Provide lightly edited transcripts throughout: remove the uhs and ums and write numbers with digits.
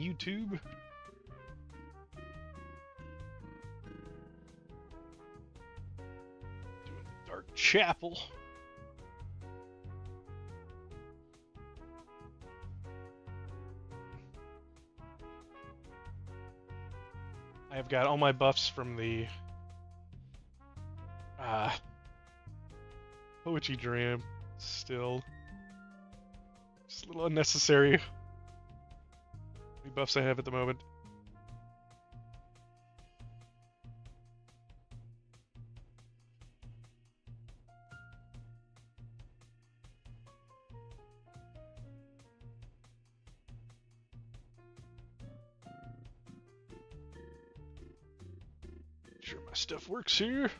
YouTube. Doing Dark Chapel. I've got all my buffs from the Poetry Dram still. Just a little unnecessary. The buffs I have at the moment. Sure my stuff works here.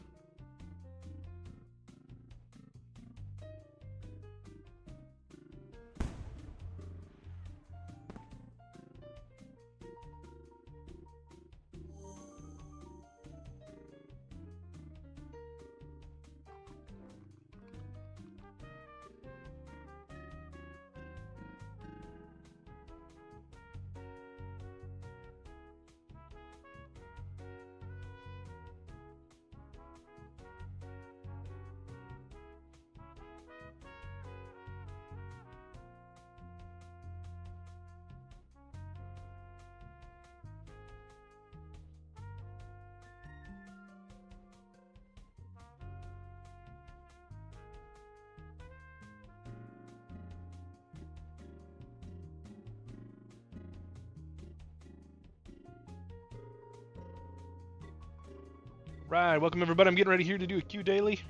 Right, welcome everybody. I'm getting ready here to do a Q daily.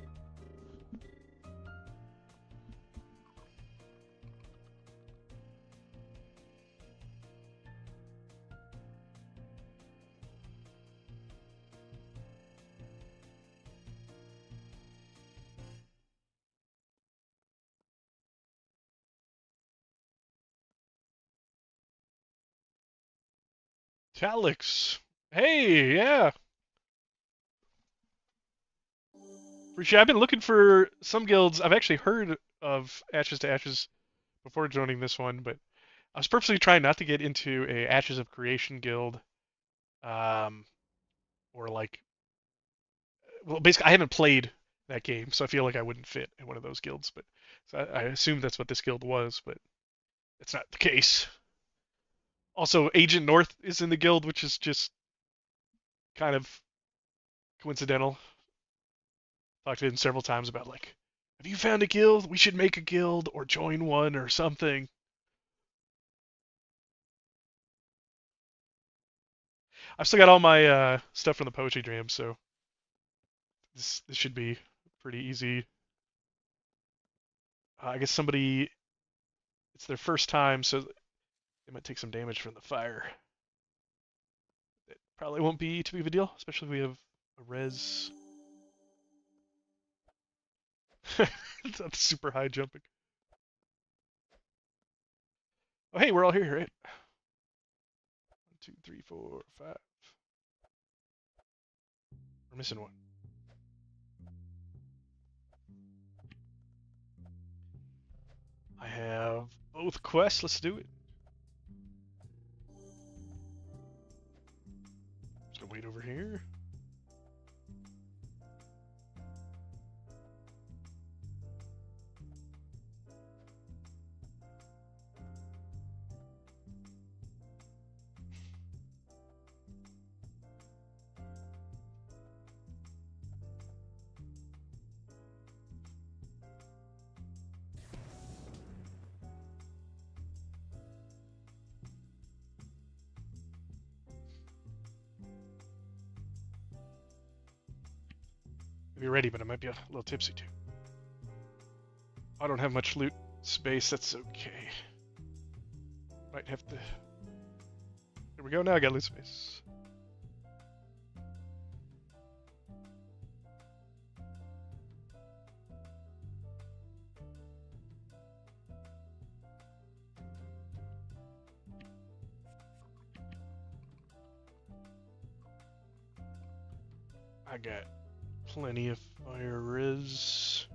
Talix. Hey, yeah. Appreciate. I've been looking for some guilds. I've actually heard of Ashes to Ashes before joining this one, but I was purposely trying not to get into a Ashes of Creation guild, um, or like, well, basically I haven't played that game, so I feel like I wouldn't fit in one of those guilds. But so I assumed that's what this guild was, but it's not the case. Also, Agent North is in the guild, which is just kind of coincidental. Talked to him several times about like, have you found a guild? We should make a guild or join one or something. I've still got all my stuff from the Poetry Jam, so this should be pretty easy. I guess somebody, it's their first time, so they might take some damage from the fire. It probably won't be too big of a deal, especially if we have a res. That's super high jumping. Oh, hey, we're all here, right? 1, 2, 3, 4, 5. We're missing one. I have both quests. Let's do it. Just gonna wait over here. Be ready, but I might be a little tipsy too. I don't have much loot space, that's okay. Might have to... Here we go, now I got loot space. I got plenty of fire res.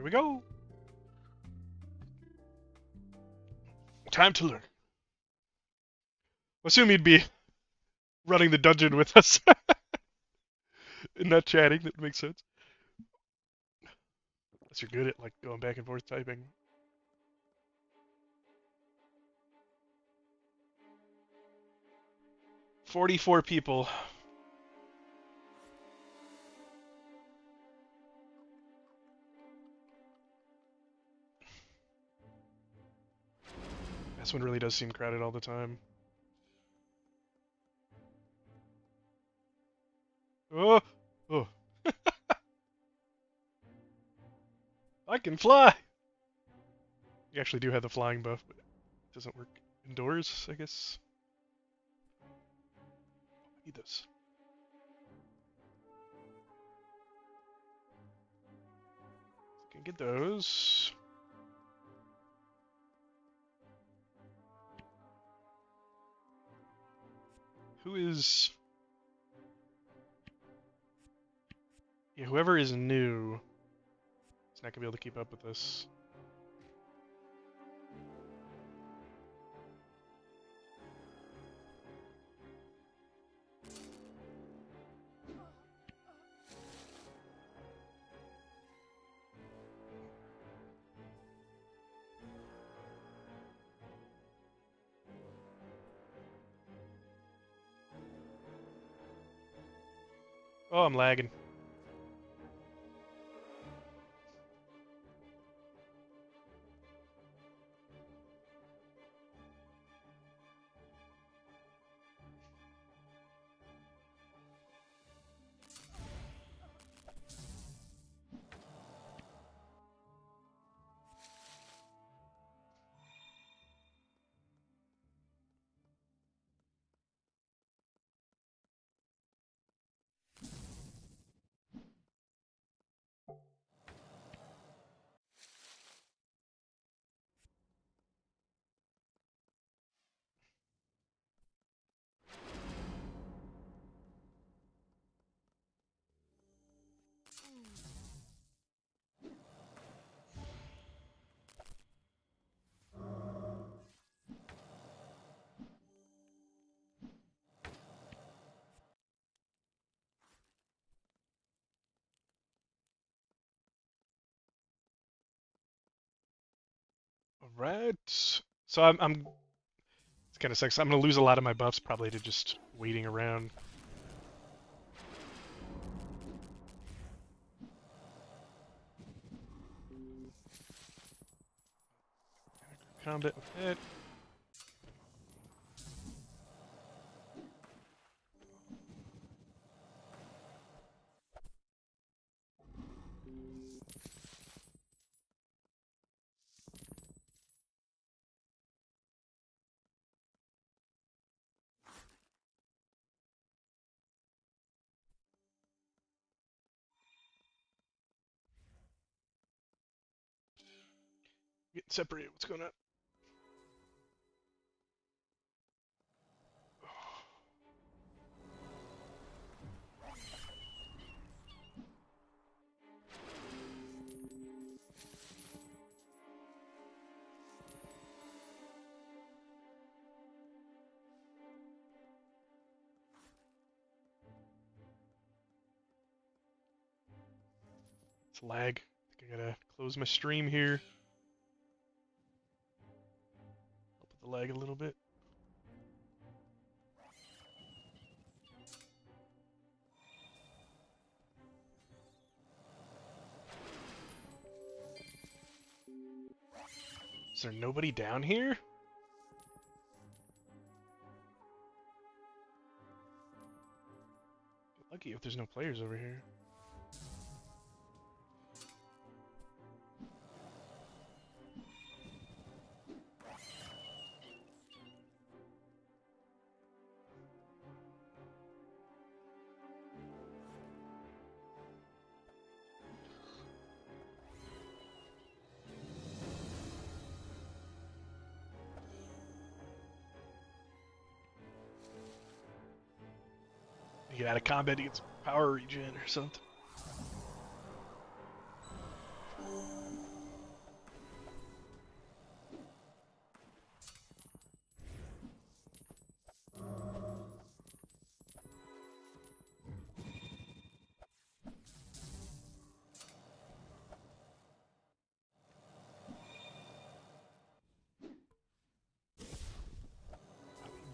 Here we go. Time to learn. Assume he'd be running the dungeon with us and not chatting. That makes sense. Unless you're good at like going back and forth typing. "44 people. This one really does seem crowded all the time. Oh, oh. I can fly! You actually do have the flying buff, but it doesn't work indoors, I guess. I need those. Can get those. Who is... Yeah, whoever is new is not going to be able to keep up with this. Oh, I'm lagging. Alright. So I'm it's kind of sucks. I'm going to lose a lot of my buffs probably to just waiting around. Combat with it. Getting separated. What's going on? It's lag. I think I gotta close my stream here. Help with the lag a little bit. Is there nobody down here? Lucky if there's no players over here. You get out of combat to get some power regen or something.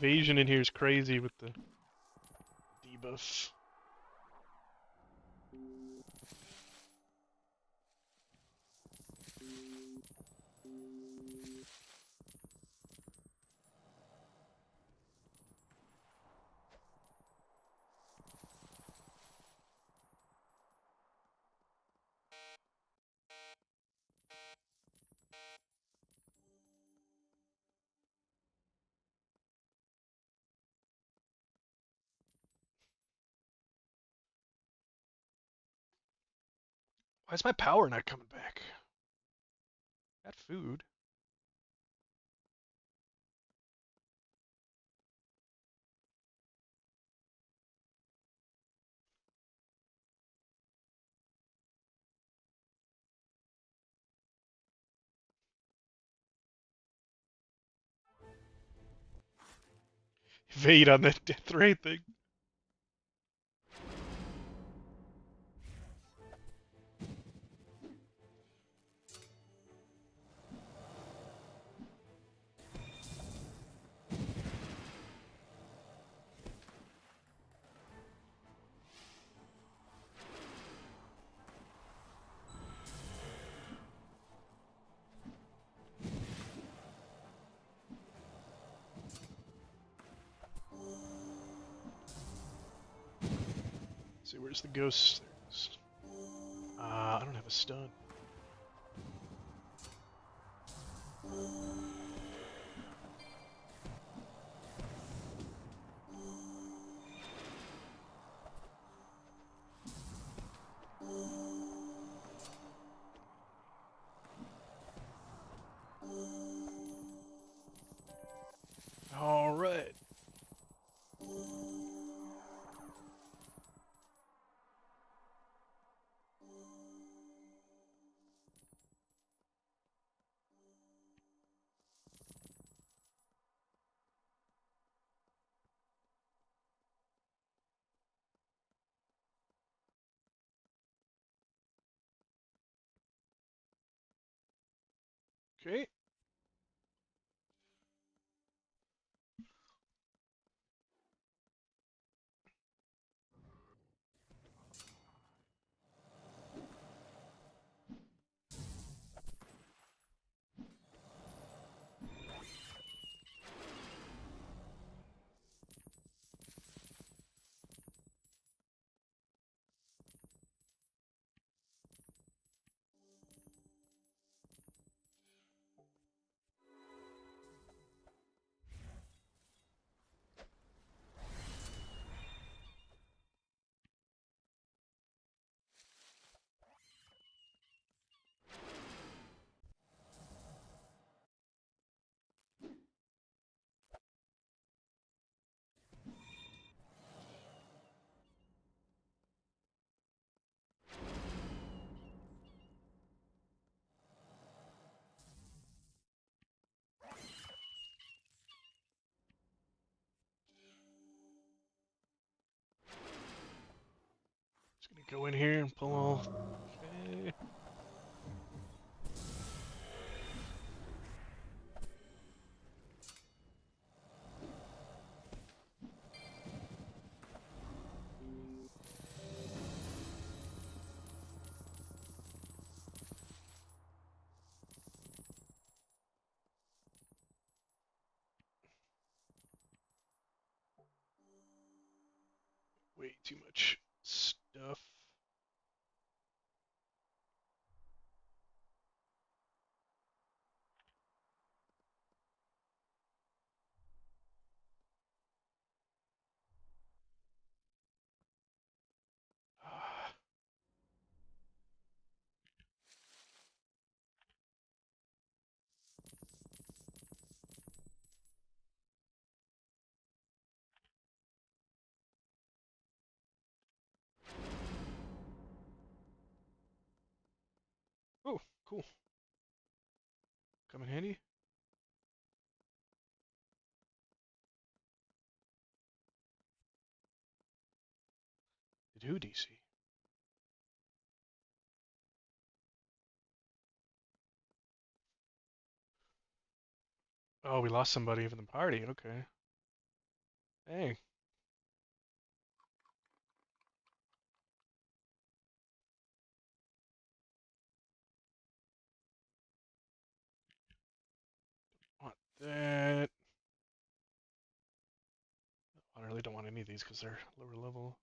Evasion in here is crazy with the debuff. Why is my power not coming back? Got food. Evade on that death ray thing. Let's see, where's the ghost? I don't have a stun. All right. Okay. Just gonna go in here and pull all. Okay. Way too much stuff. Oh, cool. Come in handy. Did who DC? Oh, we lost somebody from the party. Okay. Dang. Want that. I really don't want any of these because they're lower level.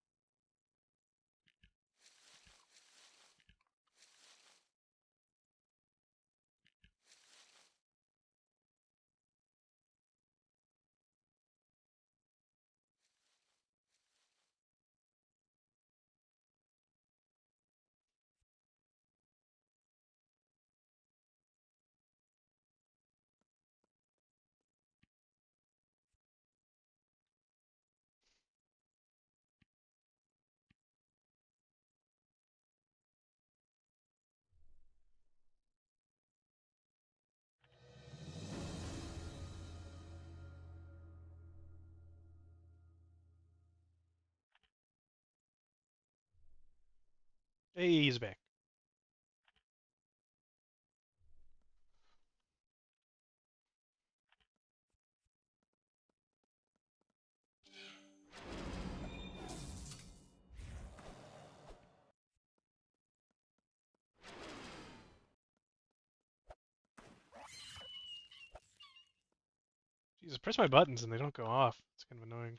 Hey, he's back. Jesus, press my buttons and they don't go off. It's kind of annoying.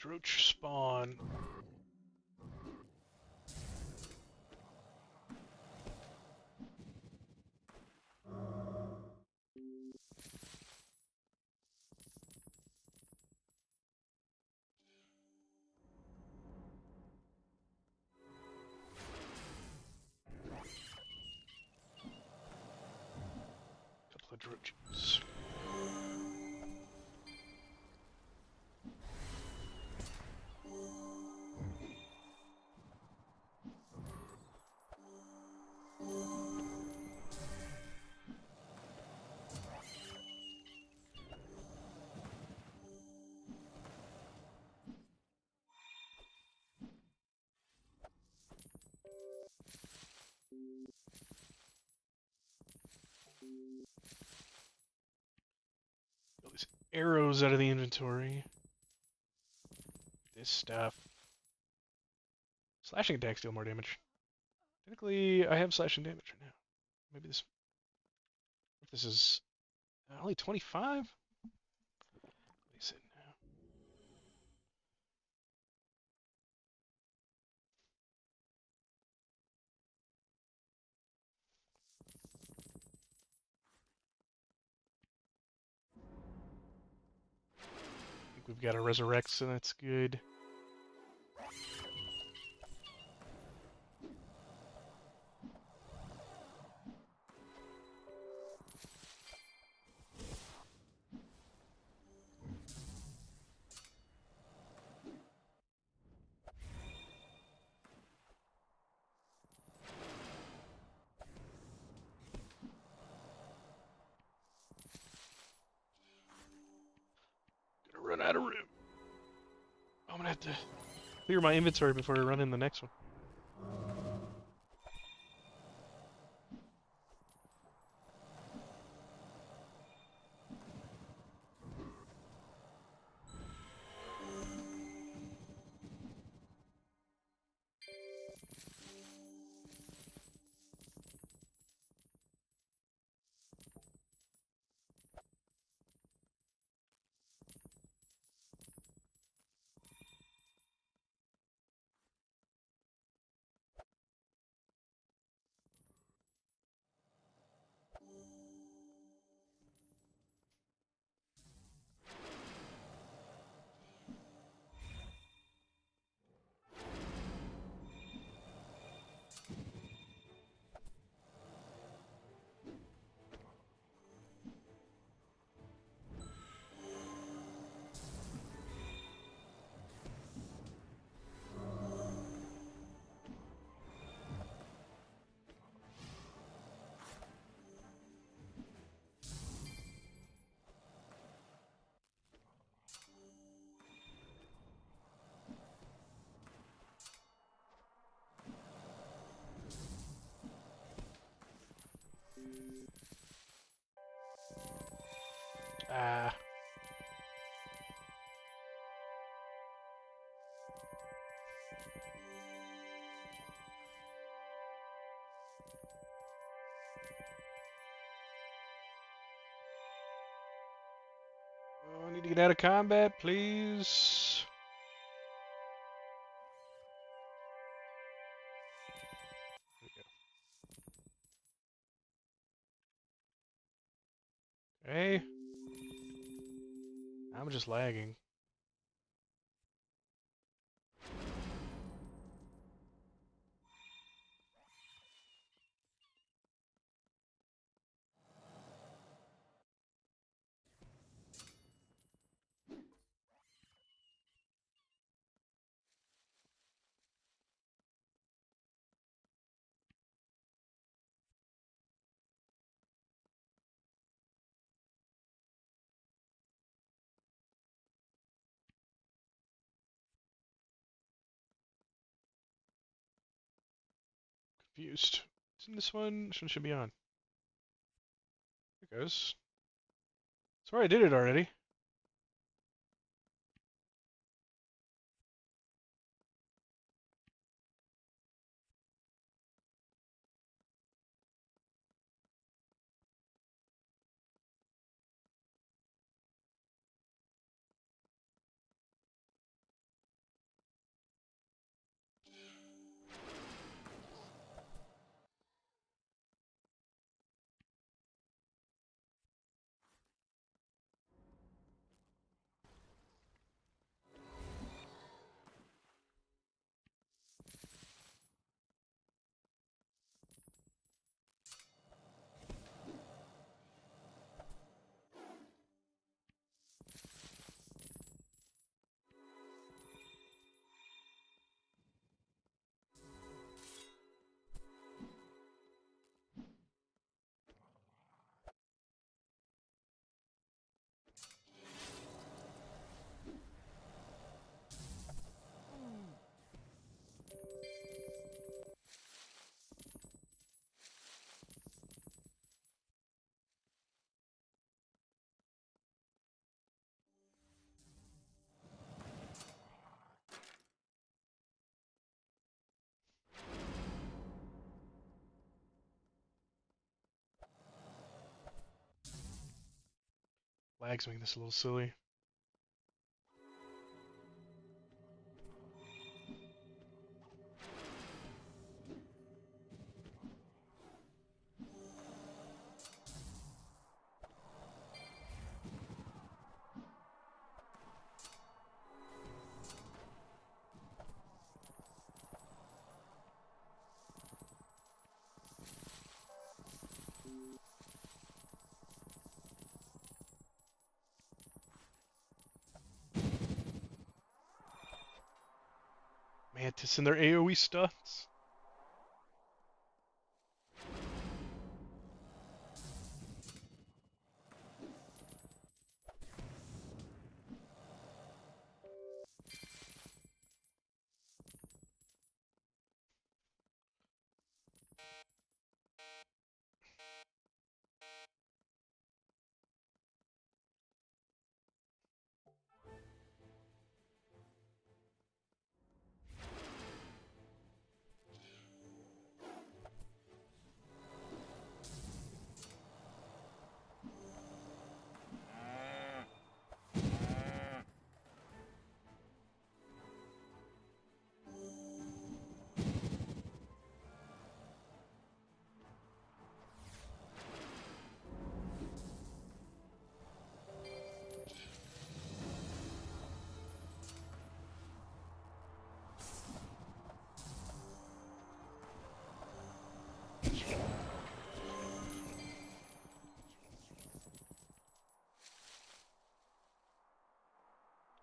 Droach spawn. Couple of Droaches. All these arrows out of the inventory. This stuff. Slashing attacks deal more damage. Technically, I have slashing damage right now. Maybe this. If this is only 25. What is it now? I think we've got a resurrect, so that's good. Gonna run out of room. I'm gonna have to clear my inventory before I run in the next one. Ah. Oh, I need to get out of combat, please. There we go. Okay. I'm just lagging. Confused. Isn't this one? This one should be on. There it goes. Sorry, I did it already. Lag's making this a little silly. Mantis and their AoE stunts.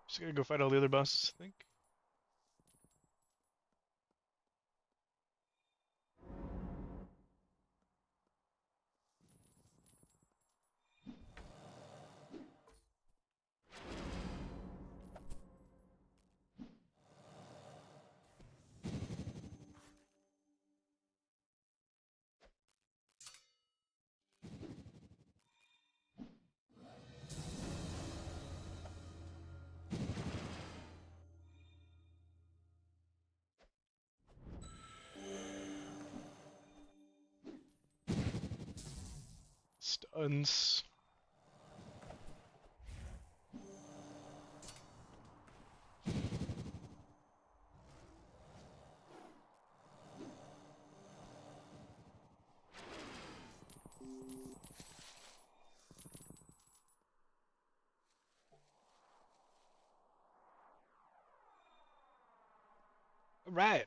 Just gotta go fight all the other bosses, I think. Stuns. All right.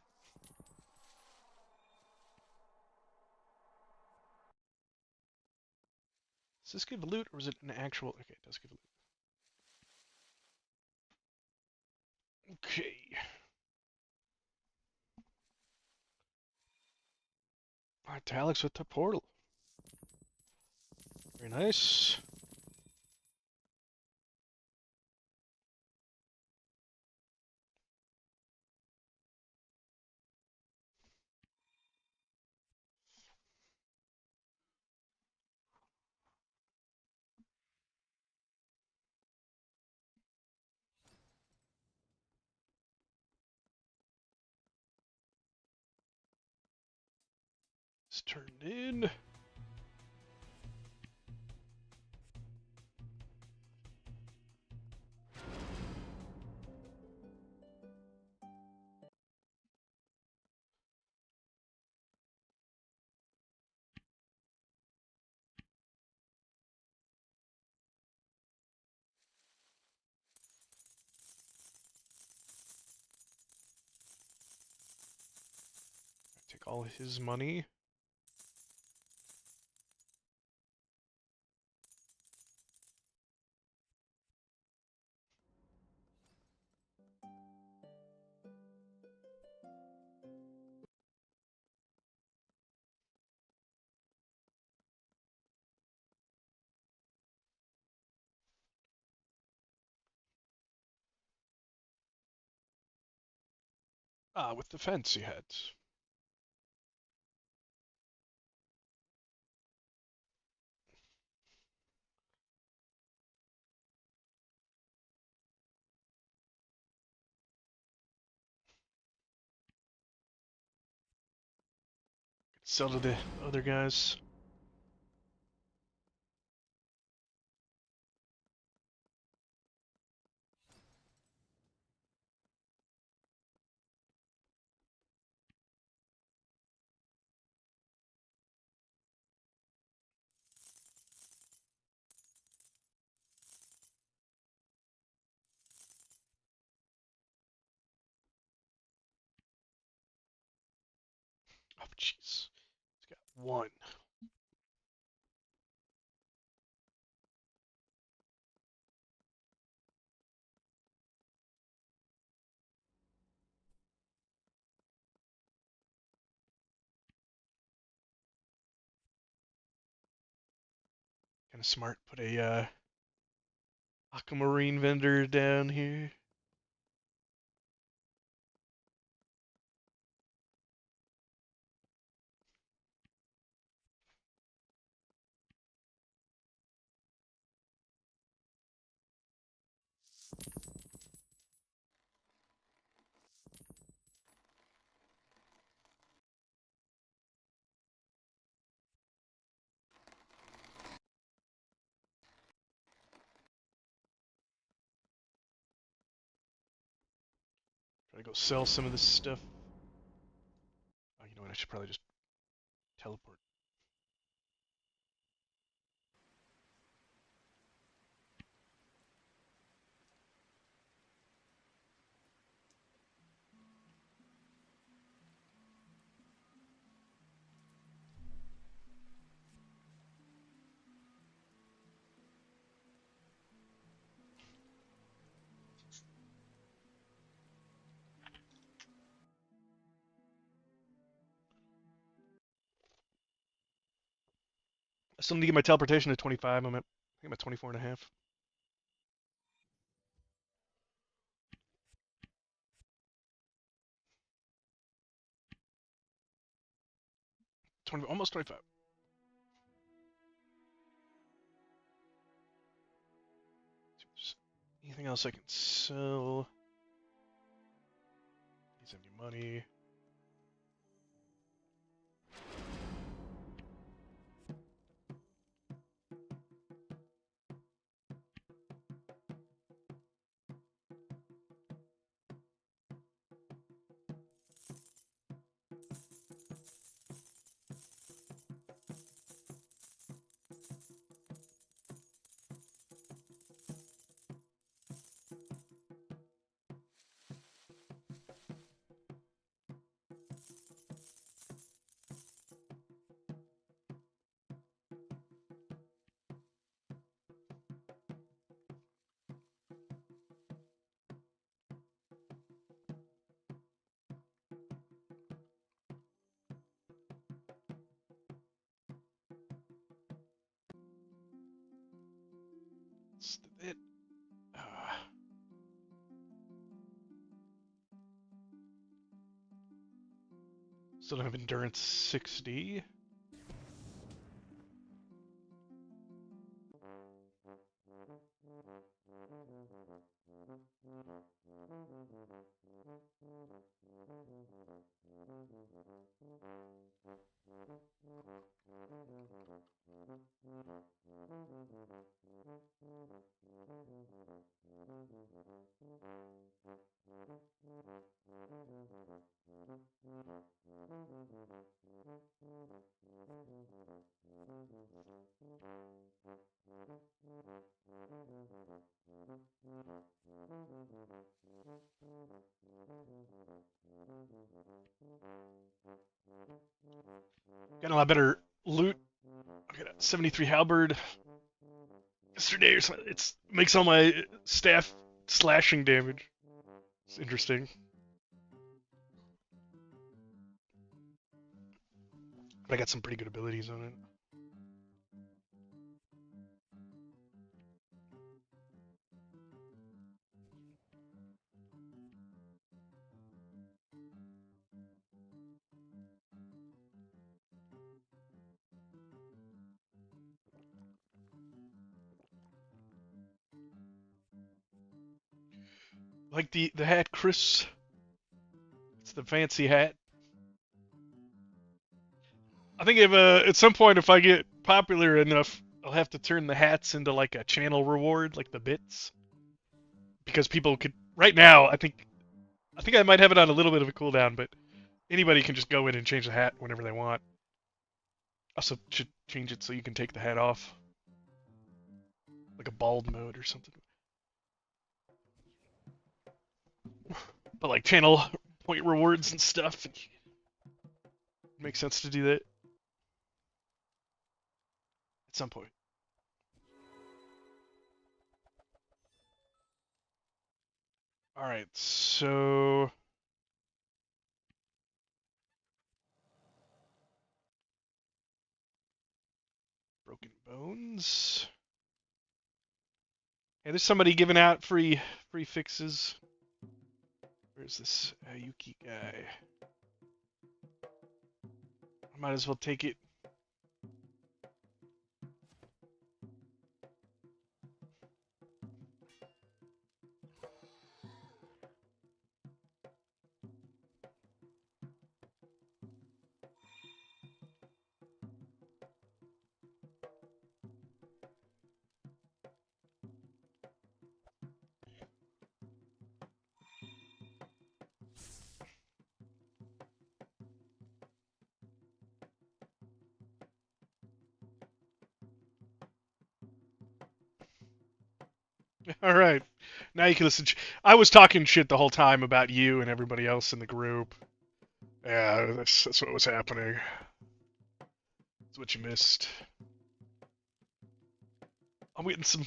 Does this give loot or is it an actual? Okay, it does give loot. Okay. Italics with the portal. Very nice. It's turned in. Take all his money. Ah, with the fence he had. Sell to the other guys. Oh, jeez. He's got one. Kind of smart. Put a aquamarine vendor down here. Try to go sell some of this stuff. Oh, you know what? I should probably just teleport. I still need to get my teleportation to 25. I think I'm at 24 and a half. 20, almost 25. Anything else I can sell? Needs any money? it. Uh, Still don't have endurance 60. Got a lot better loot. I got a 73 halberd yesterday or something. It makes all my staff slashing damage. It's interesting. But I got some pretty good abilities on it. Like the hat, Chris. It's the fancy hat. I think if at some point if I get popular enough, I'll have to turn the hats into like a channel reward, like the bits, because people could. Right now, I think I might have it on a little bit of a cooldown, but anybody can just go in and change the hat whenever they want. Also, should change it so you can take the hat off, like a bald mode or something. But like channel point rewards and stuff, it makes sense to do that at some point. All right, so broken bones. Hey, there's somebody giving out free fixes. Where's this Yuki guy? I might as well take it. All right. Now you can listen. I was talking shit the whole time about you and everybody else in the group. Yeah, that's what was happening. That's what you missed. I'm getting some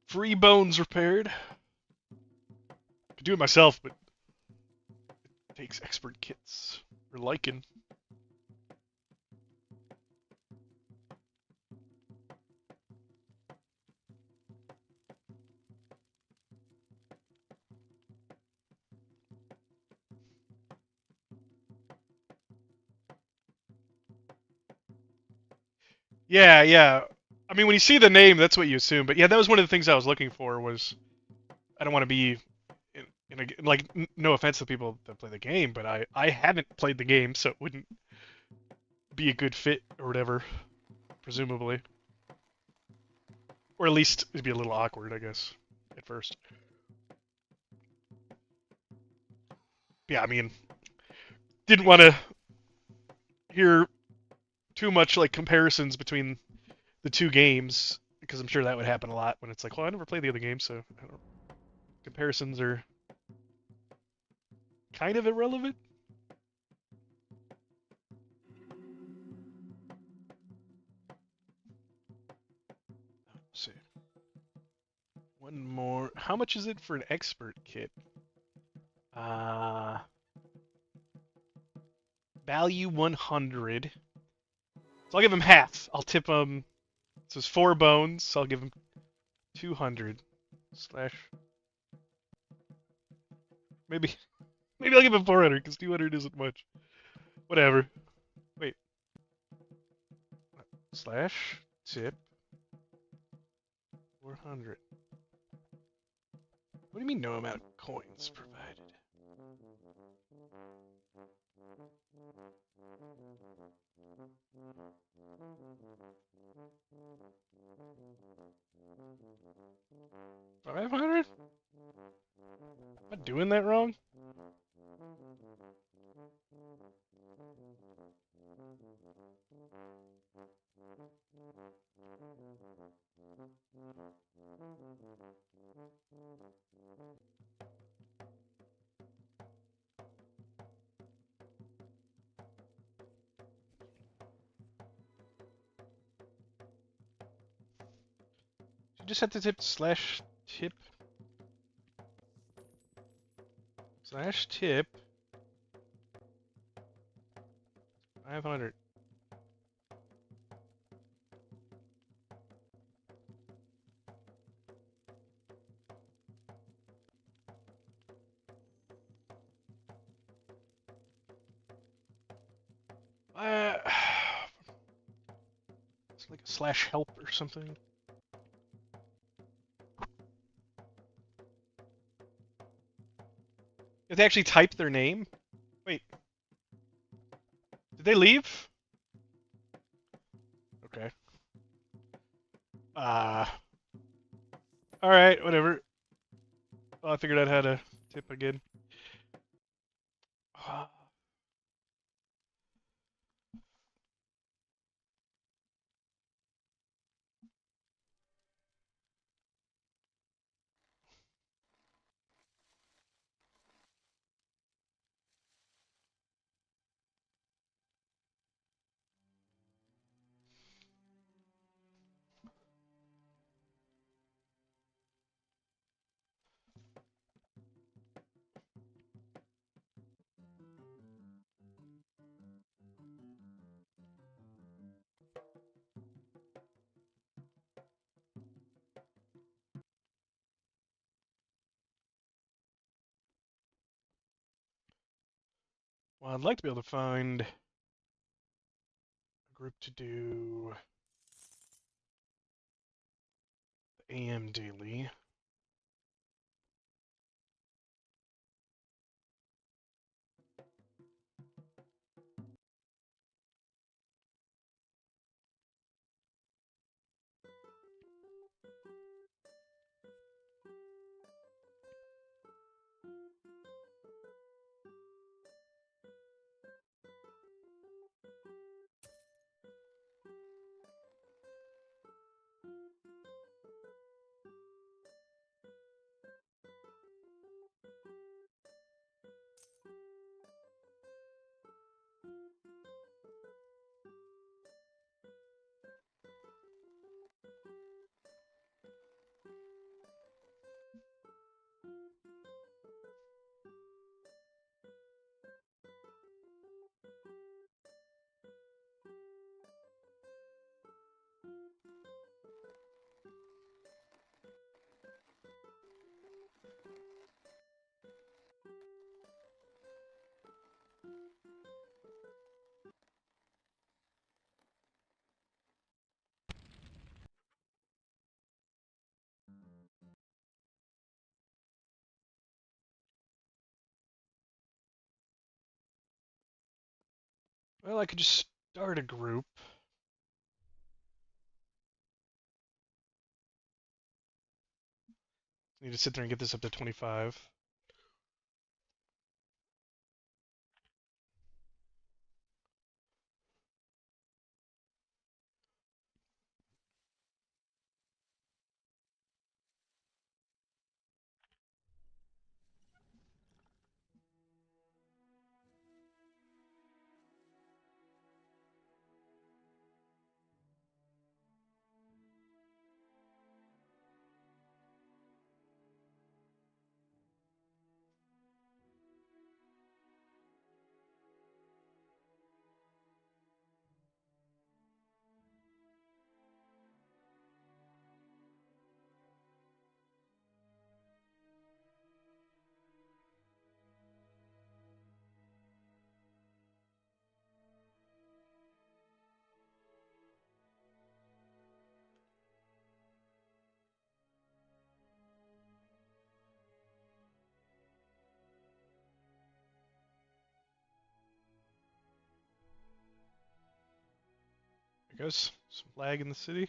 free bones repaired. I could do it myself, but it takes expert kits or lichen. Yeah, yeah. I mean, when you see the name, that's what you assume. But yeah, that was one of the things I was looking for. Was I don't want to be in a like. No offense to people that play the game, but I haven't played the game, so it wouldn't be a good fit or whatever, presumably. Or at least it'd be a little awkward, I guess, at first. Yeah, I mean, didn't want to hear too much like comparisons between the two games because I'm sure that would happen a lot when it's like, well, I never played the other game, so I don't, comparisons are kind of irrelevant. Let's see. One more. How much is it for an expert kit? Value 100. So I'll give him half. I'll tip him. So it's 4 bones. So I'll give him 200 slash. Maybe I'll give it 400 because 200 isn't much. Whatever. Wait. Slash tip 400. What do you mean no amount of coins provided? $500? Am I doing that wrong? You just have to tip slash tip 500. It's like a slash help or something. You have to actually type their name? Wait. Did they leave? Okay. Alright, whatever. Well, I figured out how to tip again. Well, I'd like to be able to find a group to do the AM daily. Well, I could just start a group. Need to sit there and get this up to 25. There goes some lag in the city.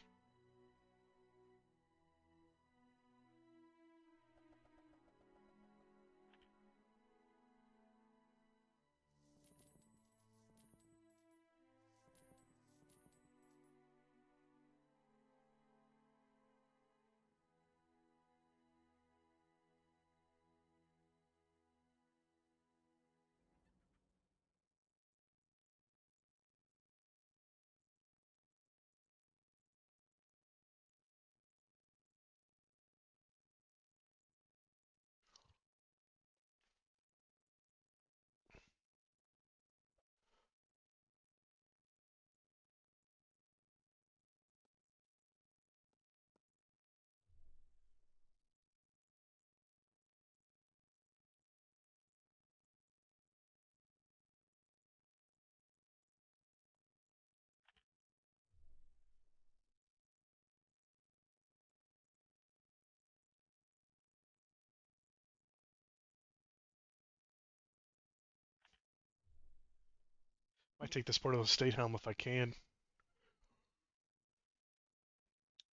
Might take this portal to State Helm if I can.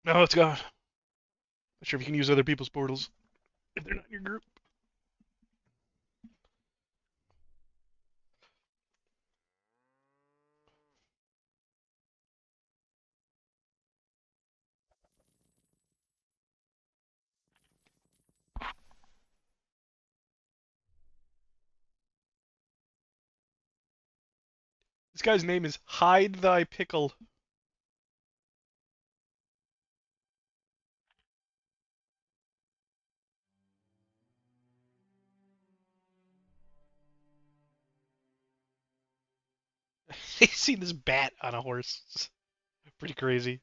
No, it's gone. Not sure if you can use other people's portals if they're not in your group. This guy's name is Hide Thy Pickle. You see this bat on a horse. It's pretty crazy.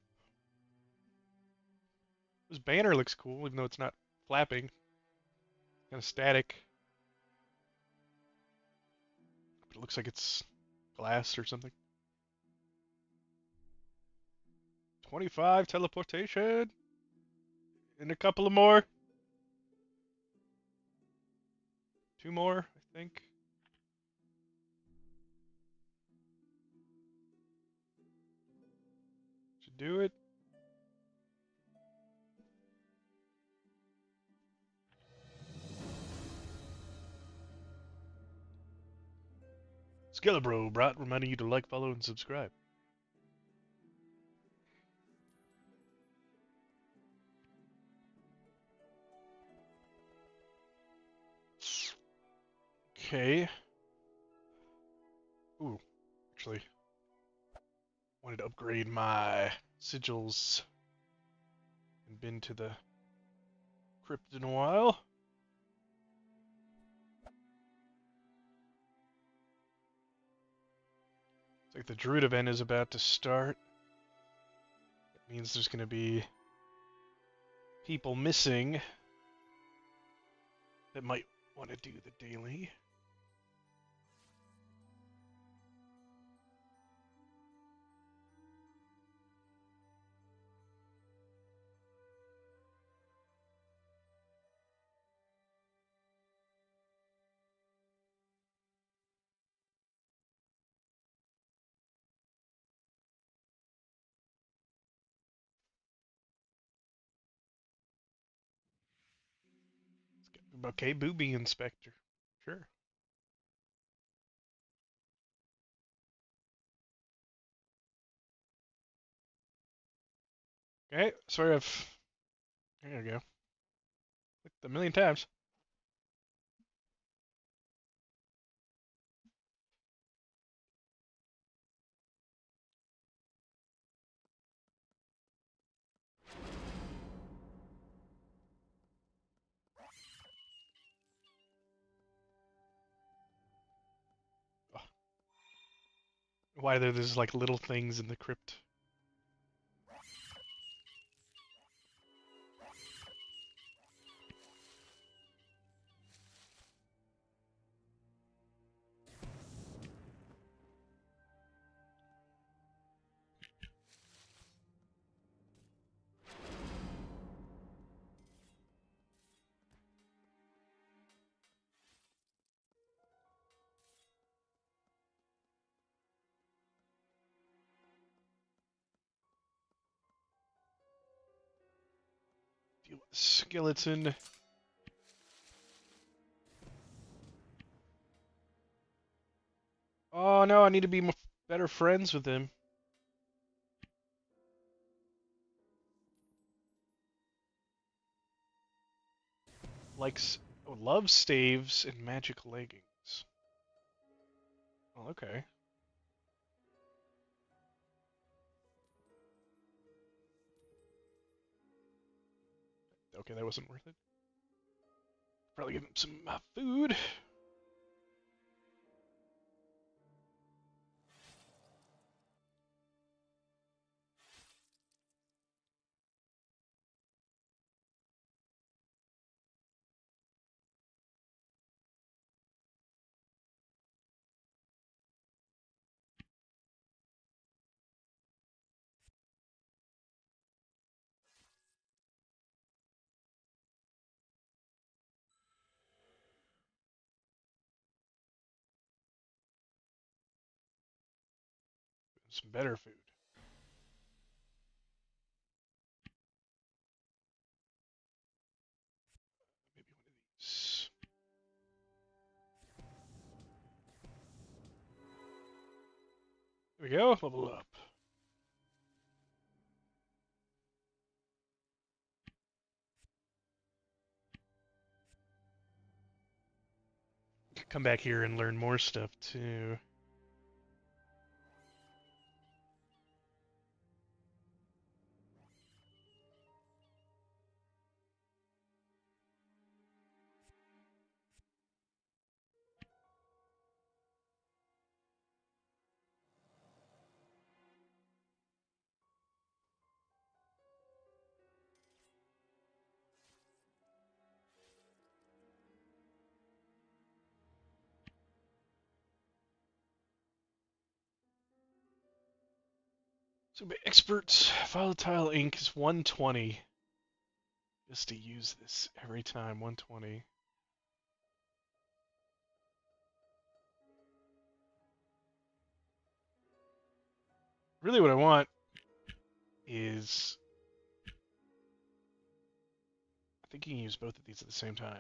This banner looks cool, even though it's not flapping. Kind of static. But it looks like it's glass or something. 25 teleportation. And a couple of more. 2 more, I think. Should do it. Skelebro brought reminding you to like, follow, and subscribe. Okay. Ooh, actually, wanted to upgrade my sigils. And been to the crypt in a while. It's like the Druid event is about to start. That means there's going to be people missing that might want to do the daily. Okay, Booby Inspector. Sure. Okay, sorry I've... There you go. Clicked a million times. Oh, why there's like little things in the crypt. Deal with the skeleton. Oh no, I need to be better friends with him. Likes, oh, loves staves and magic leggings. Oh, okay. Okay, that wasn't worth it. Probably give him some food. Some better food. Maybe one of these. There we go. Level up. Come back here and learn more stuff too. So expert volatile ink is 120. Just to use this every time, 120. Really what I want is, I think you can use both of these at the same time.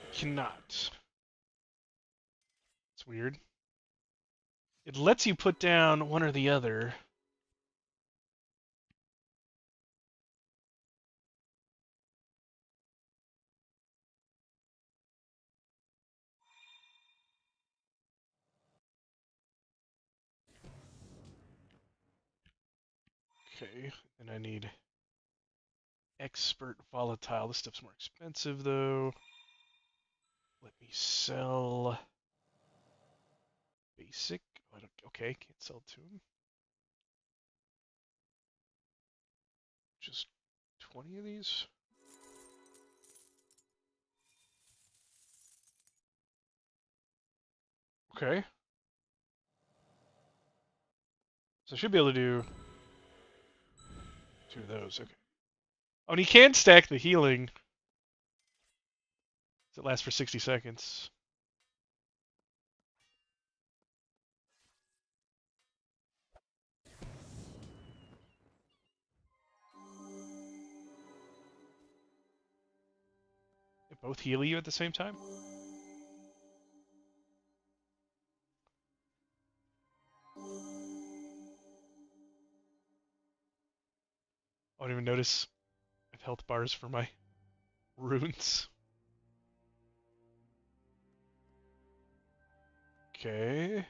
I cannot. It's weird. It lets you put down one or the other. Okay, and I need expert volatile. This stuff's more expensive though. Let me sell basic. Oh, okay, can't sell to him. Just 20 of these. Okay. So I should be able to do 2 of those. Okay. Oh, and he can stack the healing. It lasts for 60 seconds. They both heal you at the same time? I don't even notice I have health bars for my runes. Okay.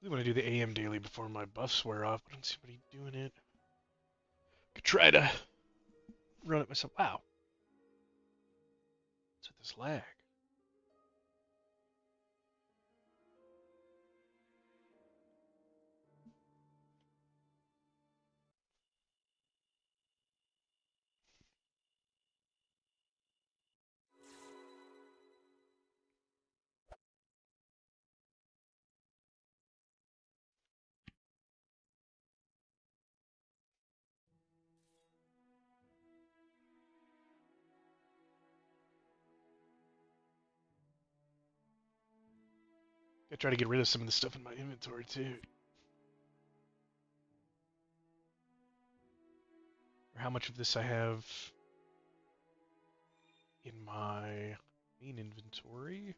really want to do the AM daily before my buffs wear off, but I don't see anybody doing it. Could try to run it myself. Wow. What's with this lag? I try to get rid of some of the stuff in my inventory too. Or how much of this I have in my main inventory.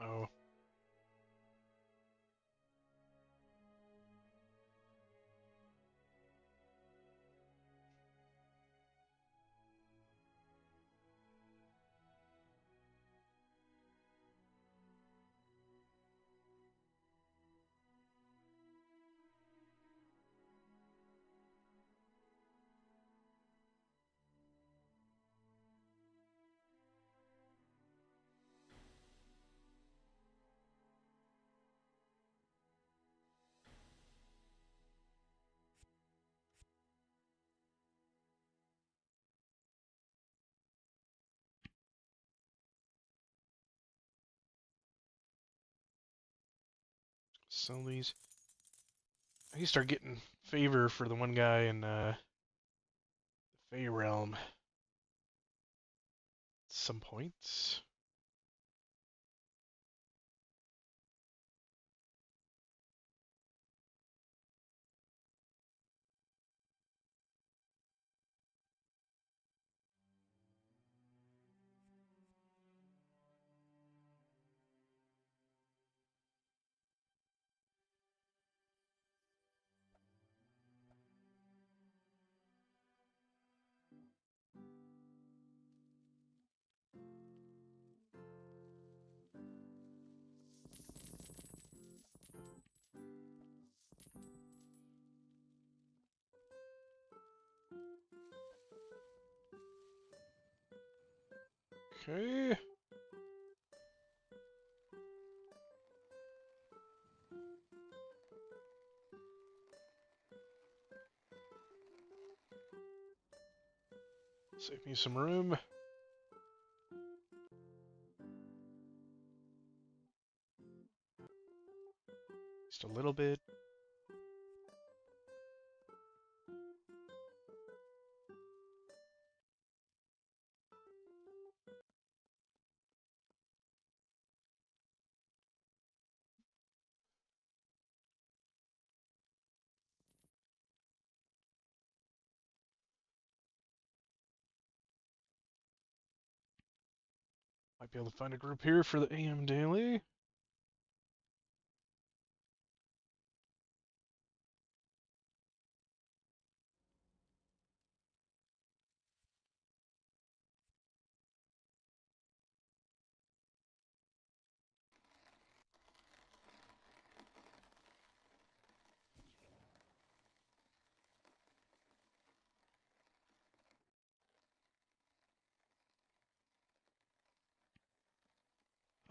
Oh. Sell these. I need to start getting favor for the one guy in the Fey realm at some point. Okay. Save me some room. Just a little bit. Might be able to find a group here for the AM daily.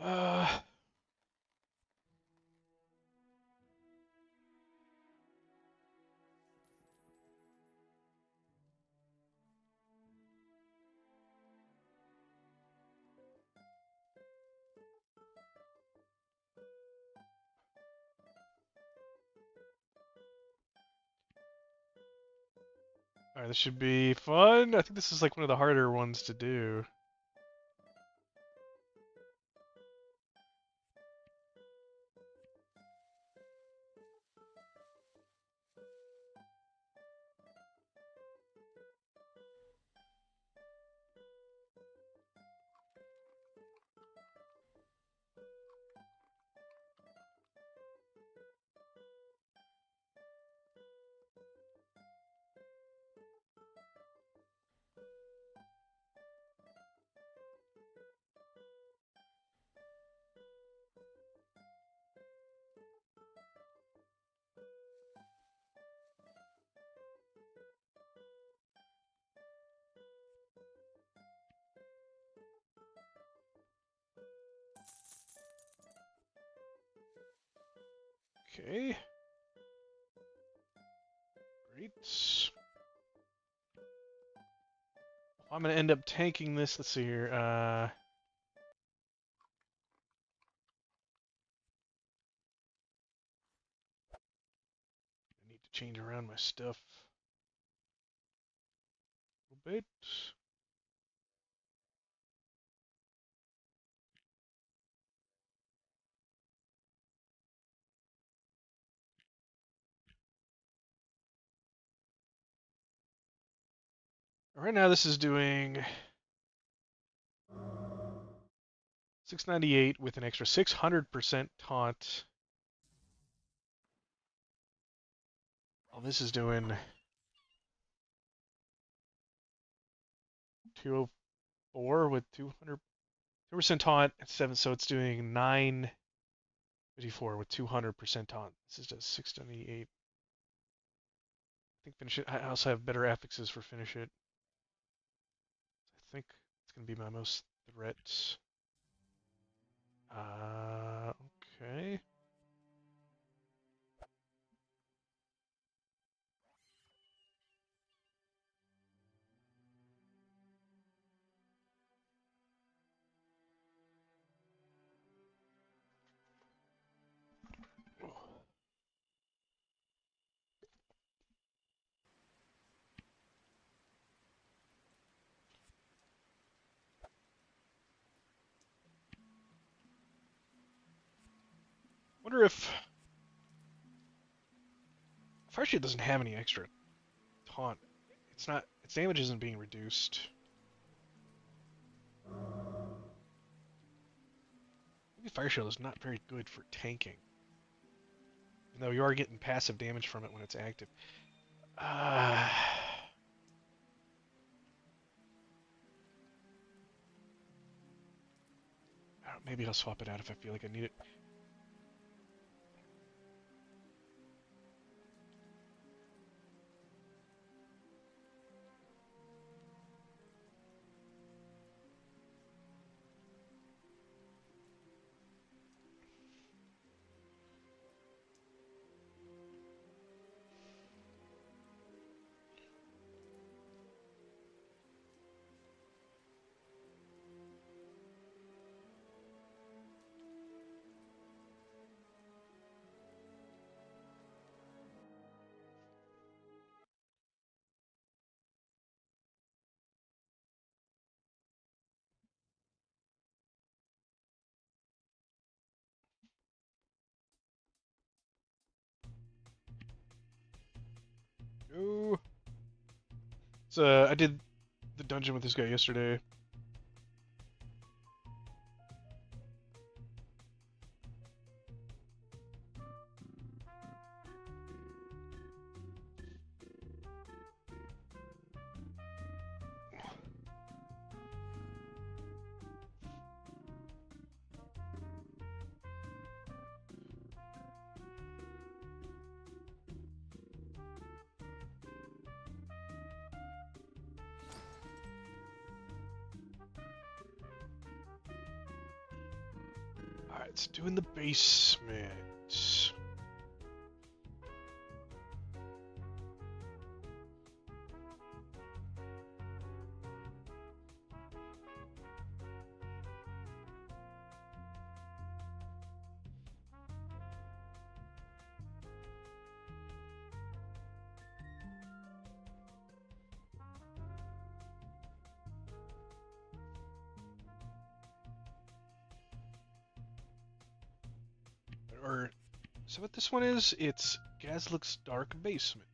Uh, Alright, this should be fun. I think this is like one of the harder ones to do. Okay. Great. I'm gonna end up tanking this. Let's see here. I need to change around my stuff a little bit. Right now, this is doing 698 with an extra 600% taunt. Oh, this is doing 204 with 200% taunt at 7, so it's doing 954 with 200% taunt. This is just 698. I think finish it. I also have better affixes for finish it. I think it's gonna be my most threats. Okay. Wonder if Fire Shield doesn't have any extra taunt. It's not. Its damage isn't being reduced. Maybe Fire Shield is not very good for tanking. Even though you are getting passive damage from it when it's active. Maybe I'll swap it out if I feel like I need it. Go. So I did the dungeon with this guy yesterday. Alright, it's doing the basement. Or, so what this one is? It's Gazlik's Dark Basement.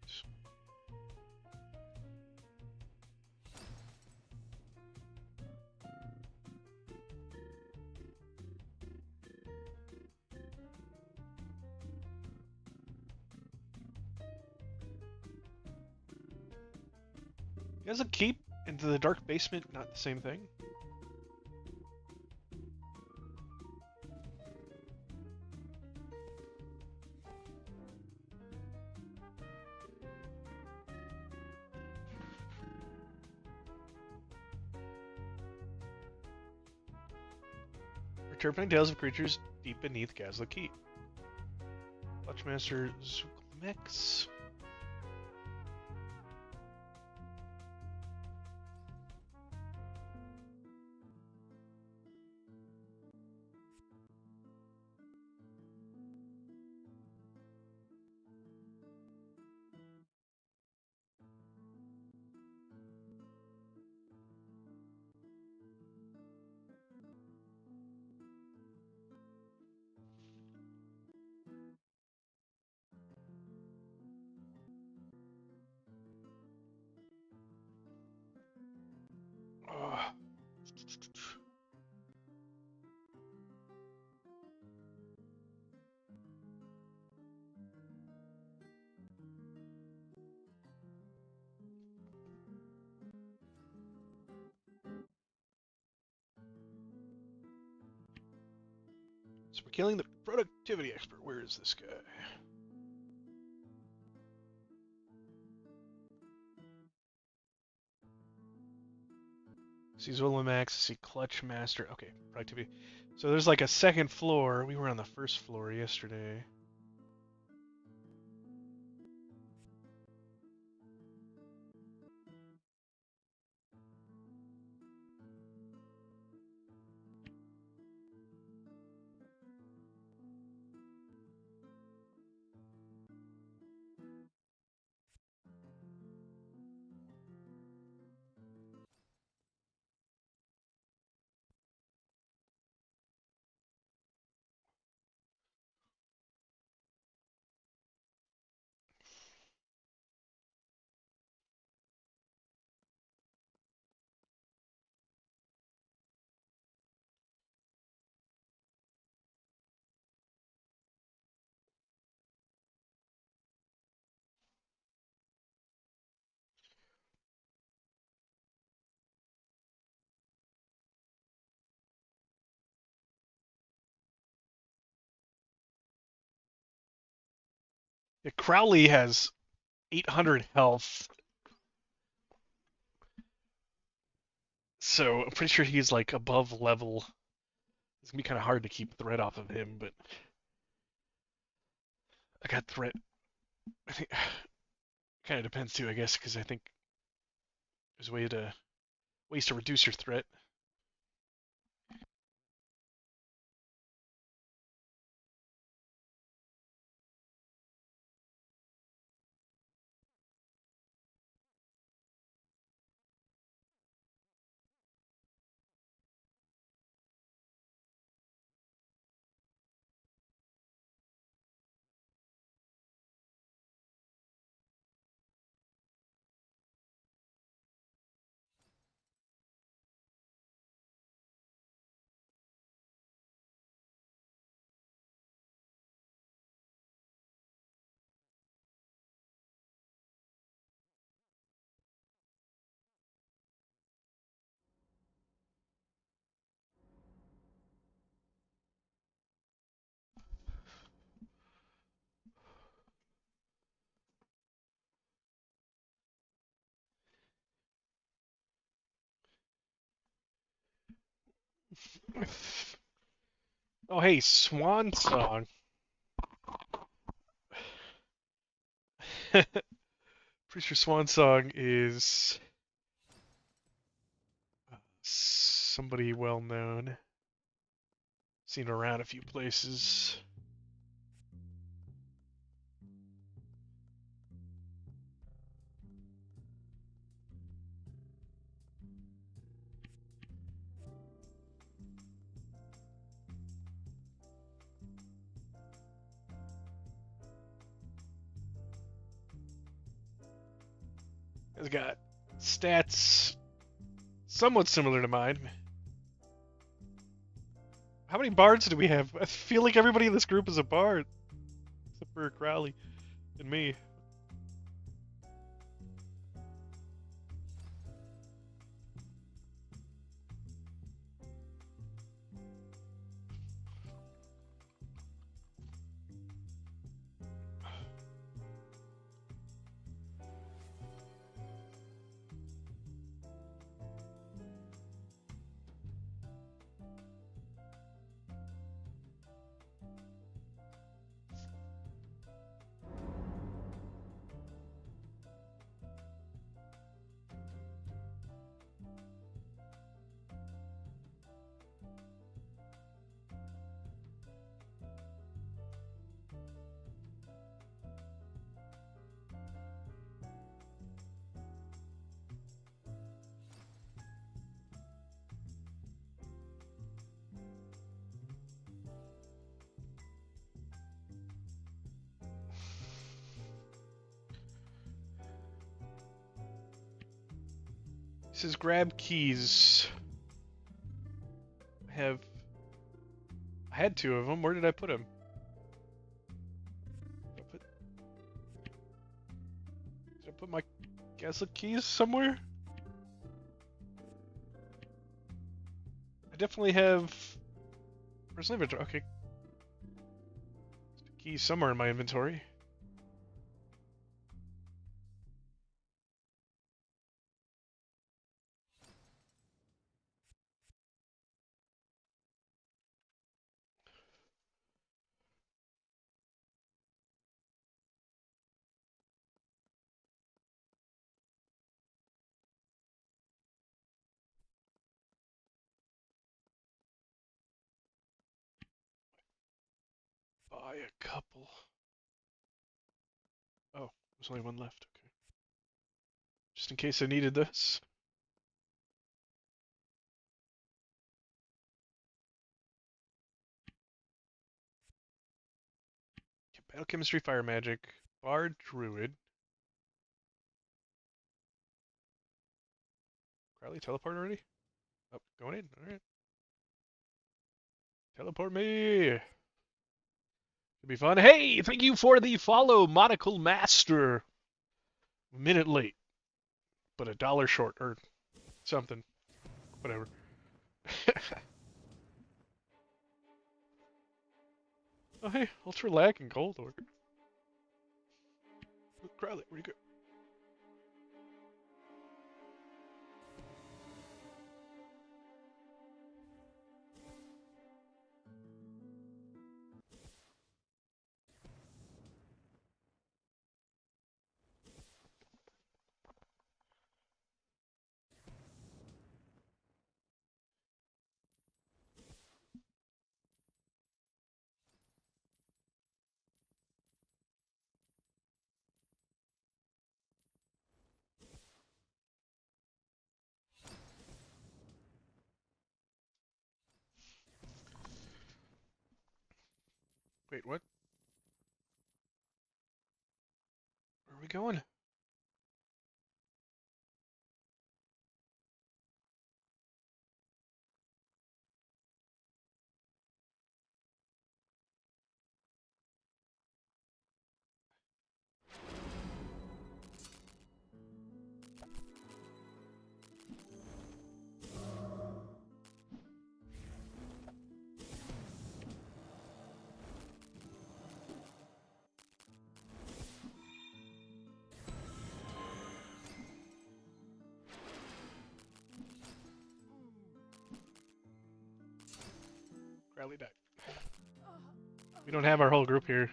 Gazlik Keep and the Dark Basement, not the same thing. Chirping tales of creatures deep beneath Gazlik Keep. Clutchmaster Zuklmex. Oh. So we're killing the productivity expert. Where is this guy? See Zolamax, see Clutch Master. Okay, productivity. So there's like a second floor. We were on the first floor yesterday. Yeah, Crowley has 800 health, so I'm pretty sure he's like above level. It's gonna be kind of hard to keep threat off of him, but I got threat. I think kind of depends too, I guess, because I think there's ways to reduce your threat. Oh, hey, Swan Song. Pretty sure Swan Song is somebody well known. Seen around a few places. It's got stats somewhat similar to mine. How many bards do we have? I feel like everybody in this group is a bard, except for Crowley and me. says grab keys. I had 2 of them. Where did I put them? Did I put my gaslit keys somewhere? I definitely have personal inventory. Okay. Keys somewhere in my inventory. Buy a couple. Oh, there's only one left. Okay. Just in case I needed this. Battle chemistry, fire magic, bard, druid. Crowley, teleport already? Oh, going in. All right. Teleport me. It'll be fun. Hey, thank you for the follow, Monocle Master. A minute late, but $1 short or something. Whatever. Oh, hey, Ultra Lag and Gold Order. Crowley, where'd you go? Wait, what? Where are we going? Crowley died. We don't have our whole group here.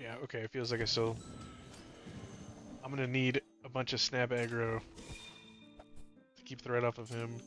Yeah, okay, it feels like I'm gonna need a bunch of snap aggro to keep the threat off of him.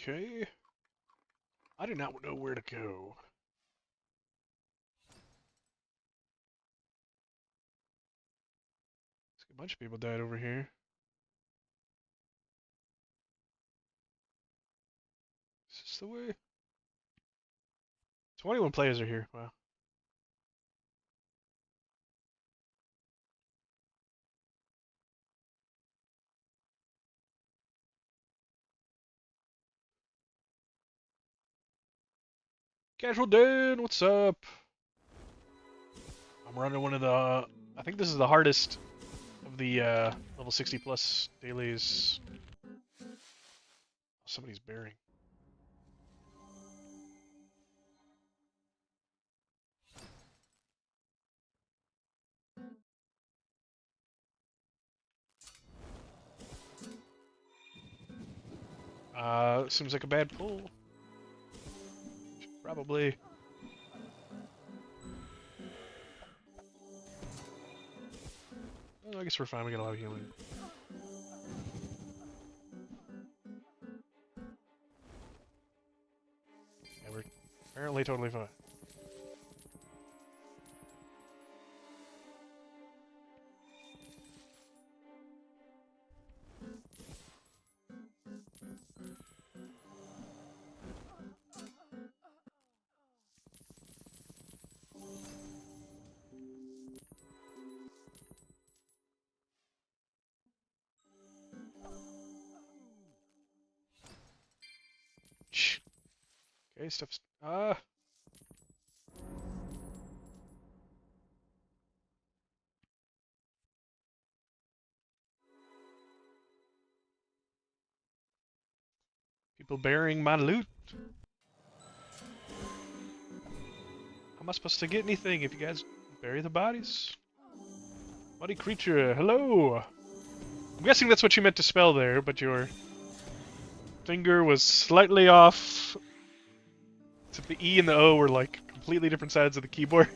Okay. I do not know where to go. A bunch of people died over here. Is this the way? 21 players are here. Wow. Casual Dan, what's up? I'm running one of the... I think this is the hardest of the level 60 plus dailies. Oh, somebody's bearing. Seems like a bad pull. Probably. Oh, I guess we're fine. We got a lot of healing. Yeah, we're apparently totally fine. Okay, stuff's... People burying my loot. How am I supposed to get anything if you guys bury the bodies? Bloody creature, hello! I'm guessing that's what you meant to spell there, but your finger was slightly off. So the E and the O were like completely different sides of the keyboard.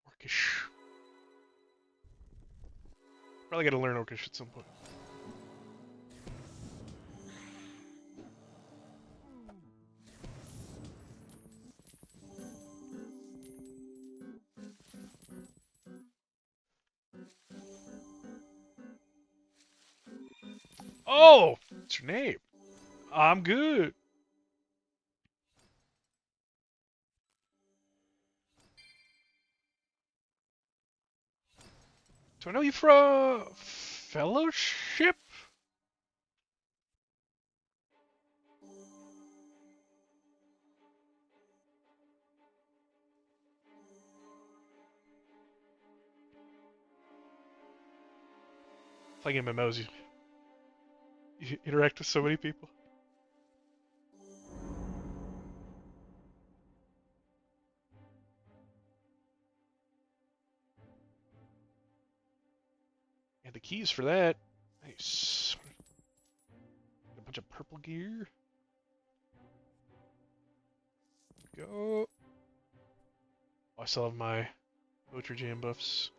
Orcish. Probably gotta learn Orcish at some point. Oh! What's your name? I'm good. Do I know you from Fellowship? Playing MMOs, you interact with so many people. And the keys for that. Nice. A bunch of purple gear. Go. Oh, I still have my Poacher Jam buffs.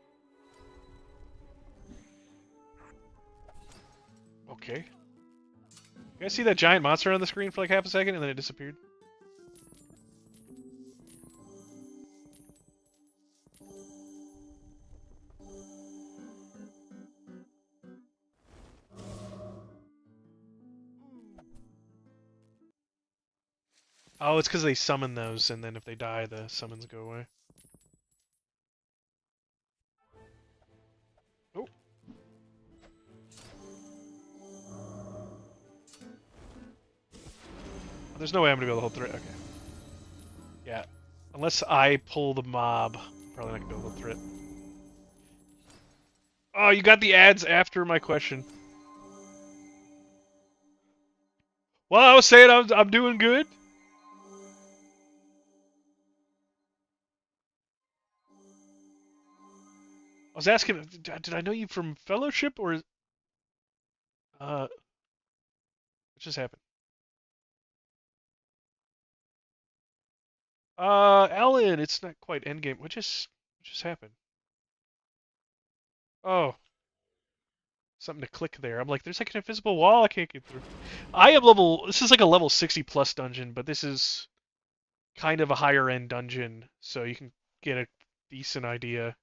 Okay. You guys see that giant monster on the screen for like half a second and then it disappeared? Oh, it's because they summon those, and then if they die, the summons go away. Oh. There's no way I'm gonna be able to hold through it. Okay. Yeah. Unless I pull the mob, I'm probably not gonna be able to hold through it. Oh, you got the ads after my question. Well, I was saying I'm doing good. was asking, did I know you from Fellowship or what just happened? Alan, it's not quite endgame. What just happened? Oh, something to click there. I'm like, there's like an invisible wall I can't get through. I am level. This is like a level 60 plus dungeon, but this is kind of a higher end dungeon, so you can get a decent idea.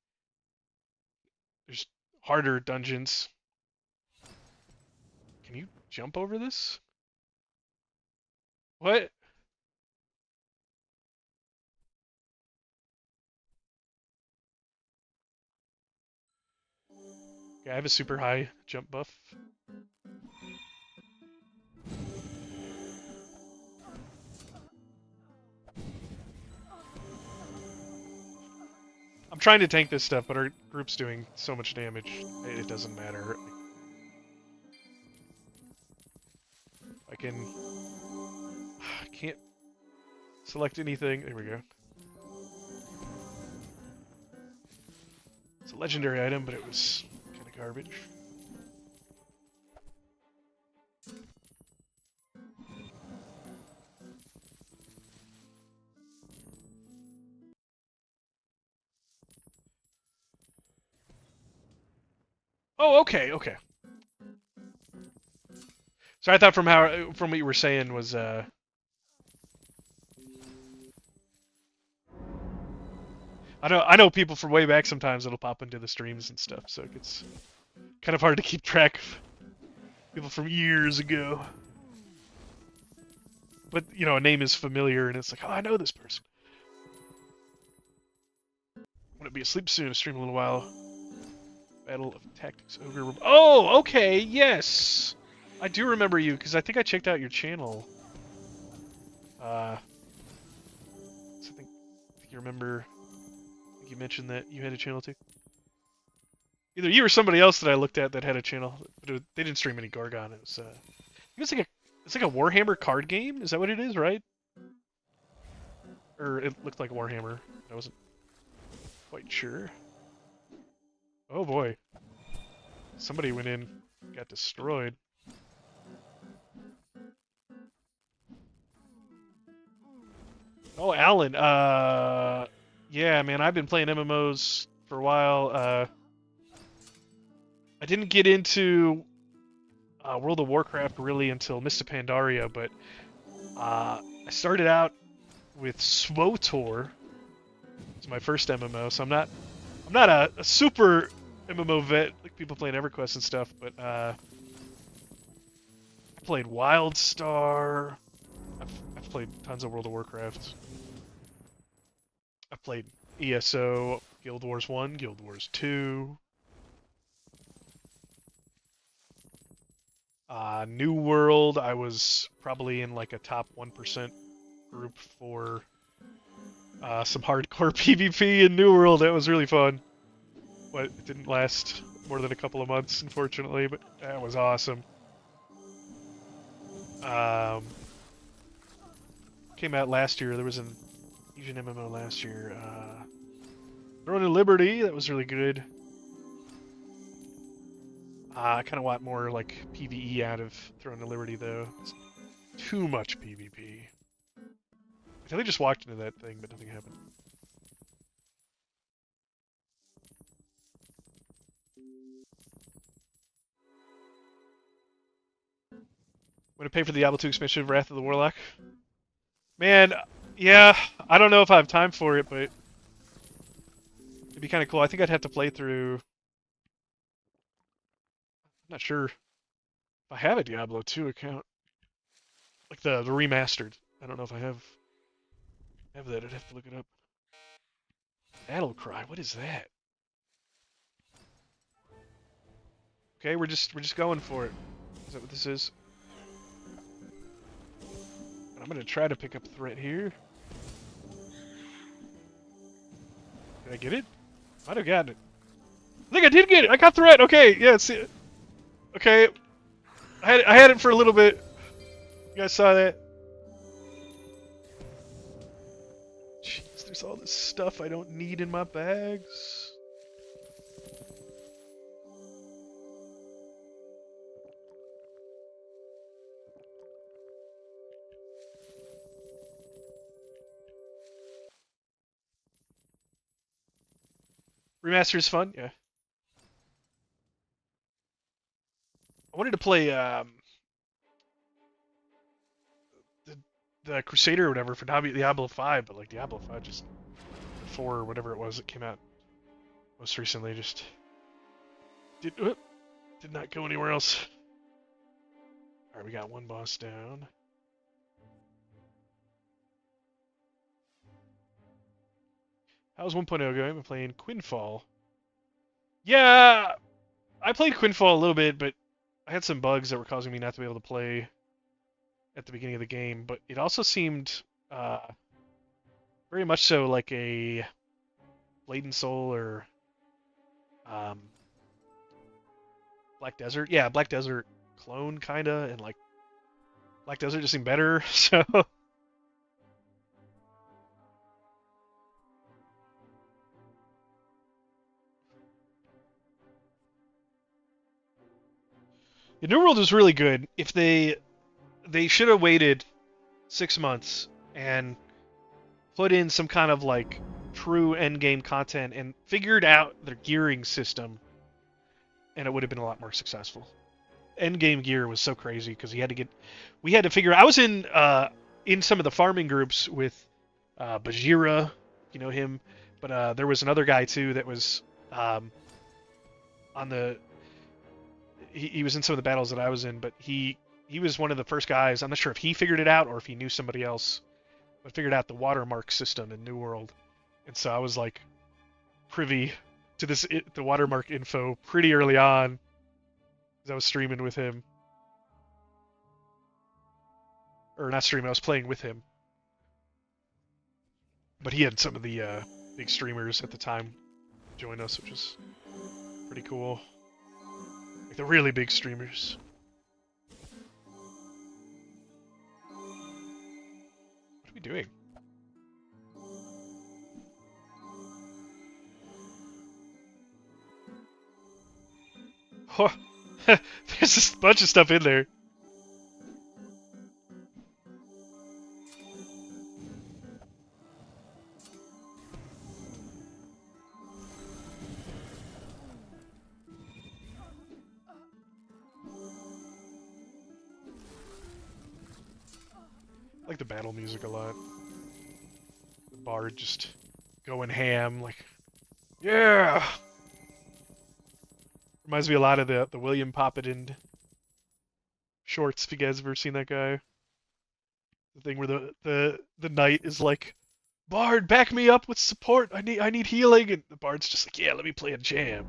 There's harder dungeons. Can you jump over this? What? Yeah, I have a super high jump buff. I'm trying to tank this stuff, but our group's doing so much damage, it doesn't matter. I can... I can't select anything. There we go. It's a legendary item, but it was kind of garbage. Oh, okay, okay. So I thought from what you were saying was I know people from way back sometimes it'll pop into the streams and stuff, so it gets kind of hard to keep track of people from years ago. But you know, a name is familiar and it's like, oh, I know this person. I'm gonna be asleep soon, stream a little while. Battle of Tactics Ogre. Oh, okay, yes! I do remember you, because I think I checked out your channel. So I think you remember... I think you mentioned that you had a channel too. Either you or somebody else that I looked at that had a channel, but they didn't stream any Gorgon. It's like a Warhammer card game. Is that what it is, right? Or it looked like Warhammer. I wasn't quite sure. Oh boy, somebody went in, got destroyed. Oh, Alan. Yeah, man, I've been playing MMOs for a while. I didn't get into World of Warcraft really until Mists of Pandaria, but I started out with SWOTOR. It's my first MMO, so I'm not a super MMO vet like people playing EverQuest and stuff, but I played WildStar. I've played tons of World of Warcraft. I've played ESO, Guild Wars 1, Guild Wars 2. New World, I was probably in like a top 1% group for some hardcore PvP in New World. That was really fun. But it didn't last more than a couple of months, unfortunately, but that was awesome. Came out last year. There was an Asian MMO last year. Throne of Liberty, that was really good. I kind of want more like PvE out of Throne of Liberty, though. It's too much PvP. I think I just walked into that thing, but nothing happened. I'm gonna pay for the Diablo 2 expansion of Wrath of the Warlock. Man, yeah, I don't know if I have time for it, but it'd be kind of cool. I think I'd have to play through. I'm not sure if I have a Diablo 2 account, like the remastered. I don't know if I have that. I'd have to look it up. Battle Cry, what is that? Okay, we're just going for it. Is that what this is? I'm gonna try to pick up threat here. Did I get it? Might have gotten it. I think I did get it. I got threat. Okay, yeah. See, okay, I had it for a little bit. You guys saw that? Jeez, there's all this stuff I don't need in my bags. Remaster is fun. Yeah. I wanted to play the, the Crusader or whatever for Diablo 5, but like Diablo 5 just 4 or whatever it was that came out most recently just did not go anywhere else. All right, we got one boss down. How's 1.0 going? I've been playing Quinfall. Yeah, I played Quinfall a little bit, but I had some bugs that were causing me not to be able to play at the beginning of the game. But it also seemed very much so like a Blade and Soul or um, Black Desert. Yeah, Black Desert clone kinda, and like Black Desert just seemed better. So the New World was really good. If they should have waited 6 months and put in some kind of like true end game content and figured out their gearing system, and it would have been a lot more successful. End game gear was so crazy because we had to figure. I was in some of the farming groups with Bajira, you know him, but there was another guy too that was on the. He was in some of the battles that I was in, but he was one of the first guys. I'm not sure if he figured it out or if he knew somebody else, but figured out the watermark system in New World, and so I was like privy to the watermark info pretty early on because I was streaming with him, or not streaming. I was playing with him, but he had some of the big streamers at the time join us, which was pretty cool. Like the really big streamers. What are we doing? Oh, there's just a bunch of stuff in there. I like the battle music a lot. The bard just going ham, like, yeah! Reminds me a lot of the William Poppenden shorts, if you guys have ever seen that guy. The thing where the knight is like, Bard, back me up with support. I need healing, and the bard's just like, yeah, let me play a jam.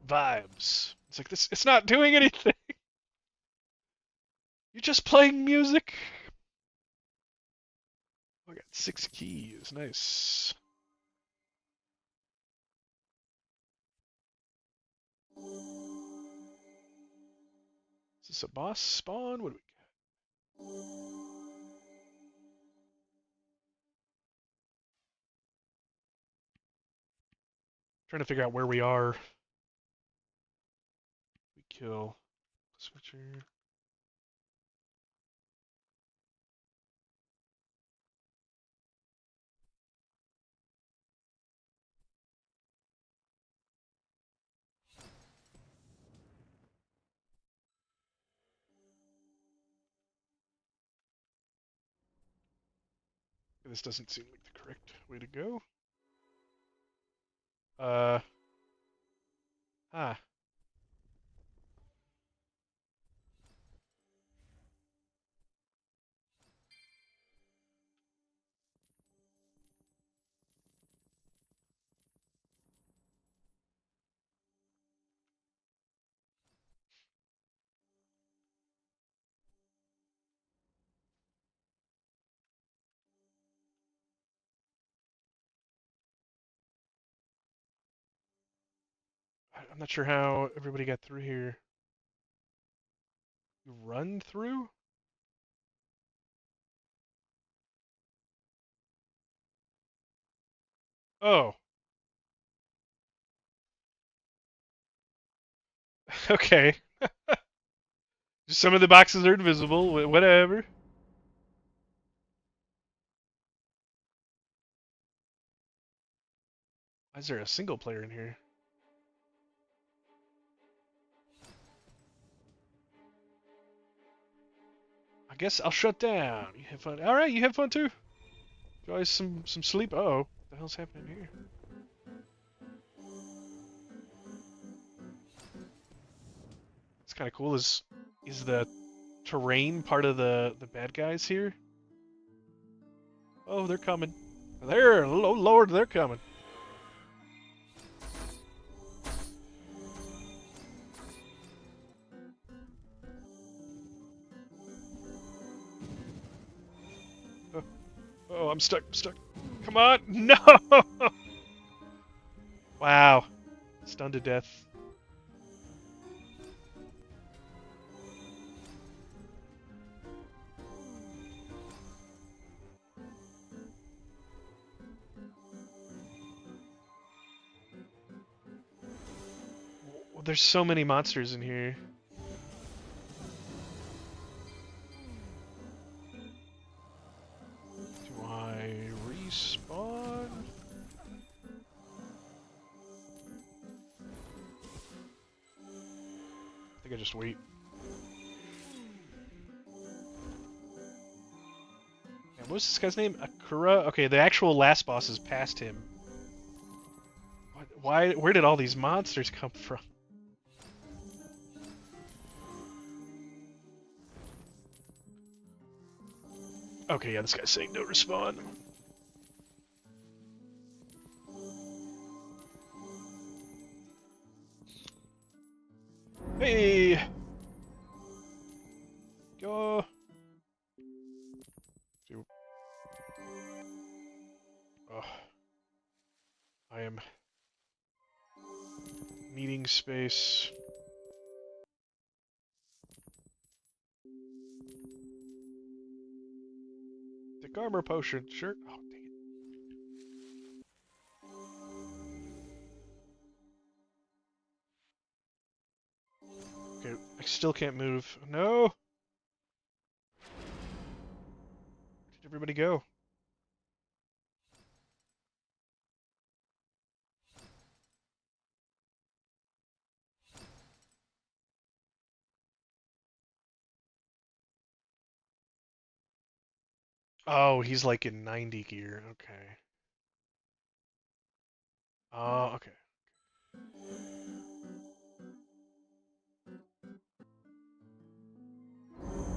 Vibes. It's like this. It's not doing anything. You're just playing music. Oh, I got 6 keys. Nice. Is this a boss spawn? What do we got? Trying to figure out where we are. We kill switcher. This doesn't seem like the correct way to go. Uh. Ah. I'm not sure how everybody got through here. You run through? Oh. Okay. Some of the boxes are invisible. Whatever. Why is there a single player in here? I guess I'll shut down. You have fun. All right, you have fun too. Enjoy some sleep. Uh oh, what the hell's happening here? It's kind of cool. Is the terrain part of the bad guys here? Oh, they're coming. There, oh Lord, they're coming. Oh, oh, I'm stuck. I'm stuck. Come on, no! Wow, stunned to death. There's so many monsters in here. Do I respawn? I think I just wait. And what was this guy's name? Akura? Okay, the actual last boss is past him. Why? Where did all these monsters come from? Okay, yeah, this guy's saying no respawn. Hey! Go! Oh, I am needing space. Thick armor potion, sure. Oh, dang it. Okay, I still can't move. No! Where did everybody go? Oh, he's like in 90 gear. Okay. Oh, okay.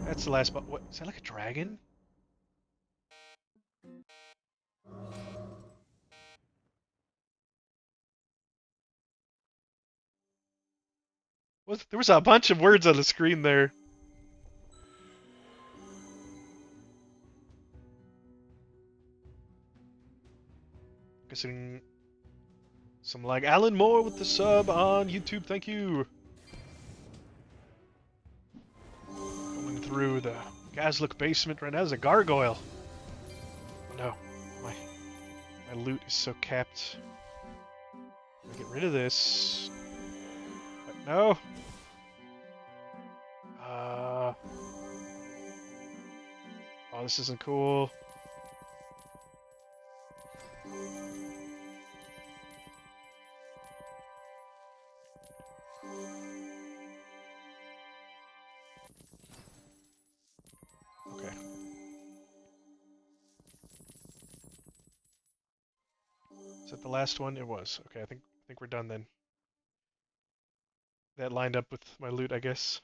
That's the last. What is that? Like a dragon? There was a bunch of words on the screen there. Guessing some like Alan Moore with the sub on YouTube. Thank you. Going through the Gazlook basement right now. There's a gargoyle. Oh, no, my loot is so capped. I'm gonna get rid of this. But no. Oh, this isn't cool. Okay. Is that the last one? It was. Okay, I think we're done then. That lined up with my loot, I guess.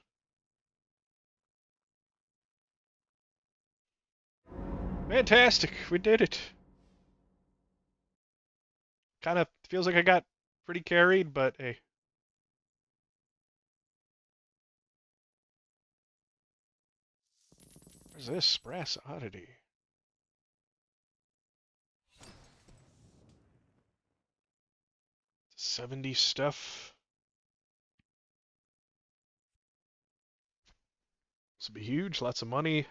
Fantastic! We did it! Kind of feels like I got pretty carried, but hey. Where's this? Brass oddity. '70 stuff. This will be huge. Lots of money.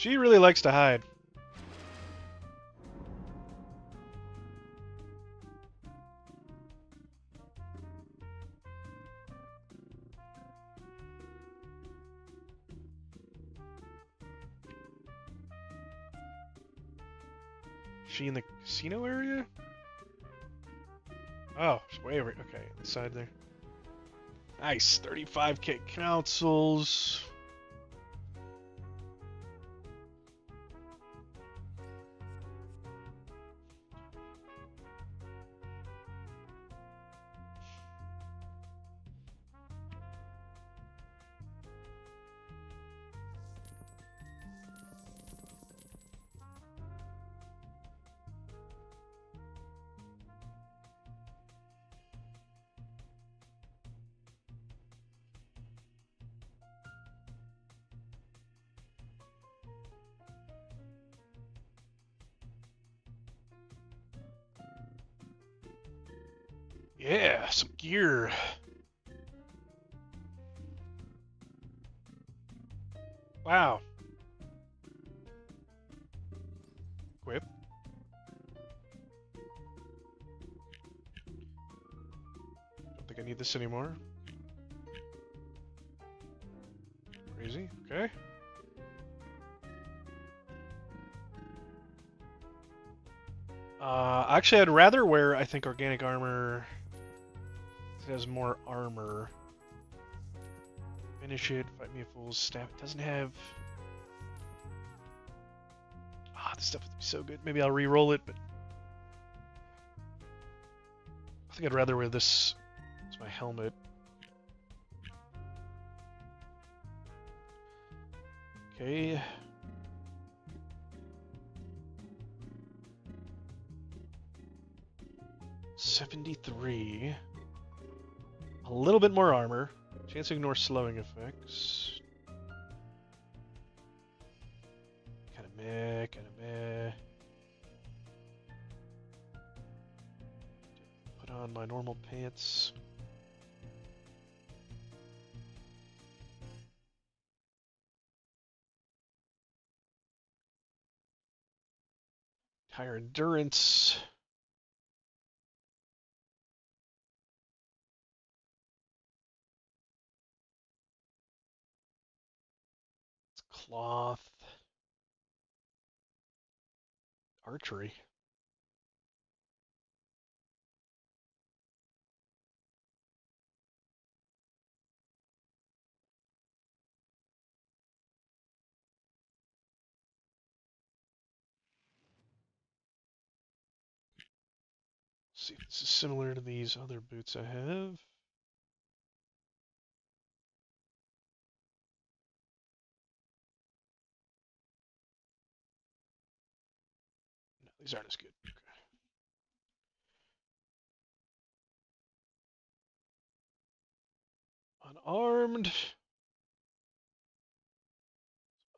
She really likes to hide. She in the casino area? Oh, she's way over. Okay, on the side there. Nice. 35k councils. Yeah, some gear. Wow. Equip. Don't think I need this anymore. Crazy. Okay. Actually, I'd rather wear, I think, organic armor. It has more armor. Finish it. Fight me a fool's staff. It doesn't have. Ah, this stuff would be so good. Maybe I'll re-roll it, but I think I'd rather wear this as my helmet. Okay. $73. A little bit more armor. Chance to ignore slowing effects. Kinda meh, kinda meh. Put on my normal pants. Higher endurance. It's cloth. Archery. Let's see if this is similar to these other boots I have. No, these aren't as good. Okay. Unarmed.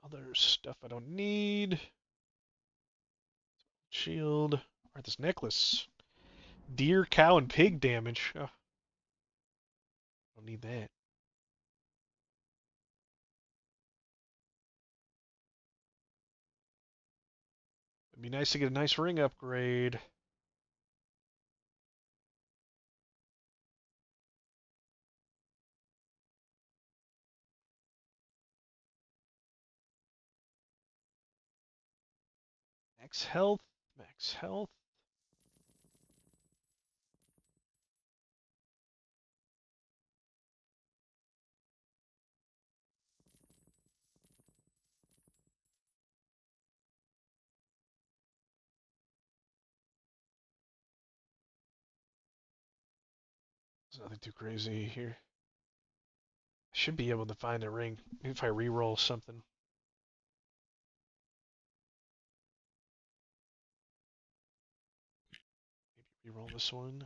Other stuff I don't need. Shield. Alright, this necklace. Deer, cow, and pig damage. Oh, don't need that. It'd be nice to get a nice ring upgrade. Max health. Max health. There's nothing too crazy here. I should be able to find a ring if I re-roll something. Maybe re-roll this one.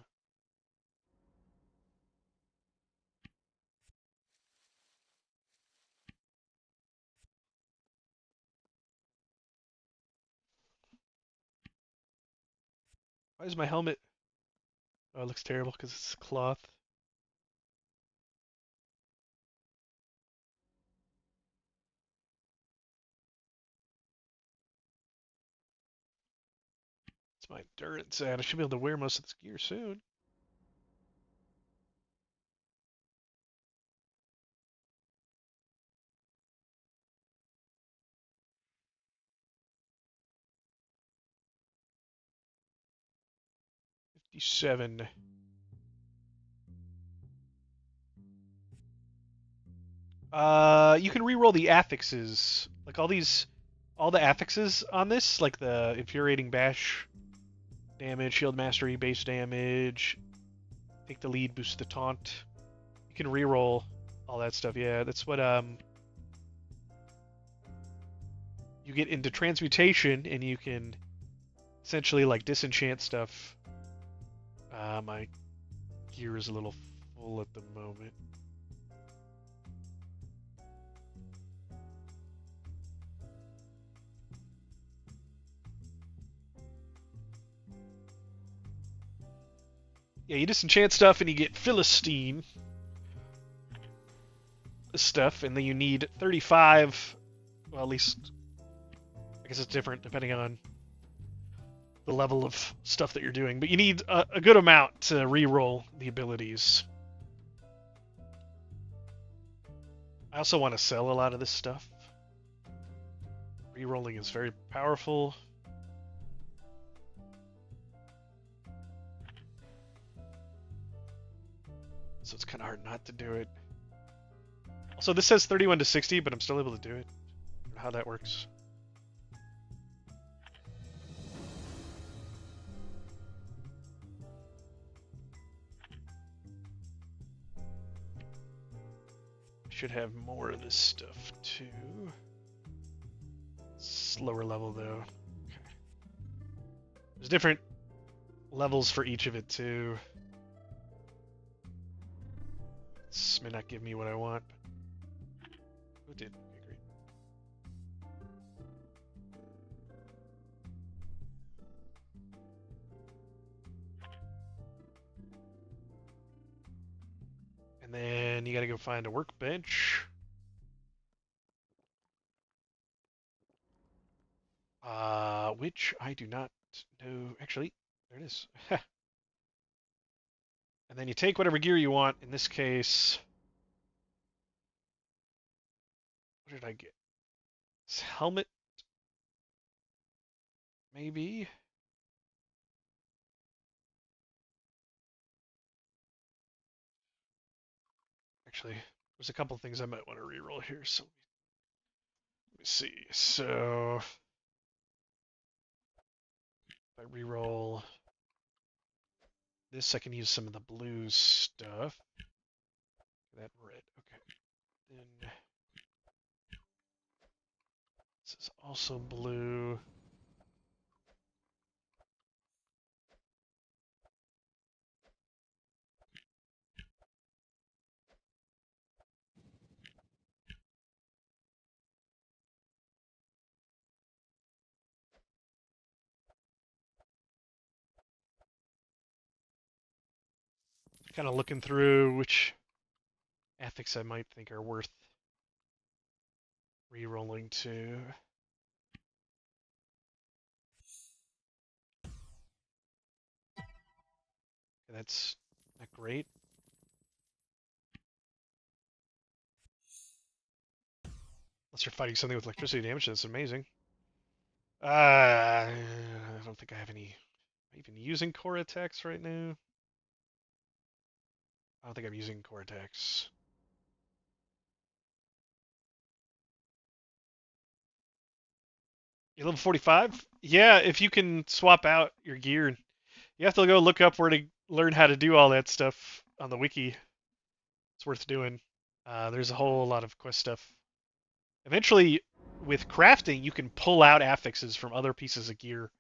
Why is my helmet? Oh, it looks terrible because it's cloth. What's my endurance at? I should be able to wear most of this gear soon. '57. You can re-roll the affixes, like all the affixes on this, like the infuriating bash damage, shield mastery, base damage, take the lead, boost the taunt. You can re-roll all that stuff. Yeah, that's what you get into transmutation, and you can essentially like disenchant stuff. My gear is a little full at the moment. Yeah, you disenchant stuff and you get Philistine stuff, and then you need 35. Well, at least I guess it's different depending on the level of stuff that you're doing, but you need a good amount to re-roll the abilities. I also want to sell a lot of this stuff. Re-rolling is very powerful. So it's kind of hard not to do it. Also, this says 31 to 60, but I'm still able to do it. I don't know how that works. Should have more of this stuff too. It's lower level though. Okay. There's different levels for each of it too. This may not give me what I want. Who did? Okay, great. And then you gotta go find a workbench. Which I do not know. Actually, there it is. And then you take whatever gear you want. In this case, what did I get? This helmet, maybe? Actually, there's a couple things I might want to reroll here, so let me see. So, if I reroll this, I can use some of the blue stuff. That red, okay. Then this is also blue. Kind of looking through which ethics I might think are worth re-rolling to. That's not great. Unless you're fighting something with electricity damage, that's amazing. I don't think I have any. Am I even using core attacks right now? I don't think I'm using core attacks. You're level 45? Yeah, if you can swap out your gear. You have to go look up where to learn how to do all that stuff on the wiki. It's worth doing. There's a whole lot of quest stuff. Eventually, with crafting, you can pull out affixes from other pieces of gear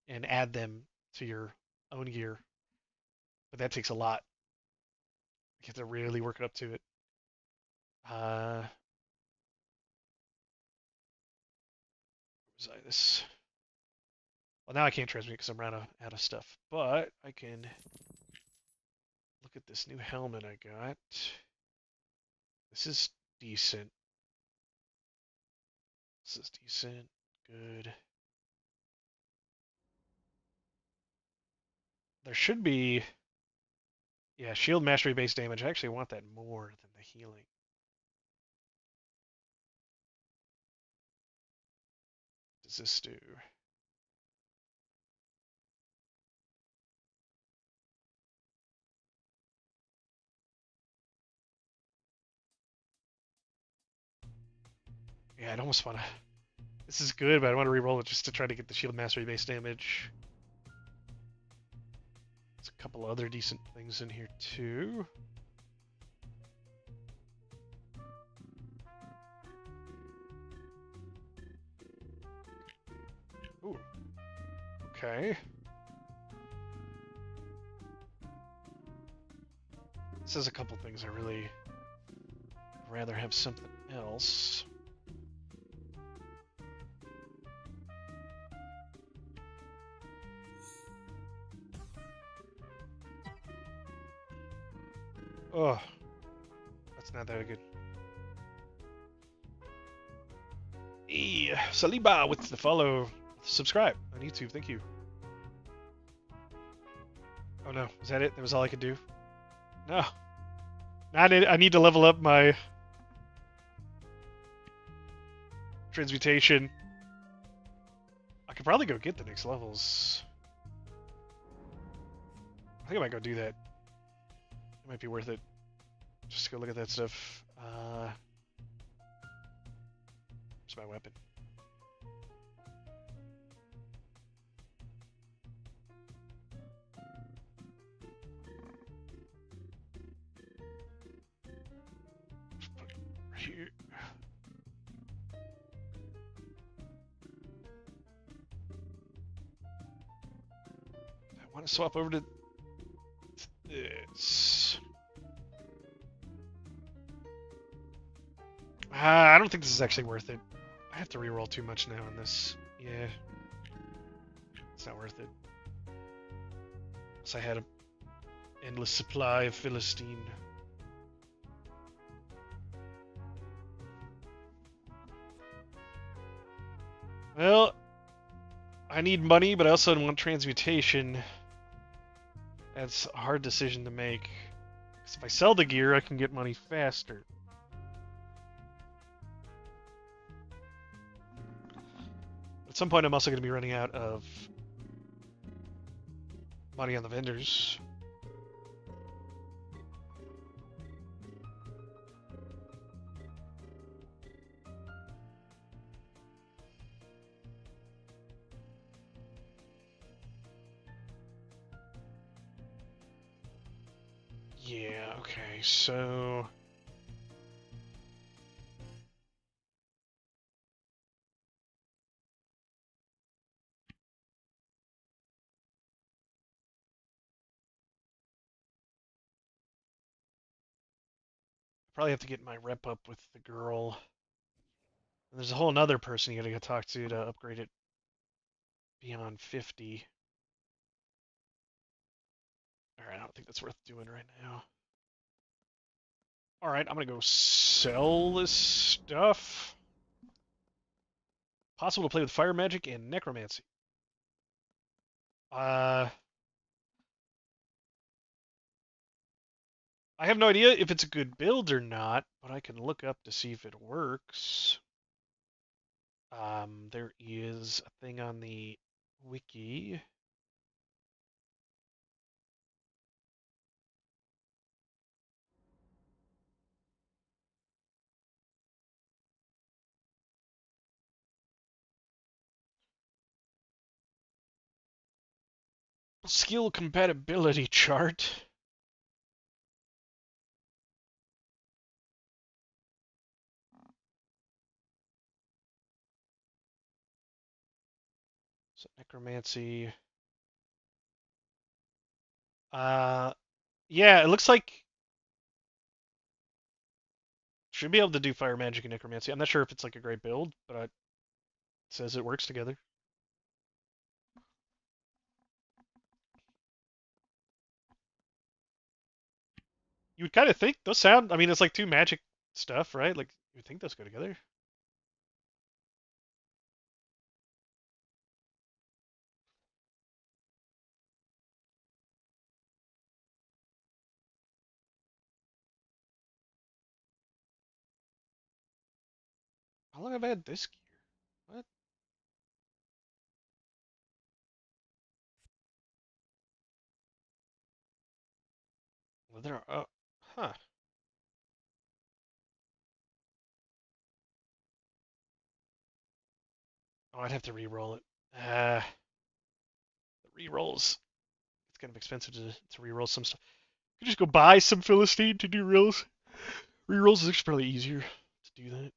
and add them to your own gear. But that takes a lot. You have to really work up to it. Uh, was I this? Well, now I can't transmute because I'm running out of stuff. But I can look at this new helmet I got. This is decent. This is decent. Good. There should be, yeah, shield mastery base damage. I actually want that more than the healing. What does this do? Yeah, I'd almost want to. This is good, but I want to reroll it just to try to get the shield mastery base damage. There's a couple other decent things in here too. Ooh. Okay. This is a couple things I really rather have something else. Oh, that's not that good. Hey, Saliba with the follow. Subscribe on YouTube. Thank you. Oh no, is that it? That was all I could do? No. I need to level up my transmutation. I could probably go get the next levels. I think I might go do that. It might be worth it. Just to go look at that stuff. Where's my weapon? Just put it right here. I want to swap over to this. I don't think this is actually worth it. I have to reroll too much now on this. Yeah. It's not worth it. Unless I had an endless supply of Philistine. Well, I need money, but I also want transmutation. That's a hard decision to make. Because if I sell the gear, I can get money faster. At some point, I'm also going to be running out of money on the vendors. Yeah, okay, so... probably have to get my rep up with the girl. And there's a whole another person you gotta go talk to upgrade it beyond 50. Alright, I don't think that's worth doing right now. Alright, I'm gonna go sell this stuff. Possible to play with fire magic and necromancy. I have no idea if it's a good build or not, but I can look up to see if it works. There is a thing on the wiki. Skill compatibility chart. So necromancy. Yeah, it looks like should be able to do fire magic and necromancy. I'm not sure if it's like a great build, but it says it works together. You would kind of think those sound. I mean, it's like two magic stuff, right? Like you would think those go together. How long have I had this gear? What? Leather. Oh, huh. Oh, I'd have to re-roll it. The re-rolls. It's kind of expensive to re-roll some stuff. You could just go buy some Philistine to do rolls. Re-rolls is actually probably easier to do that.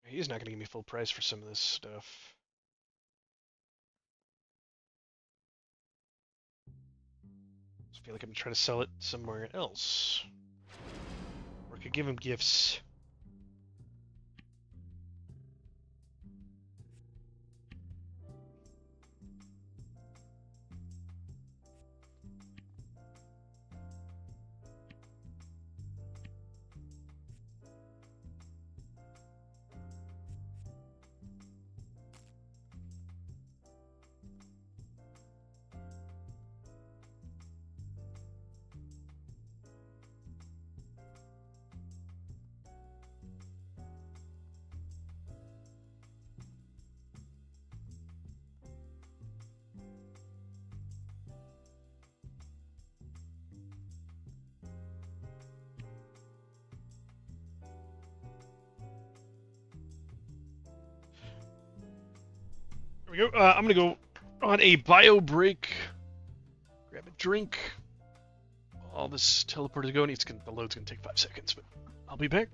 He's not going to give me full price for some of this stuff. I feel like I'm trying to sell it somewhere else. Or I could give him gifts. There we go. I'm going to go on a bio break. Grab a drink. All this teleport is going. The load's going to take 5 seconds, but I'll be back.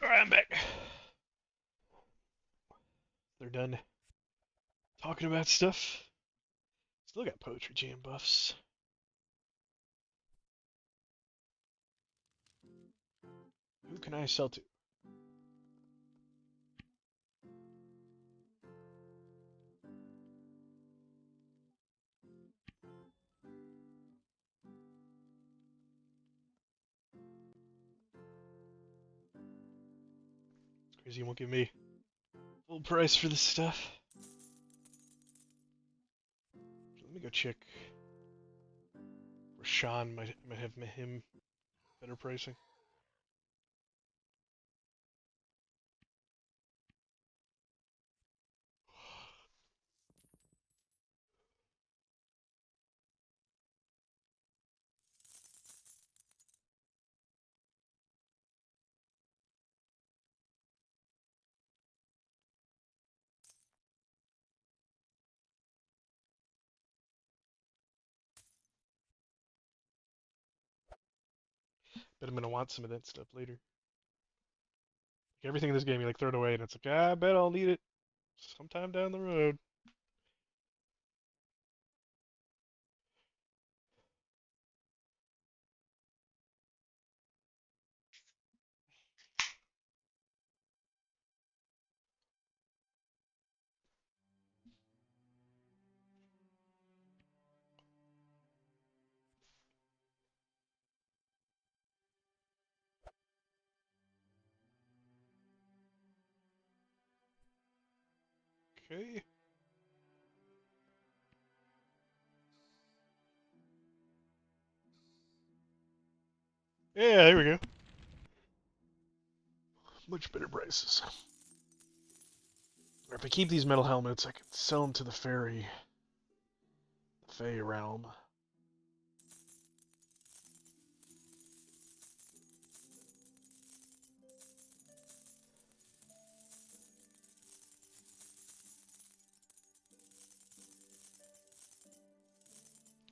Alright, I'm back. They're done talking about stuff. Still got Poetry Jam buffs. Who can I sell to? It's crazy you won't give me full price for this stuff. Let me go check. Rashawn might have him better pricing. Bet I'm gonna want some of that stuff later. Like everything in this game, you like throw it away, and it's like, ah, I bet I'll need it sometime down the road. Okay. Yeah, there we go. Much better prices. Or if I keep these metal helmets, I can sell them to the fairy, the Fey realm.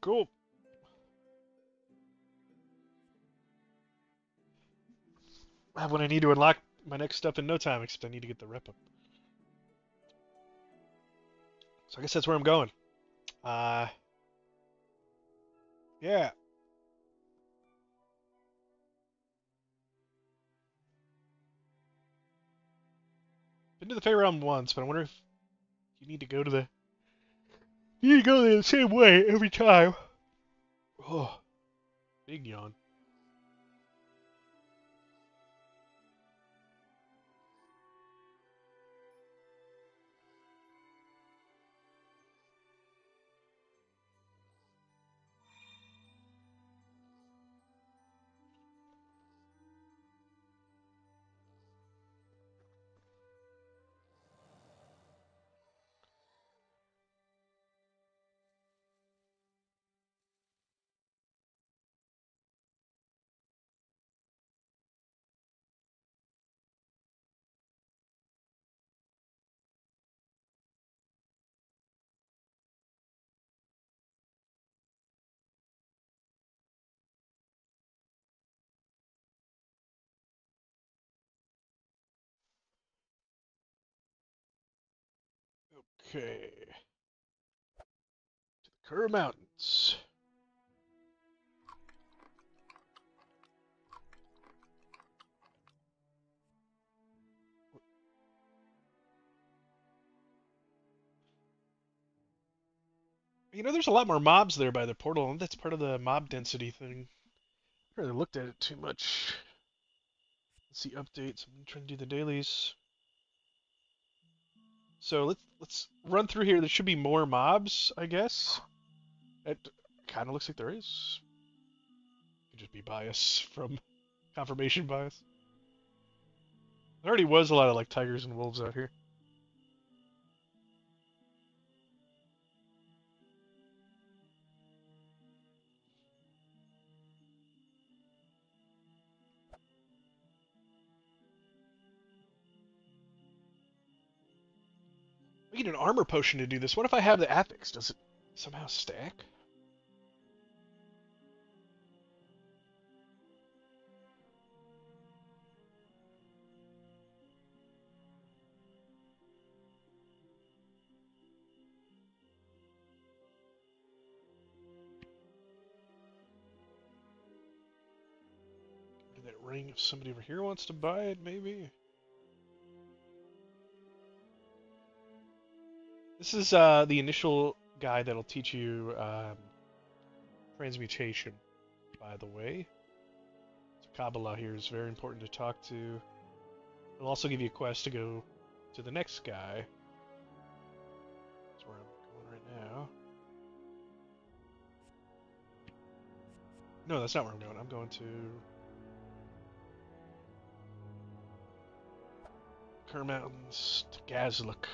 Cool. I have what I need to unlock my next stuff in no time, except I need to get the rep up. So I guess that's where I'm going. Uh, yeah. Been to the Fey realm once, but I wonder if you need to go to the. You need to go there the same way every time. Oh, big yawn. Okay. To the Kerr Mountains. You know, there's a lot more mobs there by the portal, and that's part of the mob density thing. I really looked at it too much. Let's see updates. I'm trying to do the dailies. So let's run through here. There should be more mobs, I guess. It kind of looks like there is. Could just be bias from confirmation bias. There already was a lot of like tigers and wolves out here. I need an armor potion to do this. What if I have the ethics? Does it somehow stack? Get that ring if somebody over here wants to buy it, maybe. This is the initial guide that'll teach you transmutation, by the way. So Kabbalah here is very important to talk to. It'll also give you a quest to go to the next guy. That's where I'm going right now. No, that's not where I'm going. I'm going to Kerr Mountains to Gazlik.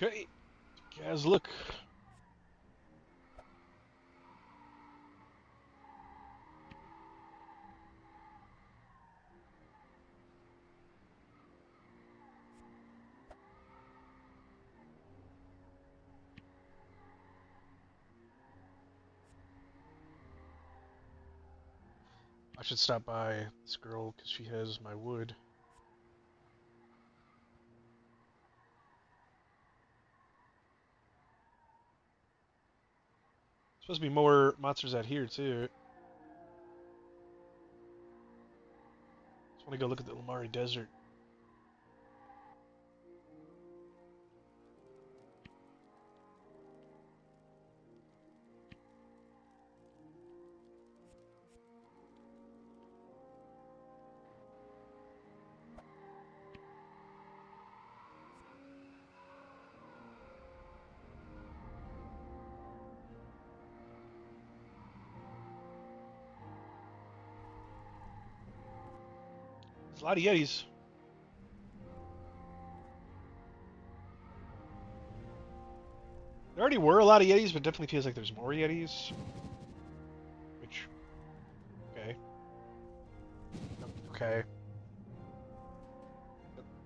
Okay, guys, look. I should stop by this girl because she has my wood. Supposed to be more monsters out here too. Just want to go look at the Lamari Desert. There's a lot of Yetis. There already were a lot of Yetis, but definitely feels like there's more Yetis. Which, okay. Okay.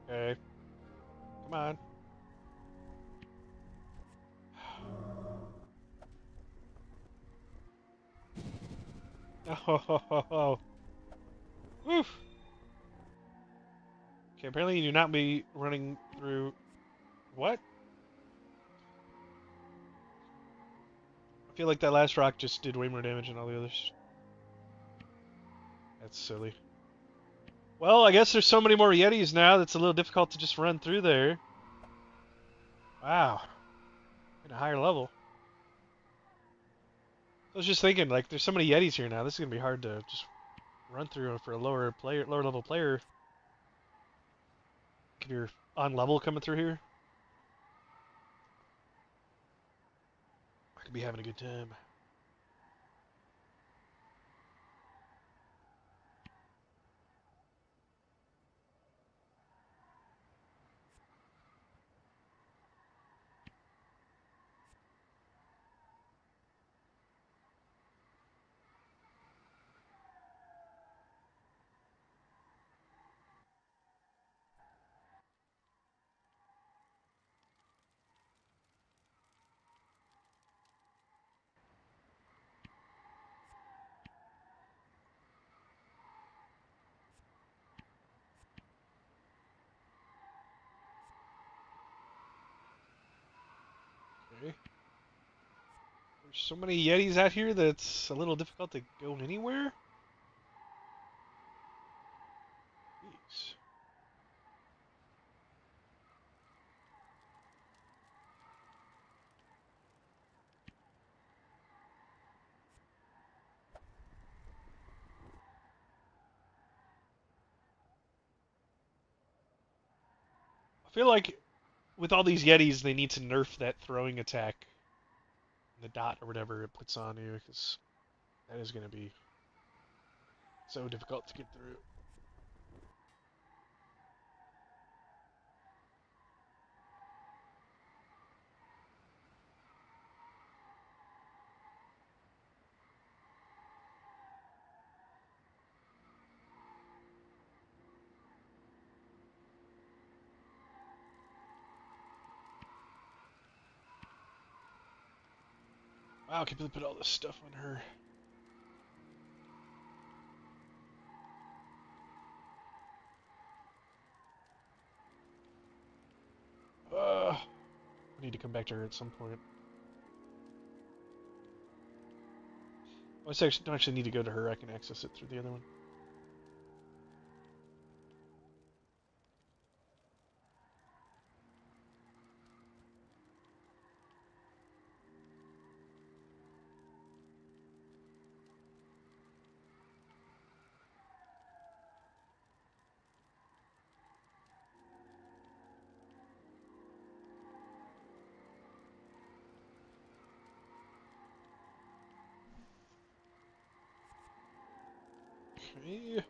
Okay. Come on. Oh, Oof. Okay, apparently you do not be running through... What? I feel like that last rock just did way more damage than all the others. That's silly. Well, I guess there's so many more Yetis now that's a little difficult to just run through there. Wow. At a higher level. I was just thinking, like, there's so many Yetis here now. This is gonna be hard to just run through for a lower level player. If you're on level coming through here, I could be having a good time. Okay. There's so many Yetis out here that's a little difficult to go anywhere. Jeez. I feel like with all these Yetis, they need to nerf that throwing attack, the dot or whatever it puts on you, because that is going to be so difficult to get through. Wow, I can't believe put all this stuff on her. I need to come back to her at some point. I don't actually need to go to her. I can access it through the other one. Okay.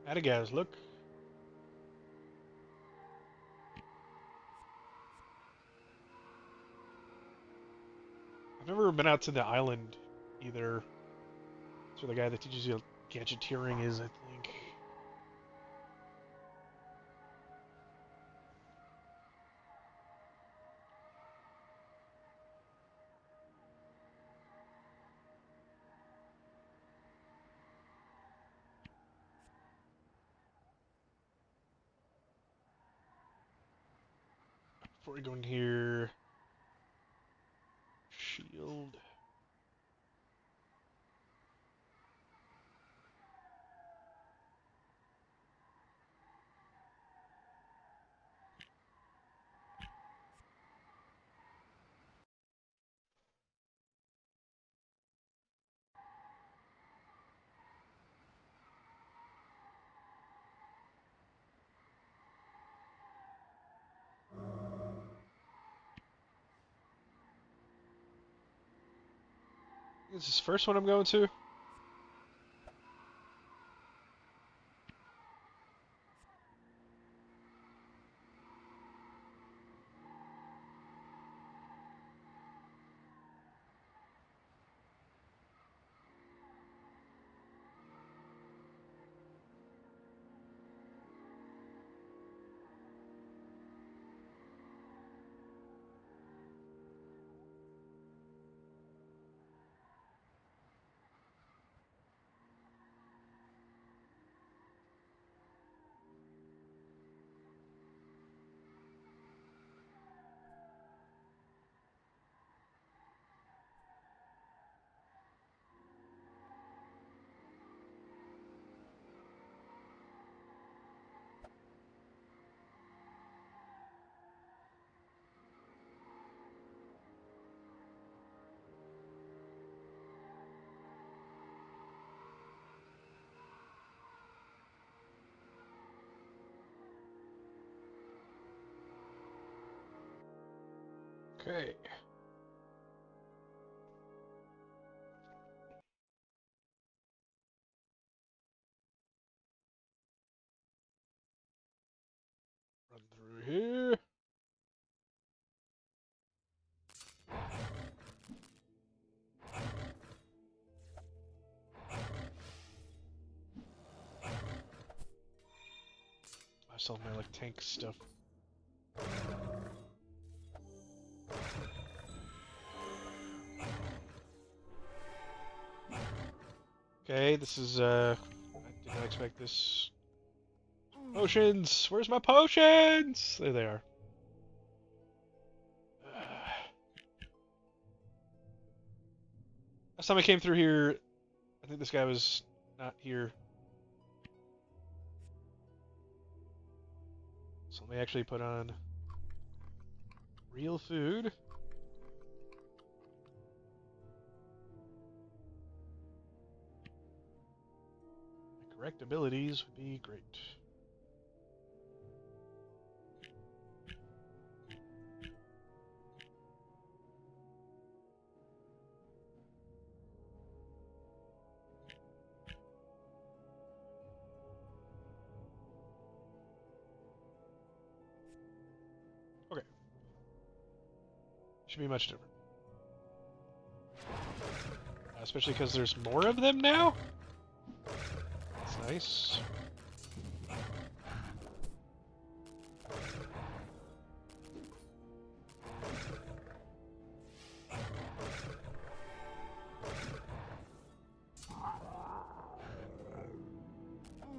Atta guys, look. I've never been out to the island either. That's where the guy that teaches you gadgeteering is, I think. Before we go in here, shield. This is the first one I'm going to. Okay. Run through here. I still have my like tank stuff. Okay, this is I did not expect this. Potions! Where's my potions? There they are. Last time I came through here, I think this guy was not here. So let me actually put on real food. My correct abilities would be great. Okay. Should be much different. Especially because there's more of them now? That's nice.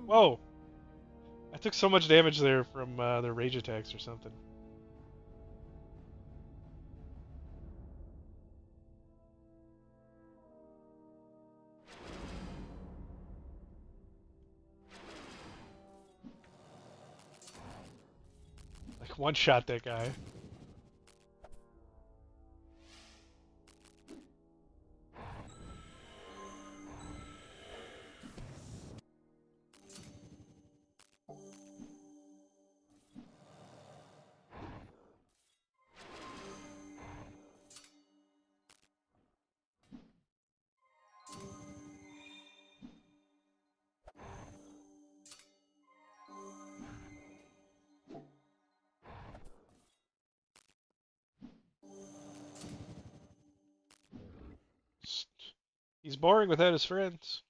Whoa! I took so much damage there from their rage attacks or something. Like one-shot that guy. He's boring without his friends.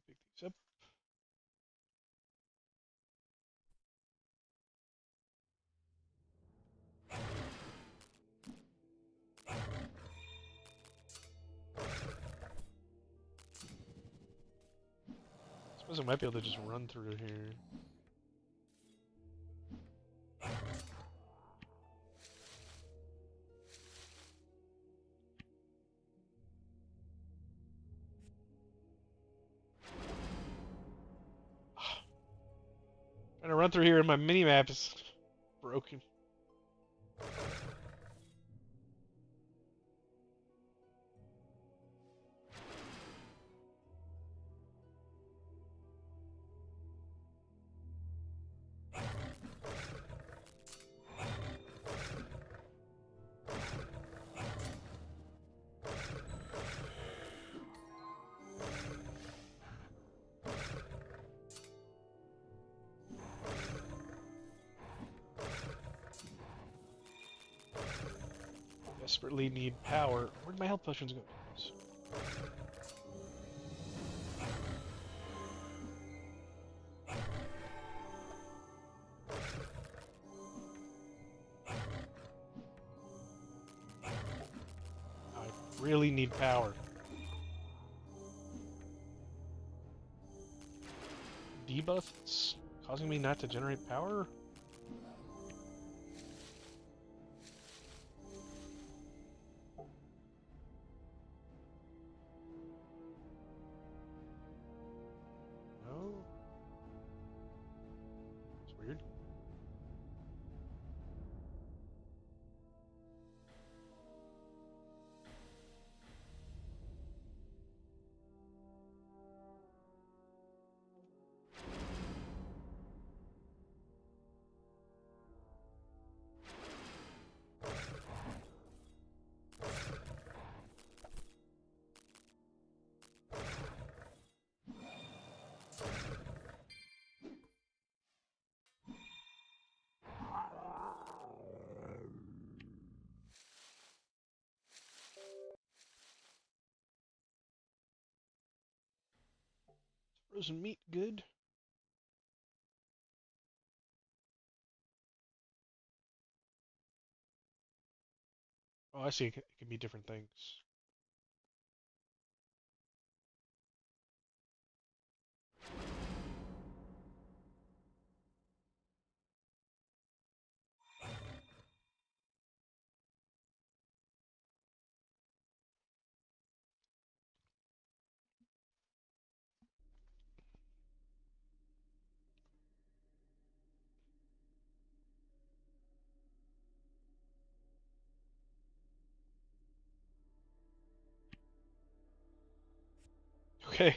Pick these up. I suppose I might be able to just run through here. Trying to run through here and my mini-map is broken. Desperately need power. Where'd my health potions go? I really need power. Debuff? It's causing me not to generate power? No? It's weird. Frozen meat, good. Oh, I see. It can be different things. Okay.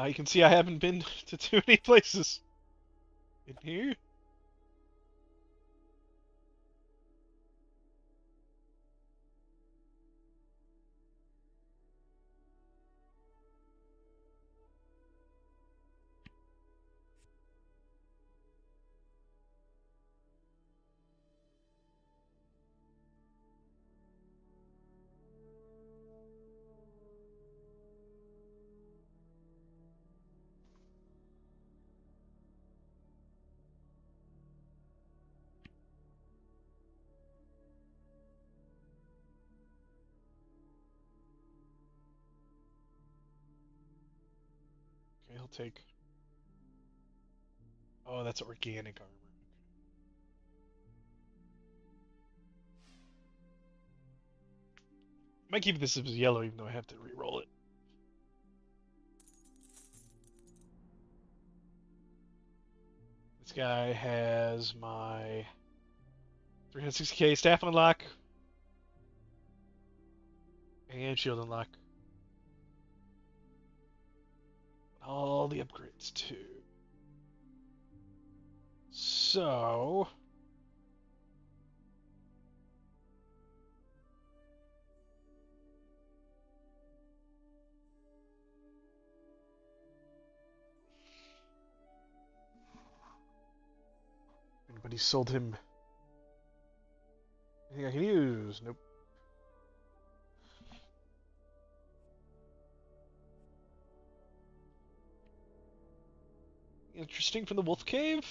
You can see I haven't been to too many places. In here? Okay, I'll take... Oh, that's organic armor. Might keep this as yellow even though I have to re-roll it. This guy has my 360k staff unlock and shield unlock. All the upgrades too. So... but he sold him. Anything I can use? Nope. Interesting from the Wolf Cave.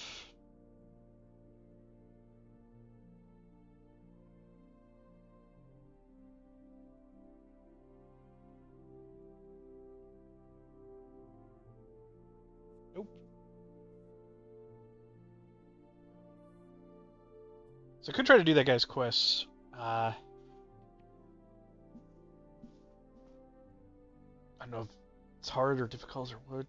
Nope. So I could try to do that guy's quests. I don't know if it's hard or difficult or what.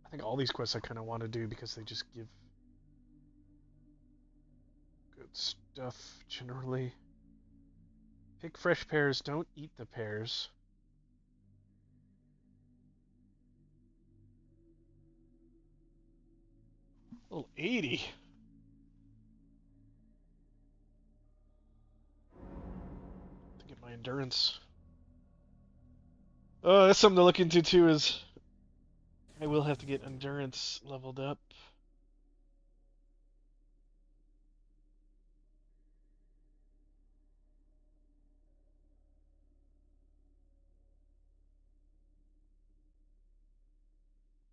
I think all these quests I kind of want to do because they just give good stuff generally. Pick fresh pears, don't eat the pears. Level 80. To get my endurance. Oh, that's something to look into too. Is I will have to get endurance leveled up.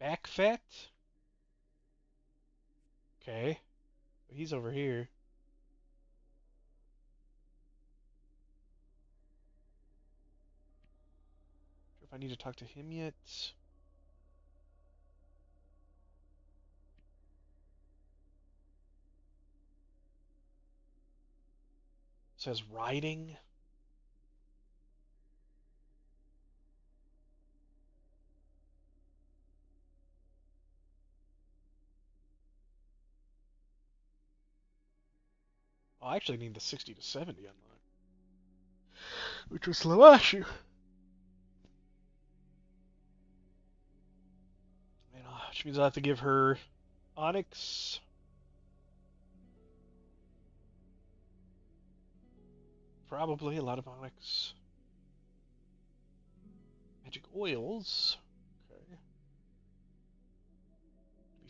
Back fat. Okay, he's over here. Sure if I need to talk to him yet. Says riding. Oh, I actually need the 60 to 70 unlock, which was Slovakia. Which means I have to give her Onyx. Probably a lot of Onyx. Magic oils. Okay.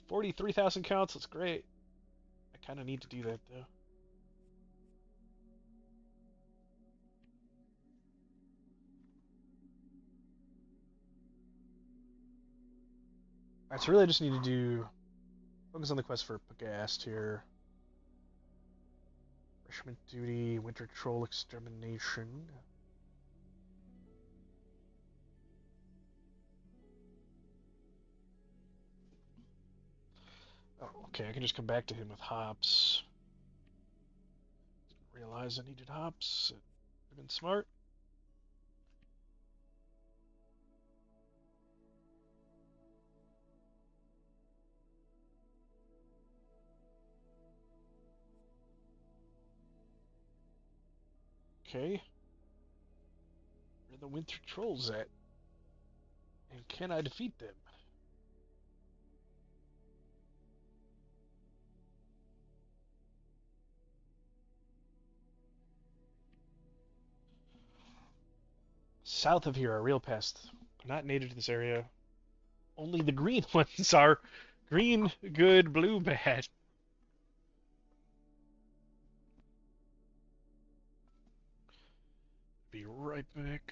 43,000 counts. That's great. I kind of need to do that though. Alright, so really I just need to do focus on the quest for Pagast here. Freshman duty, winter troll extermination. Oh, okay, I can just come back to him with hops. Didn't realize I needed hops. Would have been smart. Okay. Where are the winter trolls at? And can I defeat them? South of here are real pests. They're not native to this area. Only the green ones are green, good, blue, bad. Be right back.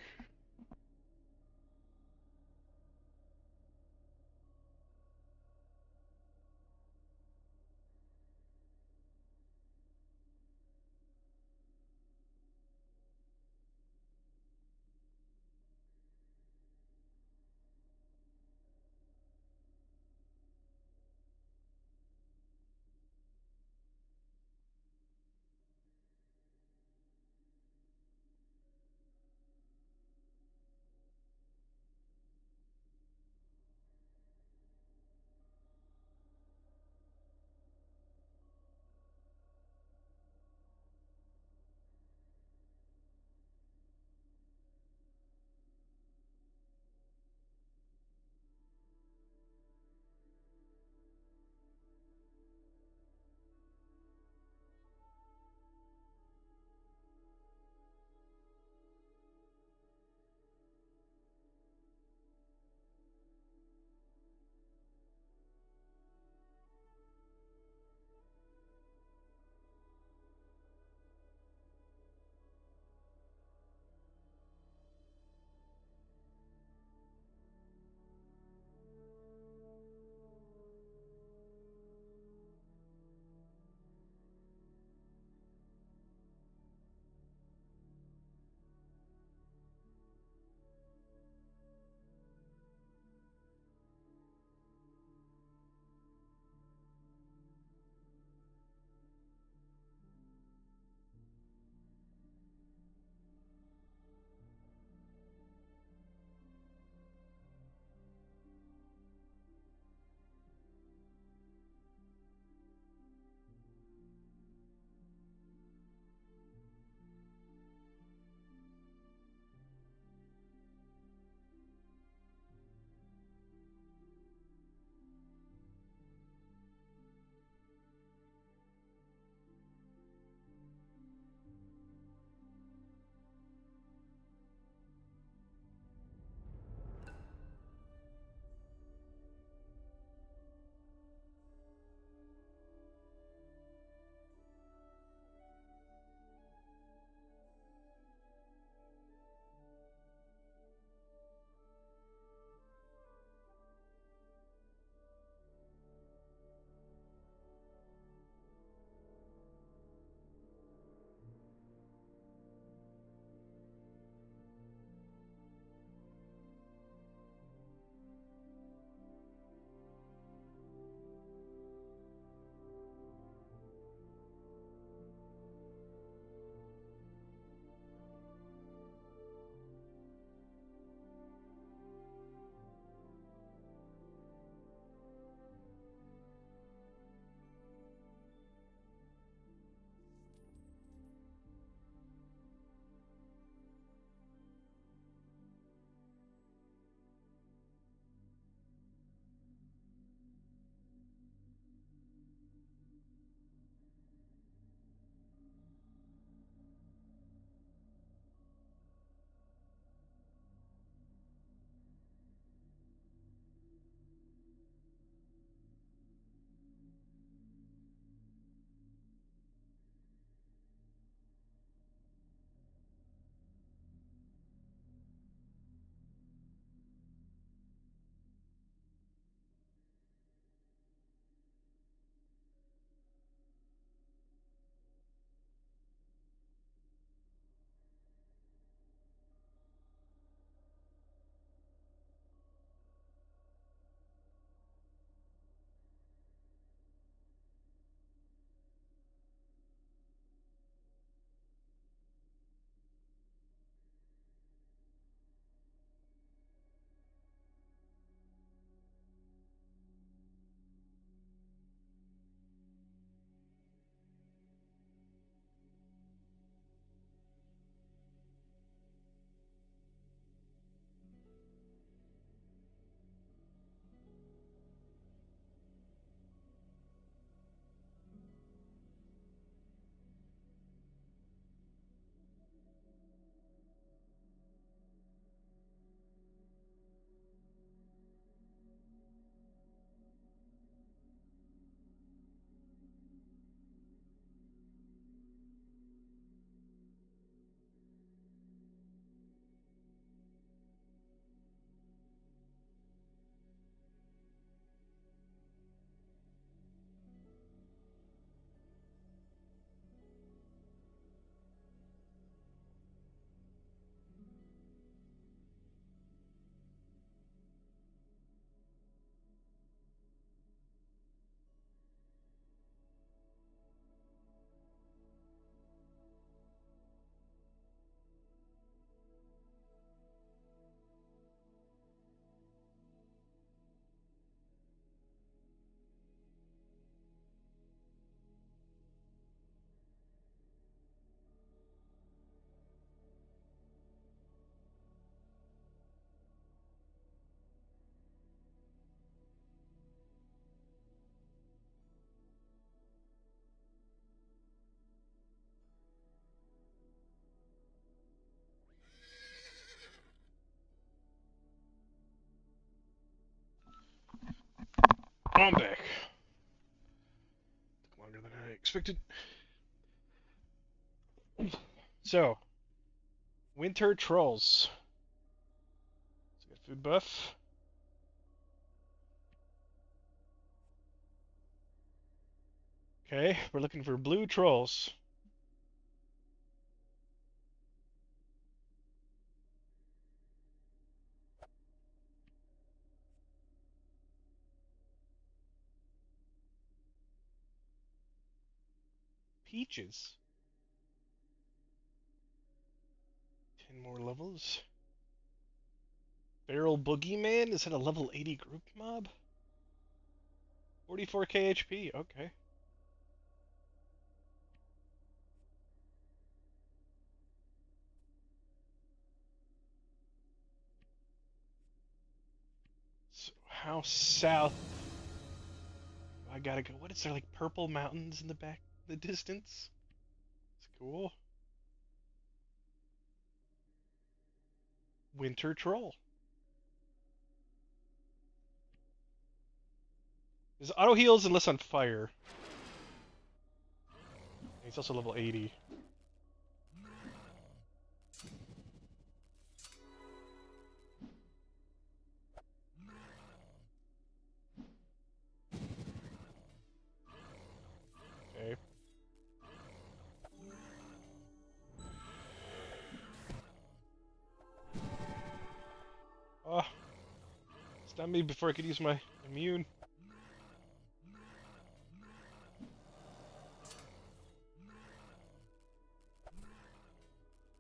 expected. So, winter trolls. So we got food buff. Okay, we're looking for blue trolls. Peaches. 10 more levels. Barrel Boogeyman? Is that a level 80 group mob? 44k HP, okay. So how south? I gotta go. What is there, like purple mountains in the back, the distance? It's cool. Winter Troll. His auto heals unless on fire. He's also level 80. Okay. Oh, stun me before I could use my immune.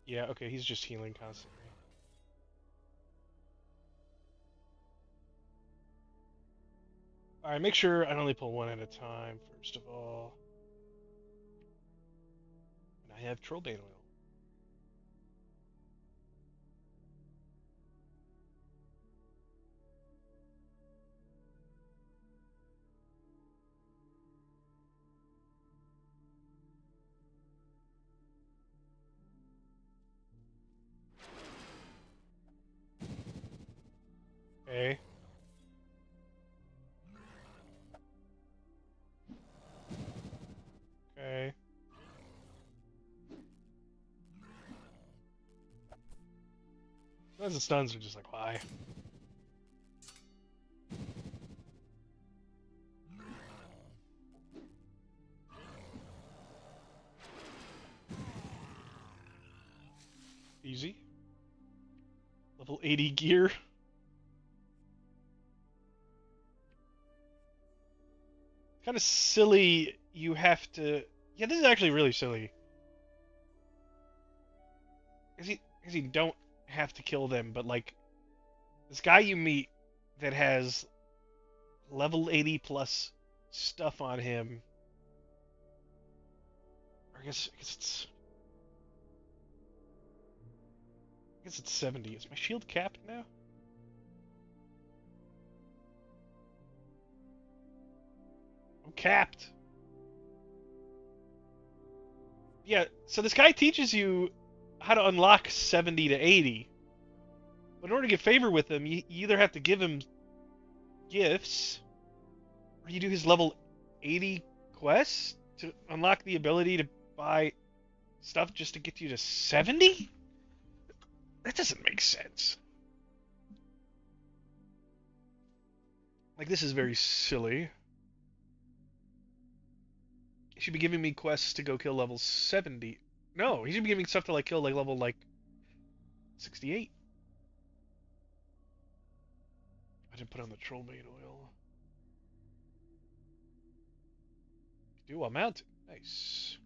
Yeah, okay, he's just healing constantly. Alright, make sure I only pull one at a time, first of all. And I have Trollbane oil. Okay. Okay. Sometimes the stuns are just like, why? Easy. Level 80 gear. Kind of silly you have to... Yeah, this is actually really silly. Because you don't have to kill them, but like... This guy you meet that has level 80 plus stuff on him... Or I guess it's 70. Is my shield capped now? I'm capped. Yeah, so this guy teaches you how to unlock 70 to 80. But in order to get favor with him, you either have to give him gifts, or you do his level 80 quests to unlock the ability to buy stuff just to get you to 70? That doesn't make sense. Like, this is very silly. He should be giving me quests to go kill level 70. No, he should be giving me stuff to like kill like level like 68. I didn't put on the Trollbane oil. Do I'm mounted. Nice.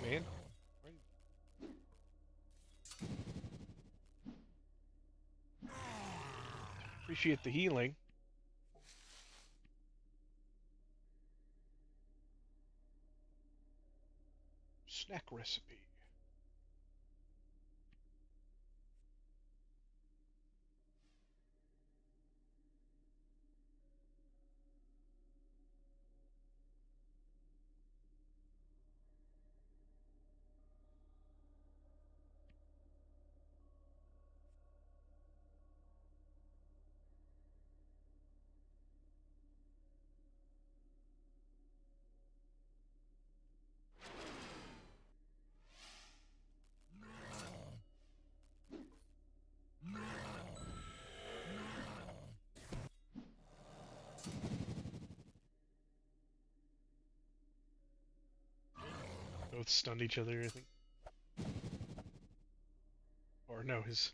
Hey man. Appreciate the healing. Snack recipe. both stunned each other, I think. Or no, his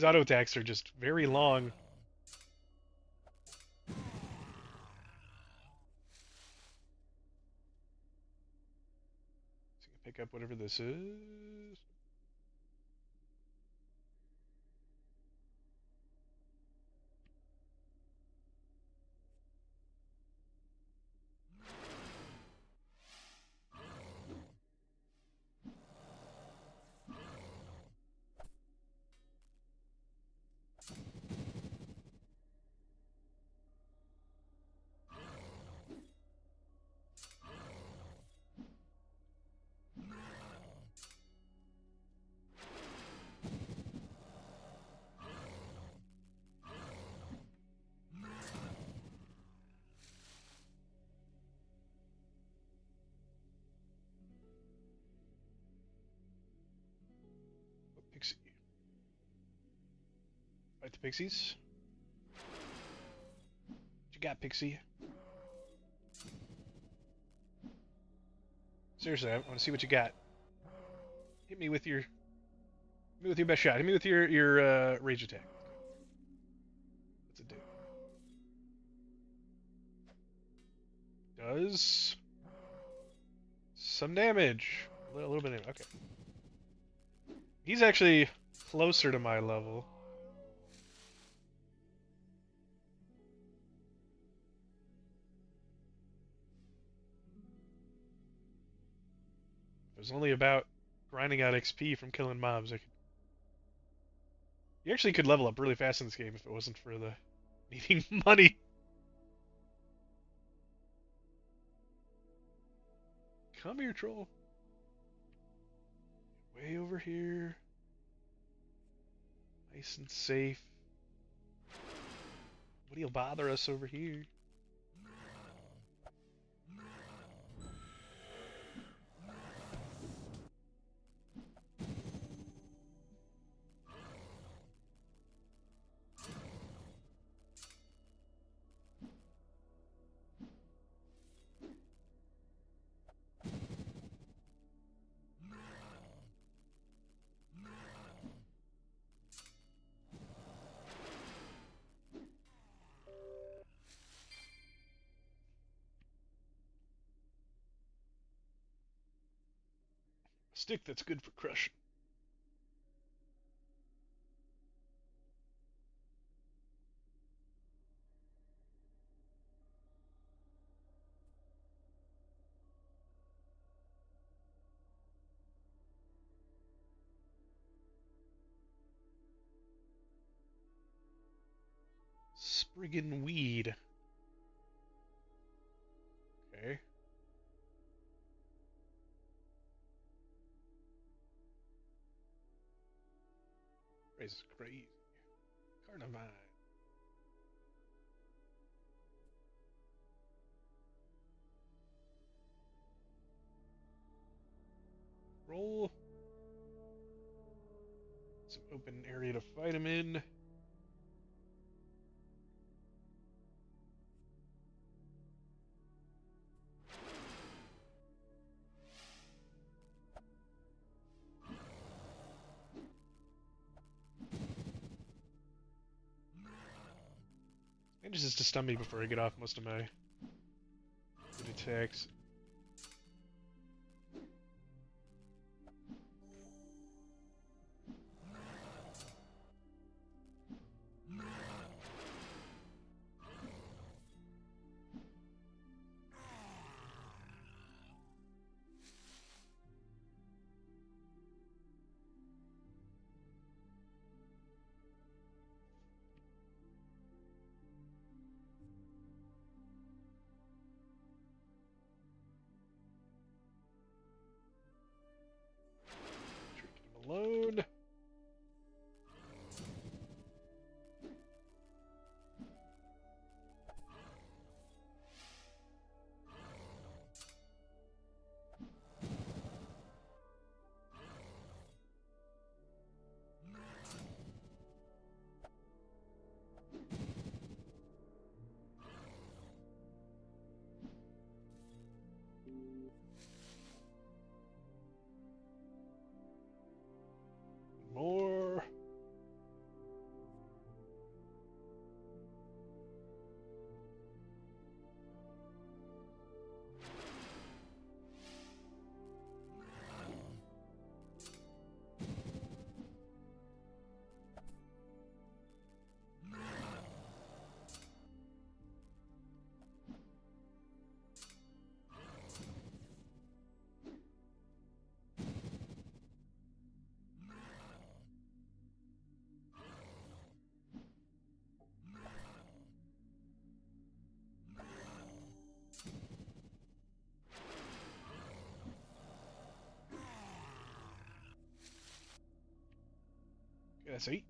auto attacks are just very long. So pick up whatever this is. Pixie. Fight the pixies. What you got, Pixie? Seriously, I want to see what you got. Hit me with your best shot. Hit me with your rage attack. What's it do? Does some damage. A little bit of damage. Okay. He's actually closer to my level. It was only about grinding out XP from killing mobs. You actually could level up really fast in this game if it wasn't for the needing money. Come here, troll. Way over here. Nice and safe. What'll bother us over here? Stick that's good for crushing. Spriggan weed. Okay. This is crazy. Carnivine. Roll. Some open area to fight him in. And just to stun me before I get off most of my good attacks. see.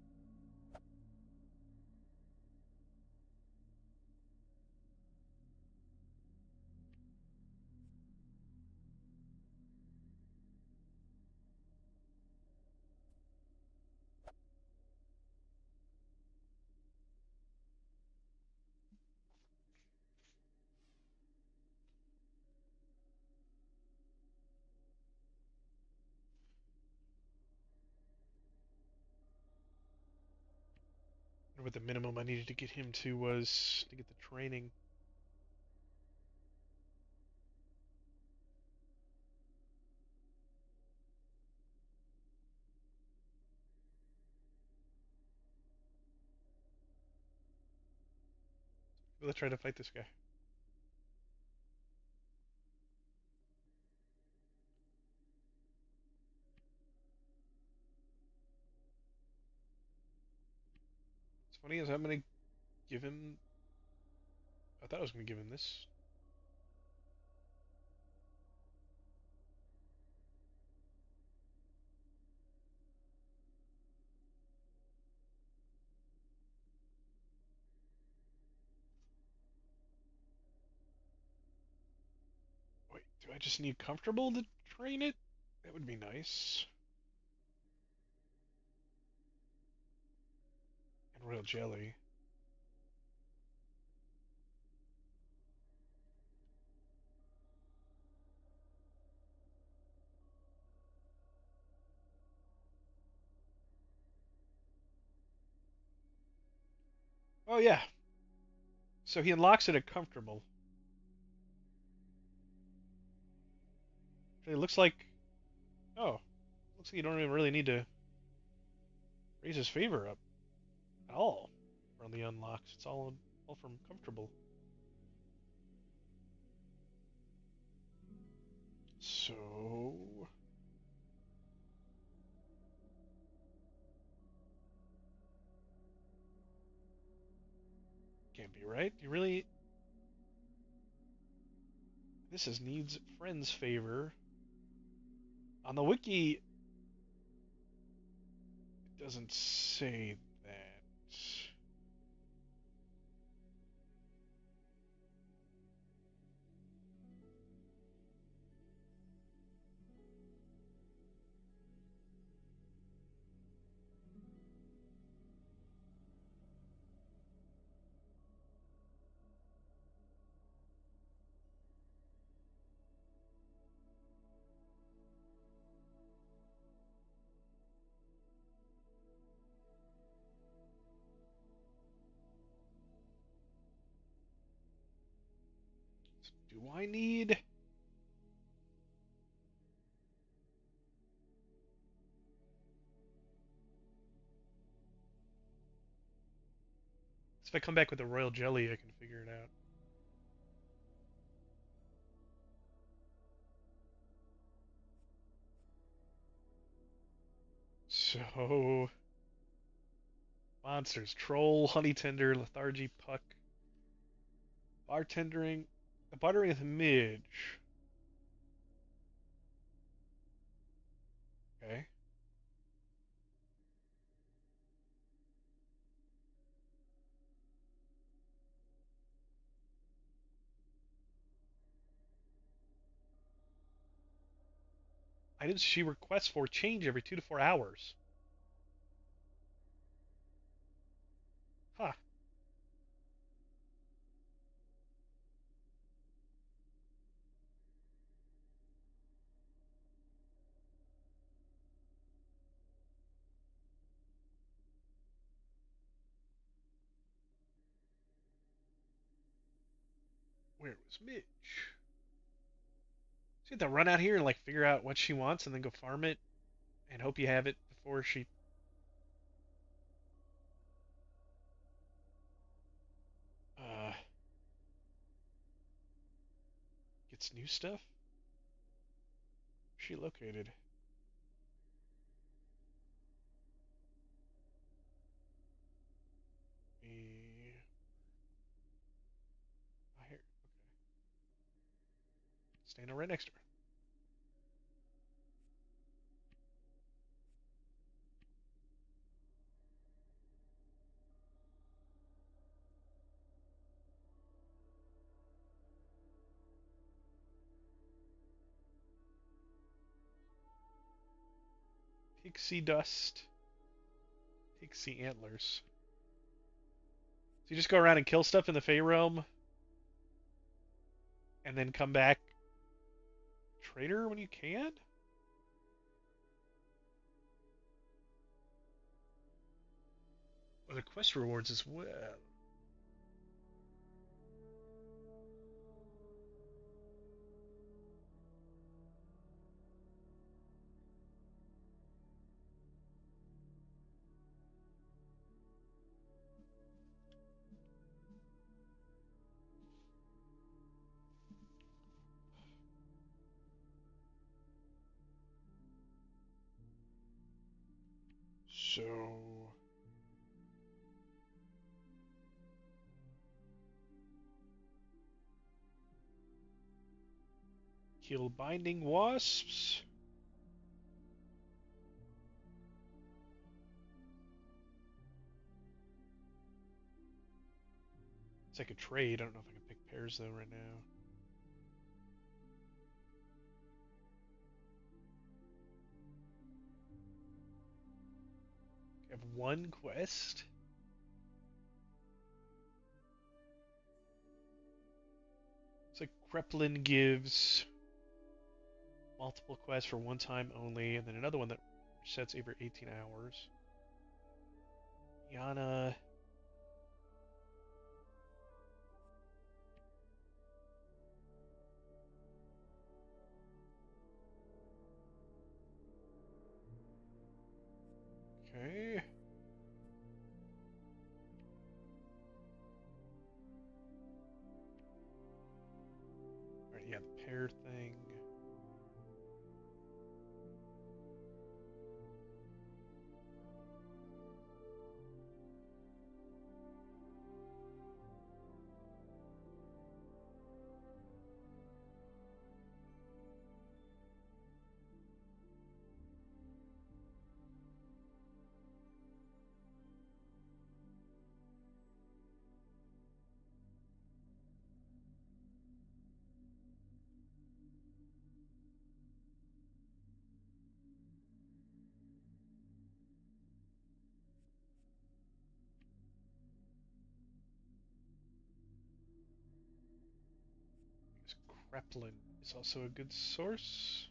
What the minimum I needed to get him to was to get the training. Let's try to fight this guy. What's funny is I'm gonna give him. I thought I was gonna give him this. Wait, do I just need comfortable to train it? That would be nice. And royal jelly. Oh yeah. So he unlocks it at comfortable. It looks like. Oh, looks like you don't even really need to raise his favor up at all from the unlocks. It's all from comfortable. So can't be right. You really. This is needs friends favor. On the wiki, it doesn't say that. Do I need? If I come back with the royal jelly, I can figure it out. So monsters: troll, honey tender, lethargy, puck, bartendering. The bartering with midge. Okay. Items she requests for change every 2 to 4 hours. Huh. Where was Midge? So you have to run out here and like figure out what she wants and then go farm it and hope you have it before she uh gets new stuff. Where's she located? The here. Okay. Standing right next to her. Pixie dust. Pixie antlers. So you just go around and kill stuff in the Fey realm, and then come back trader when you can? Or the quest rewards as well. So kill binding wasps. It's like a trade. I don't know if I can pick pairs though right now. I have one quest. It's like Kreplin gives multiple quests for one time only, and then another one that sets every 18 hours. Yana. Okay. Alright, yeah, the pair thing. Kreplin is also a good source.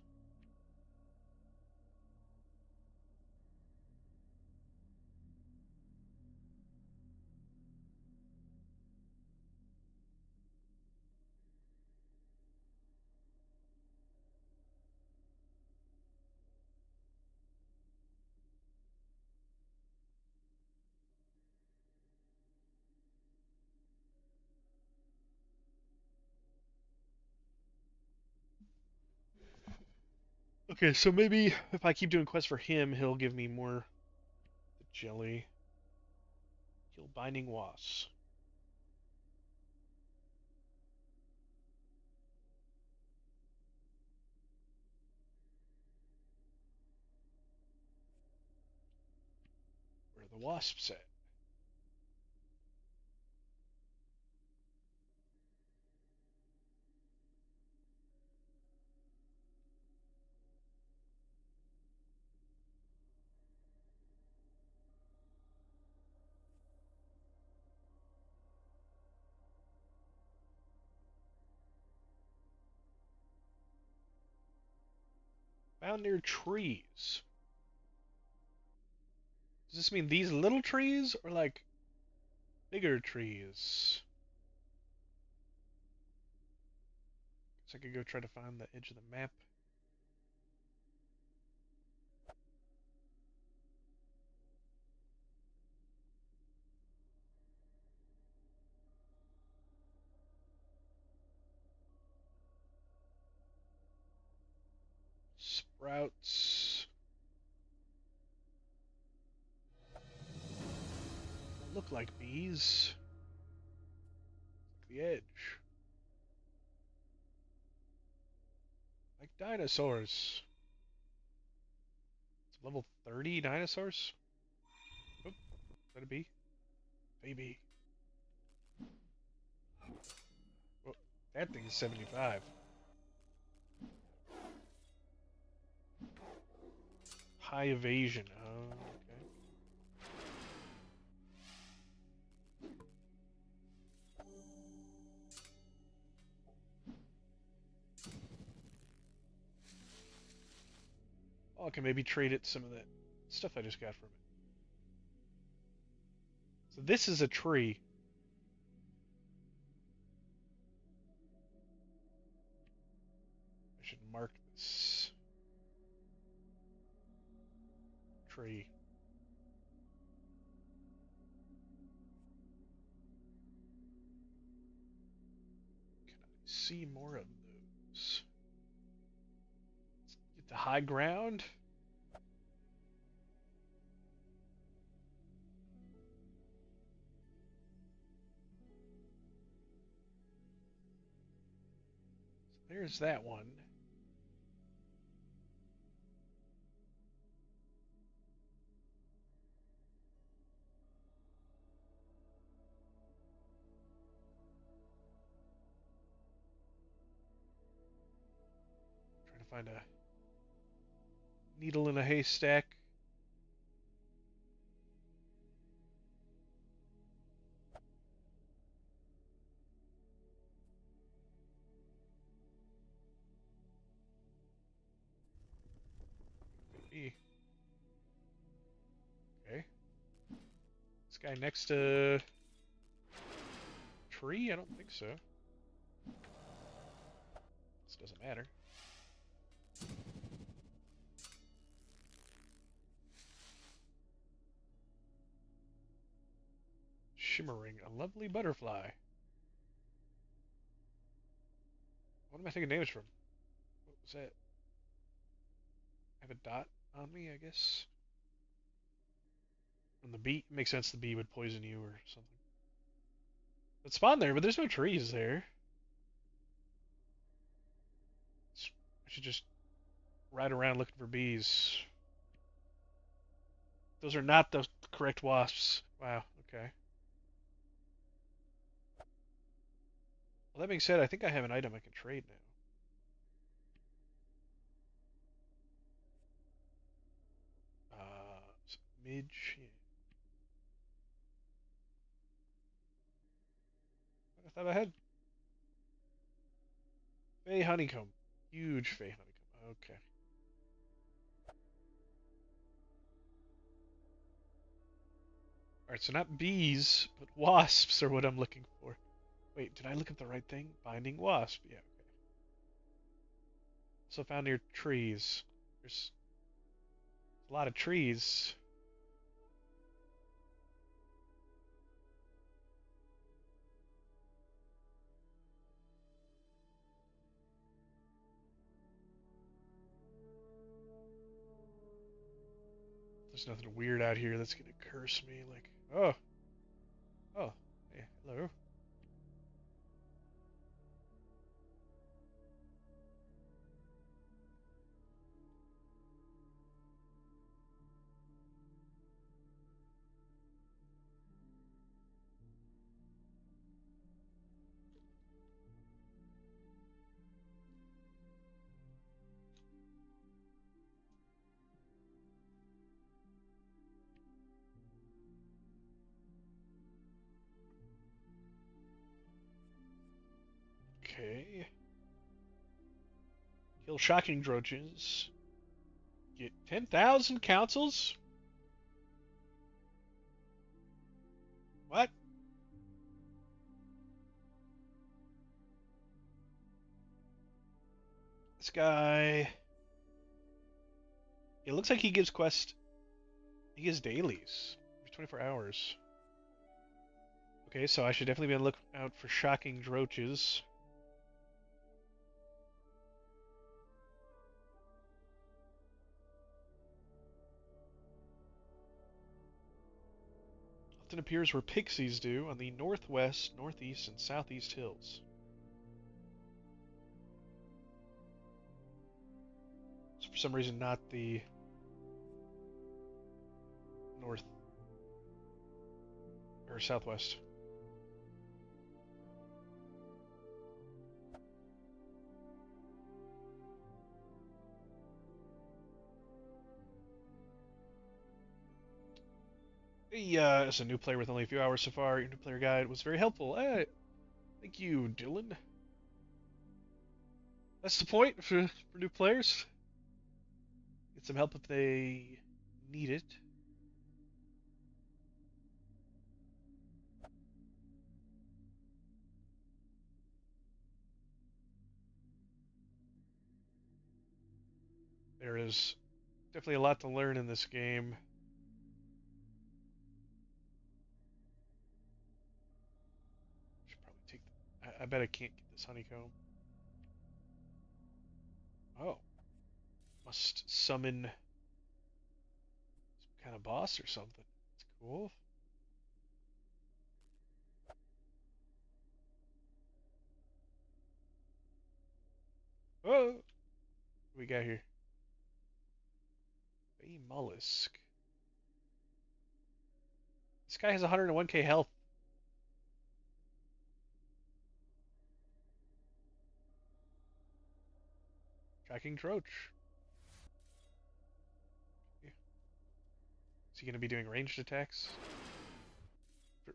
Okay, so maybe if I keep doing quests for him, he'll give me more the jelly. Kill binding wasps. Where are the wasps at? Found near trees. Does this mean these little trees or like bigger trees? So I could go try to find the edge of the map. Sprouts. Don't look like bees. Like the edge. Like dinosaurs. It's level 30 dinosaurs? Oh, is that a bee? Baby. Oh, that thing is 75. high evasion. Oh, okay. Oh, I can maybe trade it some of that stuff I just got from it. So this is a tree. I should mark this tree. Can I see more of those? Let's get the high ground. So there's that one. Trying to find a needle in a haystack. Could okay. This guy next to tree? I don't think so. This doesn't matter. Shimmering, a lovely butterfly. What am I taking damage from? What was that? I have a dot on me, I guess. And the bee makes sense. The bee would poison you or something. It spawned there, but there's no trees there. I should just ride around looking for bees. Those are not the correct wasps. Wow. Okay. Well, that being said, I think I have an item I can trade now. Midge. Yeah. I thought I had Fey honeycomb. Huge Fey honeycomb. Okay. Alright, so not bees, but wasps are what I'm looking for. Wait, did I look at the right thing? Binding wasp. Yeah, okay. Also found near trees. There's a lot of trees. There's nothing weird out here that's gonna curse me. Like, oh, oh, hey, hello. Okay. Kill shocking droges. Get 10,000 councils? What? This guy. It looks like he gives quest. He gives dailies. Every 24 hours. Okay, so I should definitely be on the lookout for shocking droches. Often appears where pixies do on the northwest, northeast, and southeast hills. So for some reason, not the north or southwest. Hey, as a new player with only a few hours so far, your new player guide was very helpful. Thank you, Dylan. That's the point for new players. Get some help if they need it. There is definitely a lot to learn in this game. Should probably take. I bet I can't get this honeycomb. Oh, must summon some kind of boss or something. That's cool. Oh, what we got here? A mollusk. This guy has 101k health. Tracking Troach. Yeah. Is he going to be doing ranged attacks?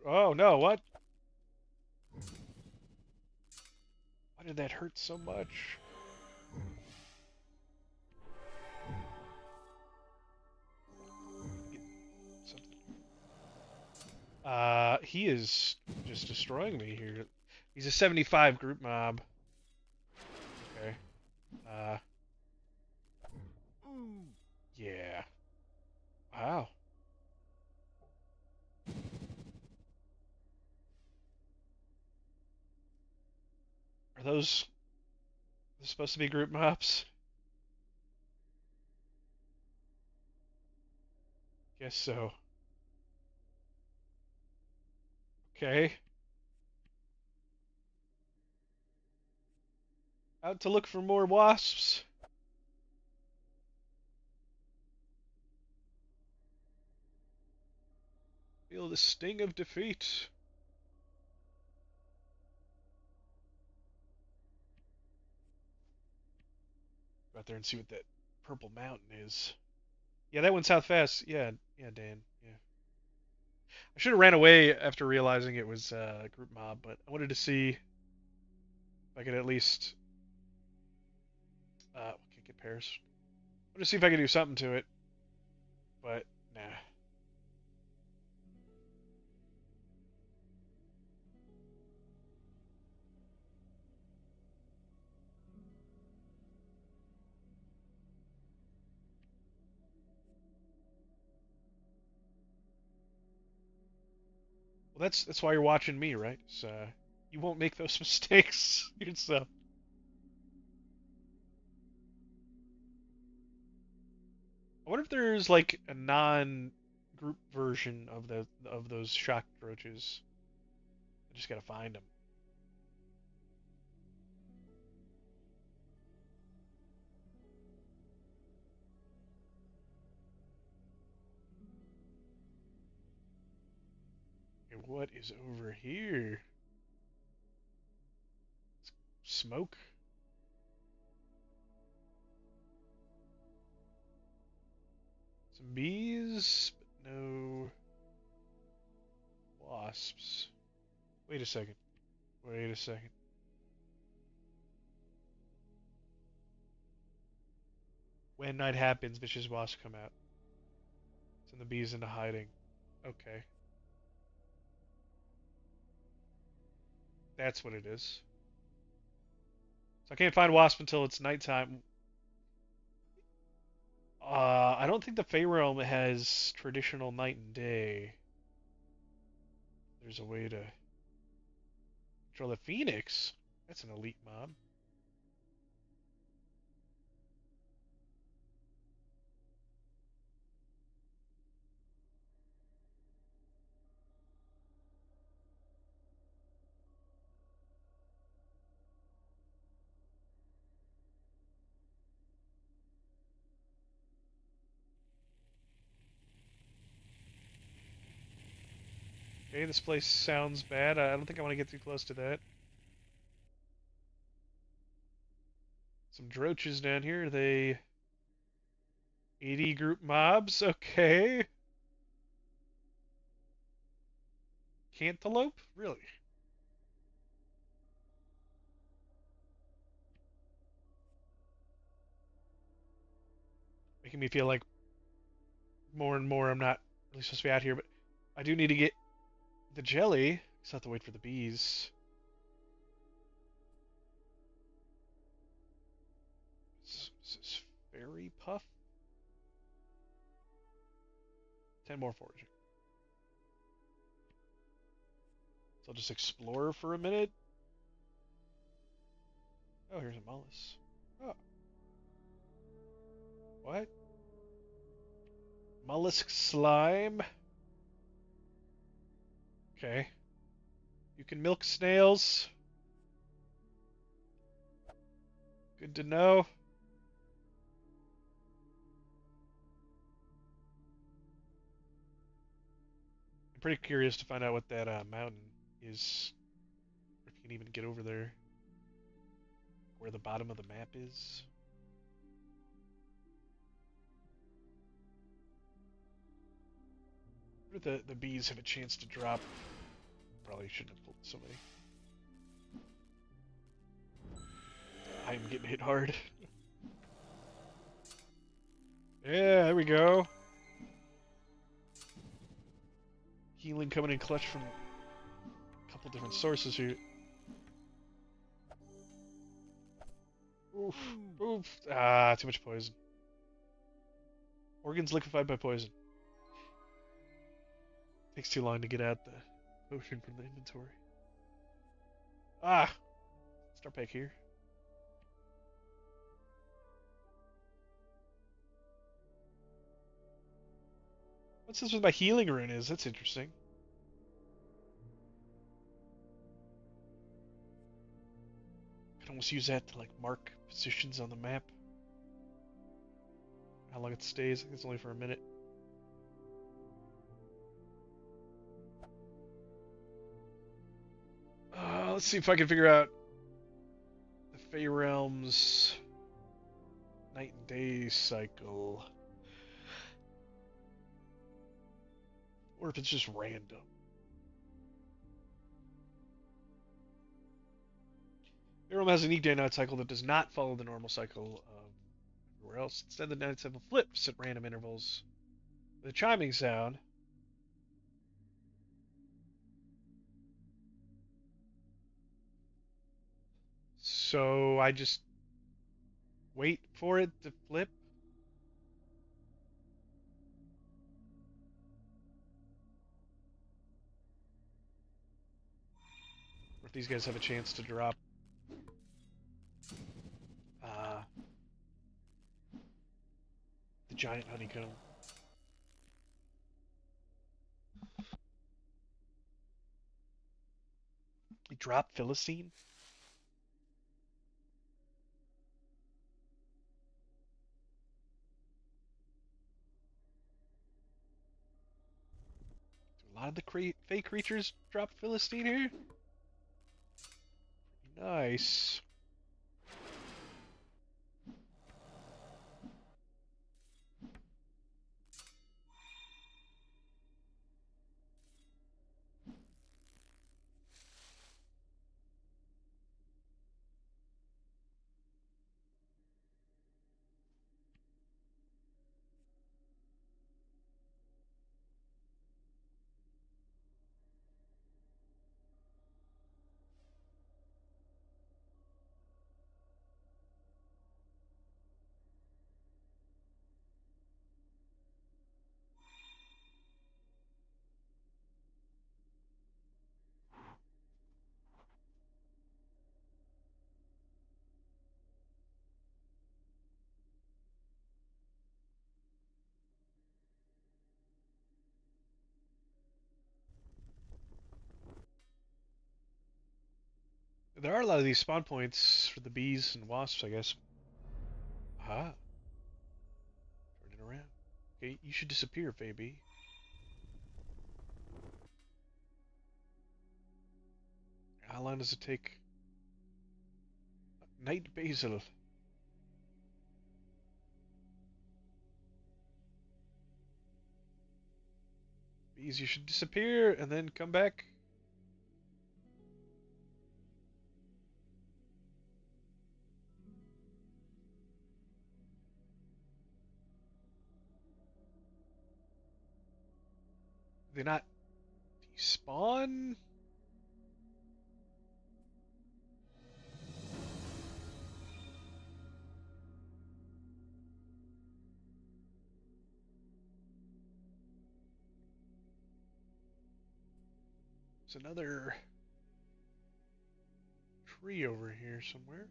Oh no, what? Why did that hurt so much? He is just destroying me here. He's a 75 group mob. Okay. Uh, yeah. Wow. Are those supposed to be group mobs? Guess so. Okay. Out to look for more wasps. Feel the sting of defeat. Go out there and see what that purple mountain is. Yeah, that went south fast. Yeah, yeah, Dan. Yeah. I should have ran away after realizing it was a group mob, but I wanted to see if I could at least can't get pairs. I wanted to see if I could do something to it, but nah. Well, that's why you're watching me, right? So you won't make those mistakes yourself. I wonder if there's like a non-group version of those shock roaches. I just gotta find them. Okay, what is over here? Smoke? Some bees, but no wasps. Wait a second. Wait a second. When night happens, vicious wasps come out. Send the bees into hiding. Okay, that's what it is. So I can't find wasp until it's nighttime. I don't think the Fey Realm has traditional night and day. There's a way to control the Phoenix. That's an elite mob. Okay, this place sounds bad. I don't think I want to get too close to that. Some droches down here. Are they 80 group mobs? Okay. Cantaloupe? Really? Making me feel like more and more I'm not really supposed to be out here, but I do need to get the jelly. Just have to wait for the bees. Is this fairy puff? 10 more foraging. So I'll just explore for a minute. Oh, here's a mollusk. Oh, what? Mollusk slime. Okay. You can milk snails. Good to know. I'm pretty curious to find out what that mountain is. If you can even get over there. Where the bottom of the map is. Where the bees have a chance to drop. Probably shouldn't have pulled so many. I am getting hit hard. Yeah, there we go. Healing coming in clutch from a couple different sources here. Oof, oof. Ah, too much poison. Organs liquefied by poison. Takes too long to get out the potion from the inventory. Ah! Start back here. What's this with my healing rune is? That's interesting. I can almost use that to like mark positions on the map. How long it stays. I think it's only for a minute. Let's see if I can figure out the Fey Realms night and day cycle. Or if it's just random. Fey Realm has a unique day-night cycle that does not follow the normal cycle of everywhere else. Instead, the nights have flips at random intervals. The chiming sound. So I just wait for it to flip. Or if these guys have a chance to drop. Uh, the giant honeycomb. He dropped Philistine? Do a lot of the fey creatures drop Philistine here? Nice. There are a lot of these spawn points for the bees and wasps, I guess. Ah, turn it around. Okay, you should disappear, Fey Bee. How long does it take? Night basil. Bees, you should disappear and then come back. they not despawn? There's another tree over here somewhere.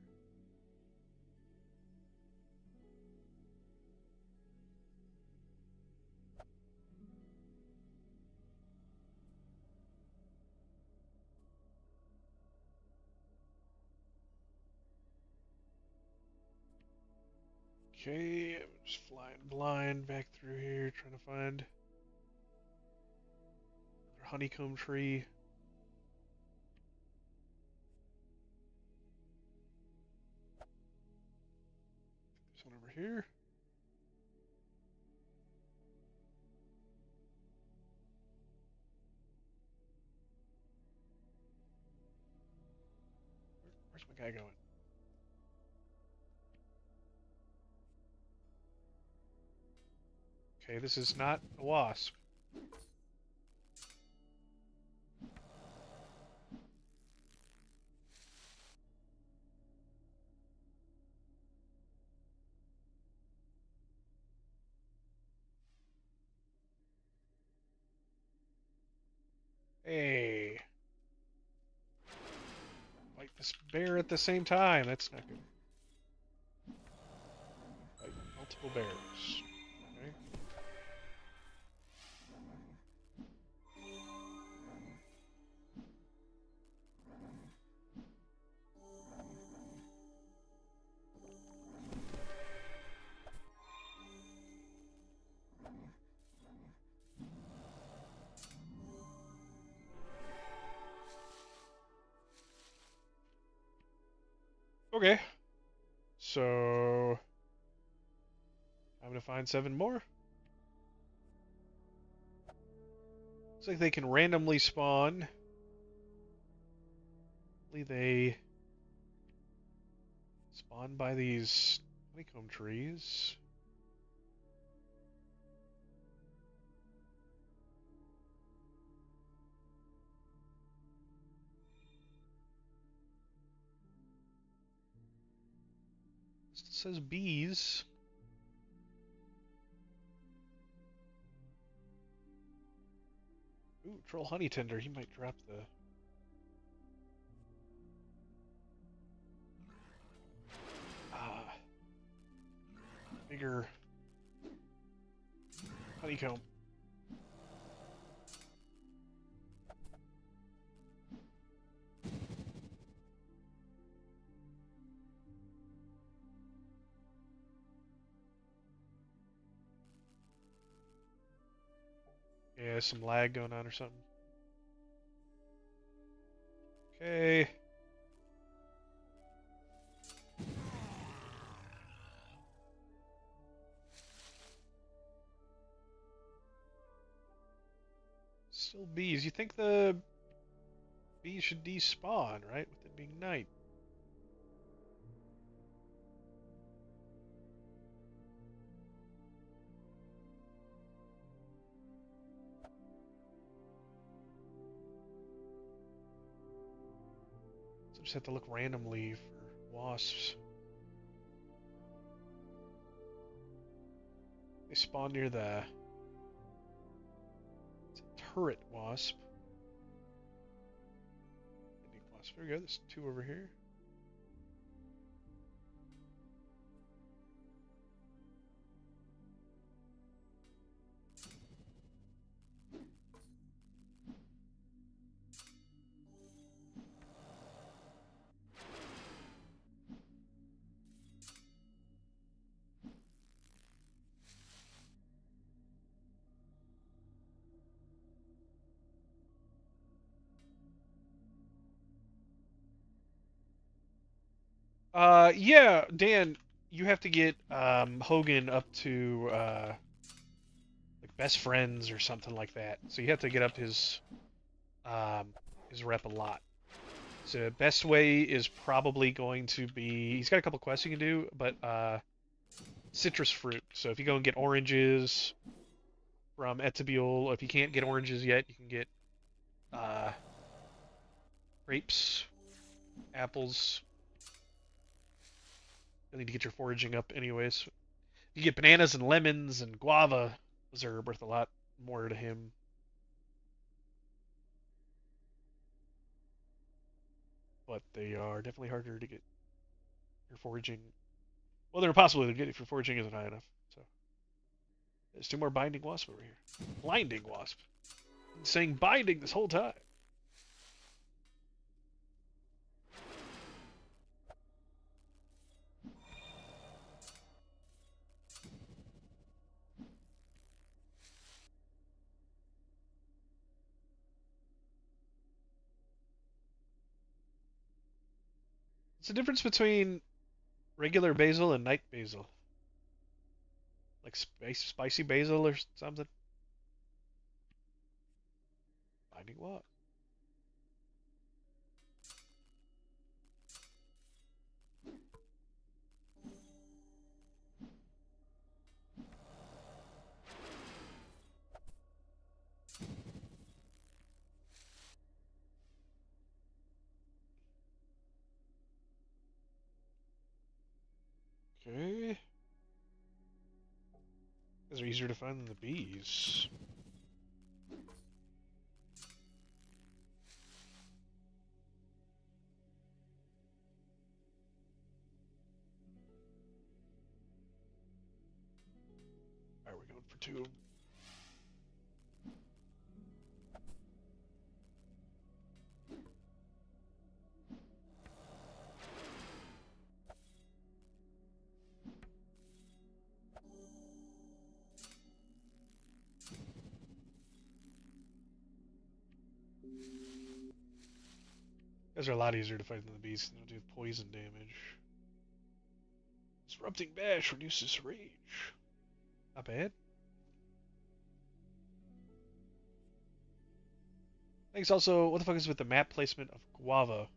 Okay, I'm just flying blind back through here, trying to find another honeycomb tree. There's one over here. Where's my guy going? Okay, this is not a wasp. Hey. Fight this bear at the same time. That's not good. Fight multiple bears. Okay. Okay. So I'm gonna find 7 more. Looks like they can randomly spawn. Hopefully they spawn by these honeycomb trees. It says bees. Ooh, troll honey tender. He might drop the. Bigger honeycomb. Yeah, some lag going on or something. Okay. Still bees. You think the bees should despawn, right? With it being night. So just have to look randomly for wasps. They spawn near the turret wasp. Wasp. There we go. There's 2 over here. Yeah, Dan, you have to get Hogan up to like best friends or something like that. So you have to get up his rep a lot. So best way is probably going to be he's got a couple quests you can do, but citrus fruit. So if you go and get oranges, from Etabule. If you can't get oranges yet, you can get uh, grapes, apples. You need to get your foraging up anyways. You get bananas and lemons and guava. Those are worth a lot more to him. But they are definitely harder to get your foraging. Well, they're impossible to get if your foraging isn't high enough. So there's two more binding wasp over here. Blinding wasp. Been saying binding this whole time. What's the difference between regular basil and night basil? Like spicy basil or something? Binding wasp. Okay. These are easier to find than the bees. Alright, we're going for two. Those are a lot easier to fight than the bees. They don't do poison damage. Disrupting bash reduces rage. Not bad. Thanks also, what the fuck is with the map placement of guava?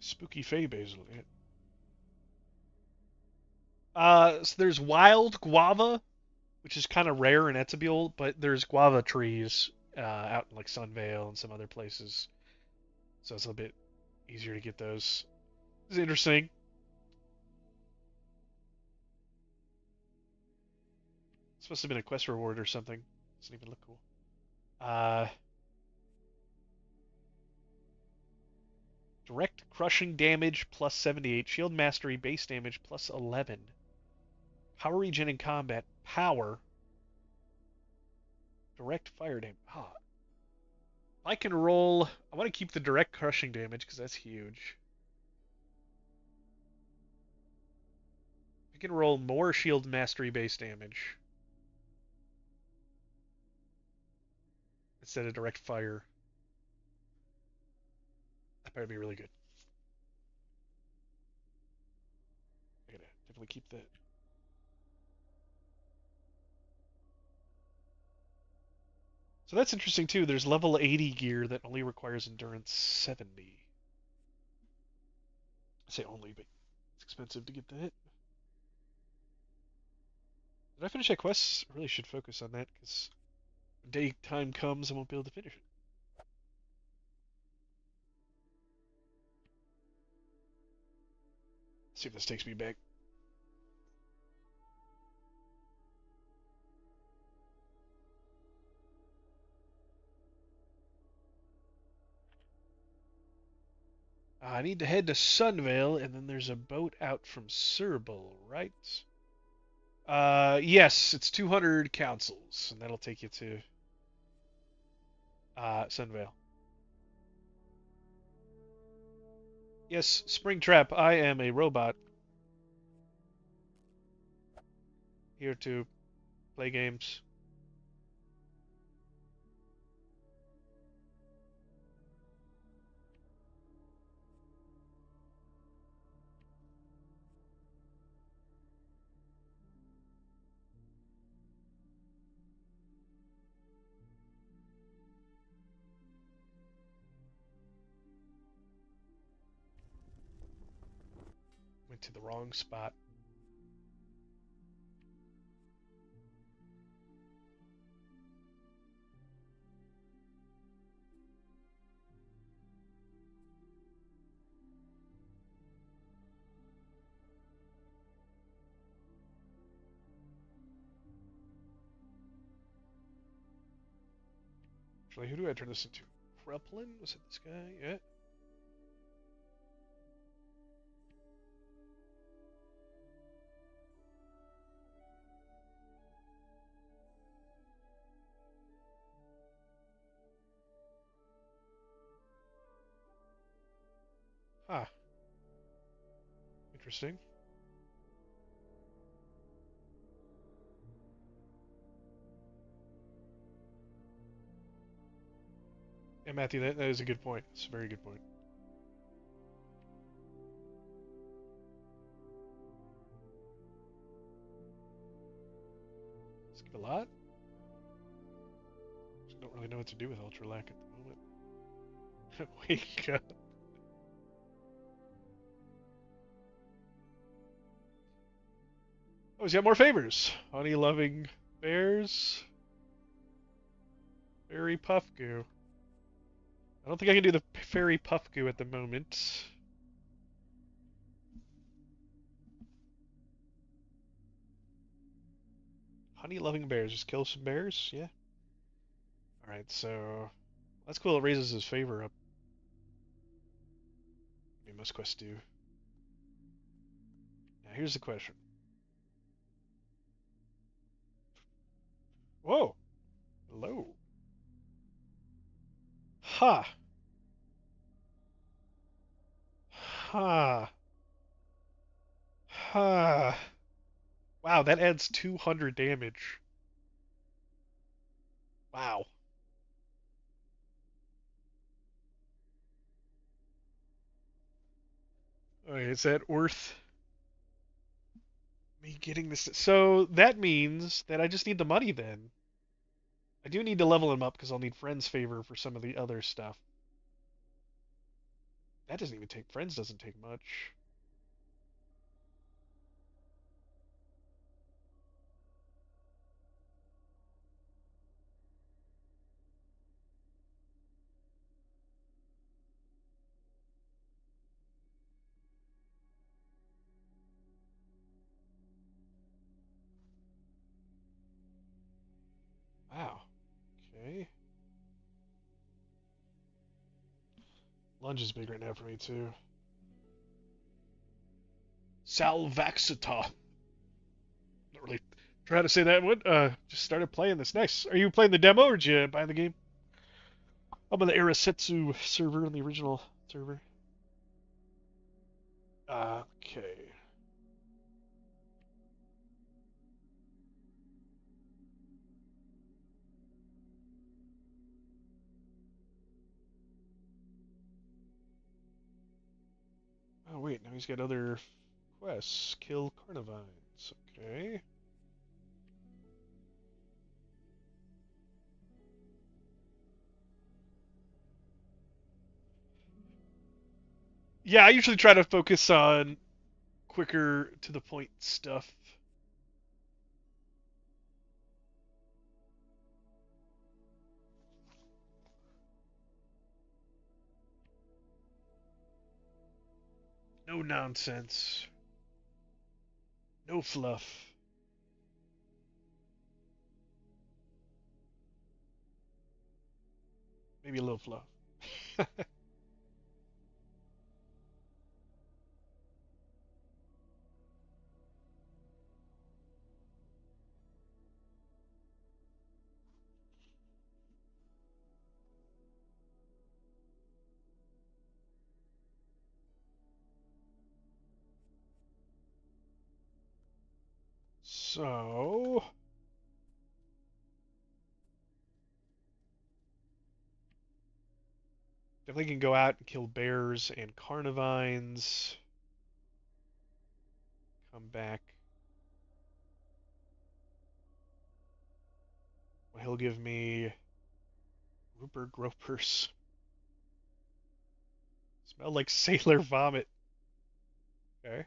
Spooky Fey basil. Yeah. So there's wild guava, which is kind of rare in Etabule, but there's guava trees out in like Sunvale and some other places. So it's a little bit easier to get those. It's interesting. This must have been a quest reward or something. Doesn't even look cool. Uh, direct crushing damage plus 78. Shield mastery base damage plus 11. Power regen in combat. Power. Direct fire damage. Ah. I can roll. I want to keep the direct crushing damage because that's huge. I can roll more shield mastery base damage instead of direct fire. That better be really good. I gotta definitely keep that. So that's interesting too. There's level 80 gear that only requires endurance 70. I say only, but it's expensive to get that. Did I finish that quest? I really should focus on that because when daytime comes, I won't be able to finish it. Let's see if this takes me back. I need to head to Sunvale, and then there's a boat out from Serble, right? Yes, it's 200 councils, and that'll take you to Sunvale. Yes, Springtrap, I am a robot here to play games. Went to the wrong spot. actually. Who do I turn this into? Kreplin? Was it this guy? Yeah. Ah, interesting. Yeah, Matthew, that is a good point. It's a very good point. Skip a lot? Just don't really know what to do with Ultralac at the moment. Wake up. Oh, he's got more favors. Honey loving bears. Fairy puff goo. I don't think I can do the fairy puff goo at the moment. Honey loving bears. Just kill some bears? Yeah. Alright, so that's cool. It raises his favor up. What must quest do? Now here's the question. Whoa. Hello. Ha. Ha. Ha. Wow, that adds 200 damage. Wow. Okay, is that worth me getting this? So that means that I just need the money then. I do need to level him up because I'll need friends favor for some of the other stuff. That doesn't even take friends doesn't take much. Wow. Okay. Lunge is big right now for me too. Salvaxita. Not really try to say that one. Just started playing this. Nice. Are you playing the demo or did you buy the game? I'm on the Arasetsu server, on the original server. Okay. Oh wait, now he's got other quests. Kill Carnivines. Okay. Yeah, I usually try to focus on quicker to the point stuff. No nonsense. No fluff. Maybe a little fluff. So, definitely can go out and kill bears and carnivines. Come back. Well, he'll give me Rupert Gropers. Smell like sailor vomit. Okay.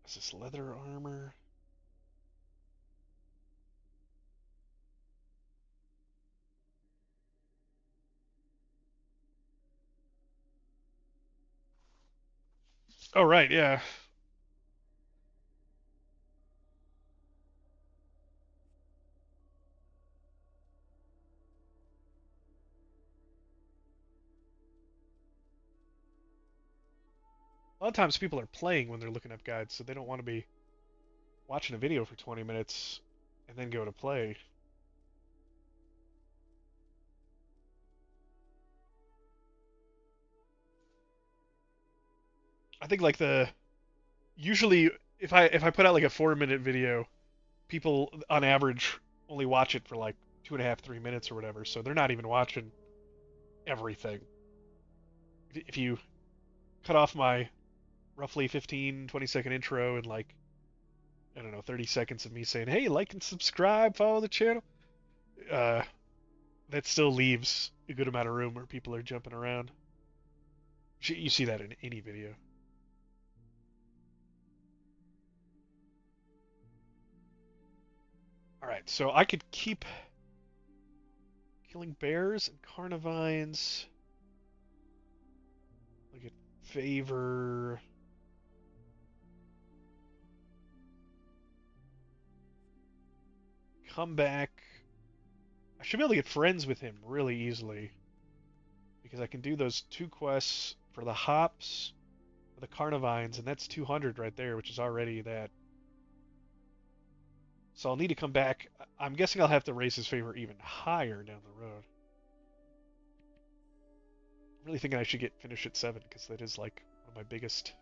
Is this leather armor? Oh, right, yeah. A lot of times people are playing when they're looking up guides, so they don't want to be watching a video for 20 minutes and then go to play. I think like the usually if I put out like a 4 minute video, people on average only watch it for like 2.5 3 minutes or whatever, so they're not even watching everything. If you cut off my roughly 15-20 second intro and like I don't know 30 seconds of me saying hey like and subscribe follow the channel, uh, that still leaves a good amount of room where people are jumping around. You see that in any video. Alright, so I could keep killing bears and carnivines. Look at favor. Come back. I should be able to get friends with him really easily. Because I can do those 2 quests for the hops, for the carnivines, and that's 200 right there, which is already that. So I'll need to come back. I'm guessing I'll have to raise his favor even higher down the road. I'm really thinking I should get finish at 7 because that is like one of my biggest.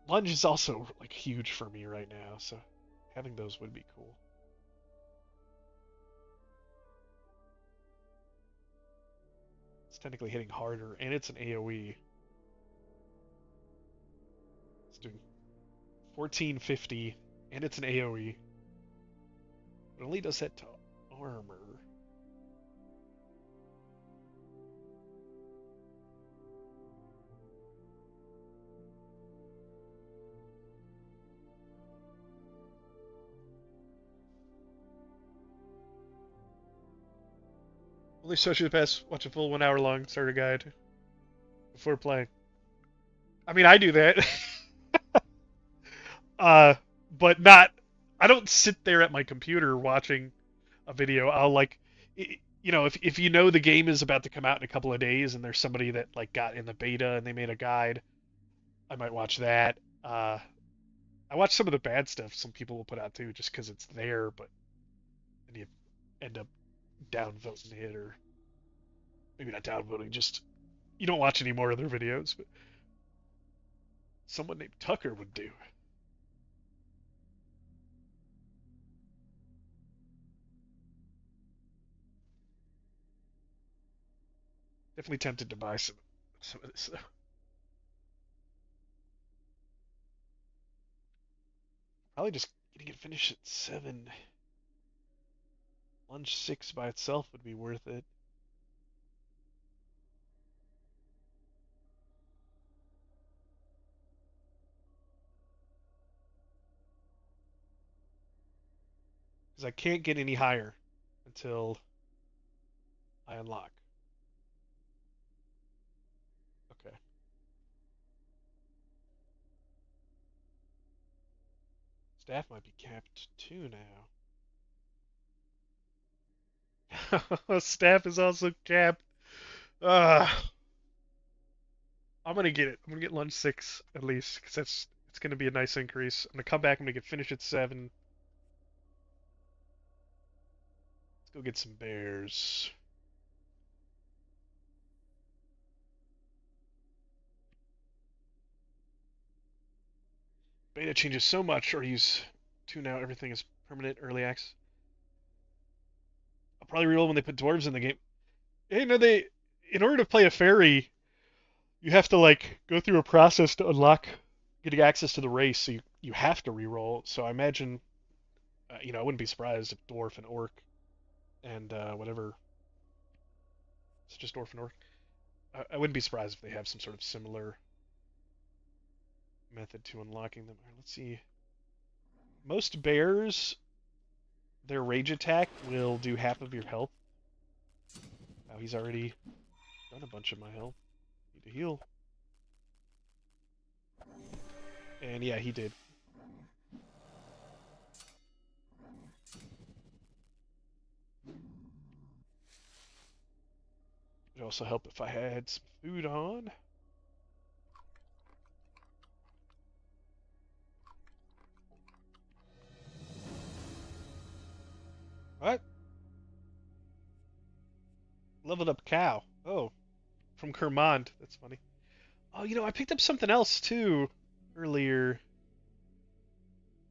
Lunge is also like huge for me right now, so having those would be cool. It's technically hitting harder, and it's an AoE. It's doing 1450, and it's an AoE. It only does that to armor. Only sociopaths watch a full 1 hour long starter guide before playing. I mean, I do that. uh, but not. I don't sit there at my computer watching a video. I'll like, you know, if you know the game is about to come out in a couple of days and there's somebody that like got in the beta and they made a guide, I might watch that. I watch some of the bad stuff some people will put out too, just because it's there, but then you end up downvoting it, or maybe not downvoting, just you don't watch any more of their videos. But someone named Tucker would do. Definitely tempted to buy some of this though. Probably just getting it finished at 7. Lunge 6 by itself would be worth it. Because I can't get any higher until I unlock. Okay. Staff might be capped too now. Staff is also capped. Uh, I'm gonna get it. I'm gonna get lunge 6 at least, because it's gonna be a nice increase. I'm gonna come back. I'm gonna get finished at 7. Let's go get some bears. Beta changes so much, or use 2 now. Everything is permanent early access. I'll probably reroll when they put dwarves in the game. You know, in order to play a fairy, you have to like go through a process to unlock getting access to the race. So you have to reroll. So I imagine, you know, I wouldn't be surprised if dwarf and orc and whatever. It's just dwarf and orc. I wouldn't be surprised if they have some sort of similar method to unlocking them. Right, let's see. Most bears, their rage attack will do half of your health. Now he's already done a bunch of my health. Need to heal. And yeah, he did. It'd also help if I had some food on. What? Leveled up cow. Oh, from Kermond. That's funny. Oh, I picked up something else too earlier.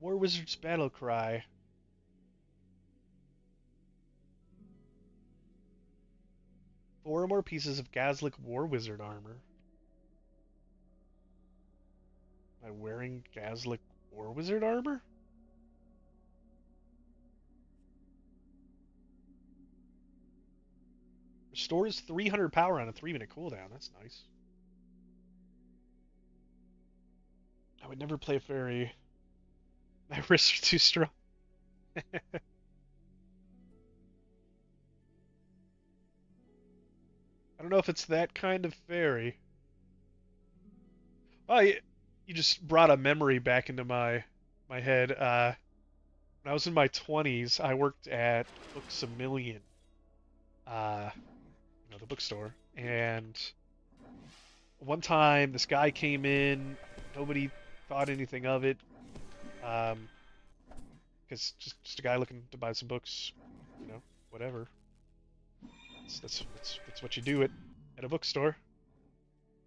War Wizard's Battle Cry. 4 or more pieces of Gazlik War Wizard armor. Am I wearing Gazlik War Wizard armor? Restores 300 power on a 3-minute cooldown. That's nice. I would never play a fairy. My wrists are too strong. I don't know if it's that kind of fairy. Oh, you just brought a memory back into my head. When I was in my 20s, I worked at Books A Million, uh, the bookstore, and one time this guy came in. Nobody thought anything of it, because just a guy looking to buy some books, whatever. That's what you do at a bookstore.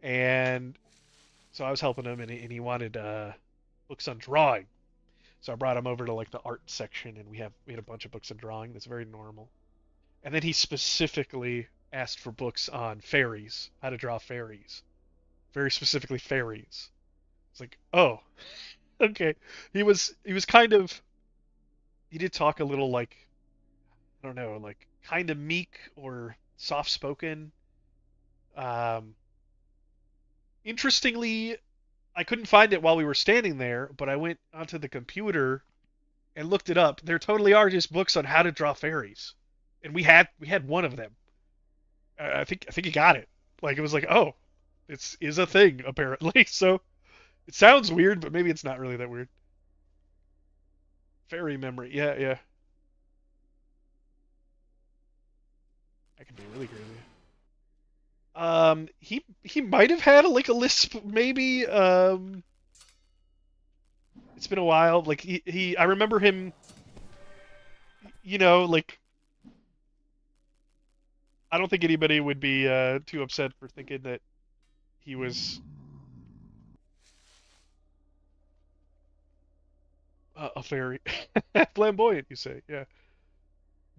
And so I was helping him, and he wanted books on drawing. So I brought him over to like the art section, and we had a bunch of books on drawing. That's very normal. And then he specifically asked for books on fairies, how to draw fairies, very specifically fairies. It's like, oh, okay. He was kind of, he did talk a little like, I don't know, like kind of meek or soft spoken. Um, Interestingly, I couldn't find it while we were standing there, but I went onto the computer and looked it up. There totally are just books on how to draw fairies, and we had one of them. I think he got it. Like it was like, oh, this is a thing apparently. So it sounds weird, but maybe it's not really that weird. Fairy memory, yeah, yeah, that could be really crazy. He might have had like a lisp, maybe. It's been a while. Like I remember him. Like I don't think anybody would be too upset for thinking that he was a fairy. Flamboyant, you say? Yeah,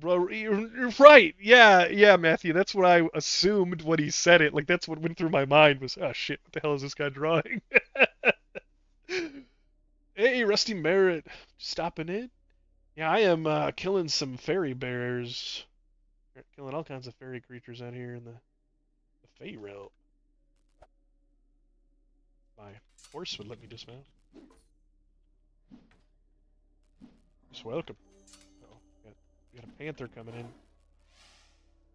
bro, you're right. Yeah, yeah, Matthew. That's what I assumed when he said it. Like that's what went through my mind was, oh shit, what the hell is this guy drawing? Hey, Rusty Merritt, stopping in? Yeah, I am killing some fairy bears. Killing all kinds of fairy creatures out here in the Fey realm. My horse would let me dismount. Just welcome. Oh, we got a panther coming in.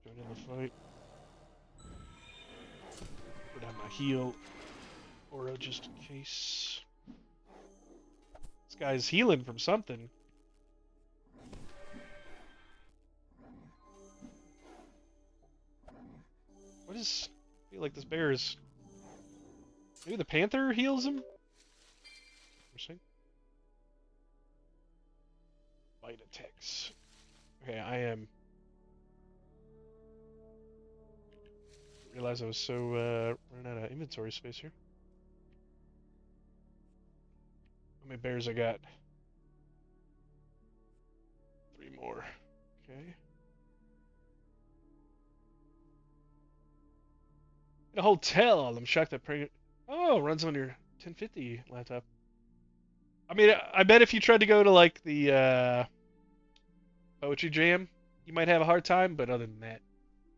Join in the fight. Put down my heal. Aura just in case. This guy's healing from something. What is... I feel like this bear is... Maybe the panther heals him? Interesting. Bite attacks. Okay, I am... Realize I was so running out of inventory space here. How many bears I got? 3 more. Okay. In a hotel. I'm shocked that pregnant. Oh, runs on your 1050 laptop. I mean, I bet if you tried to go to like the poetry jam, you might have a hard time. But other than that,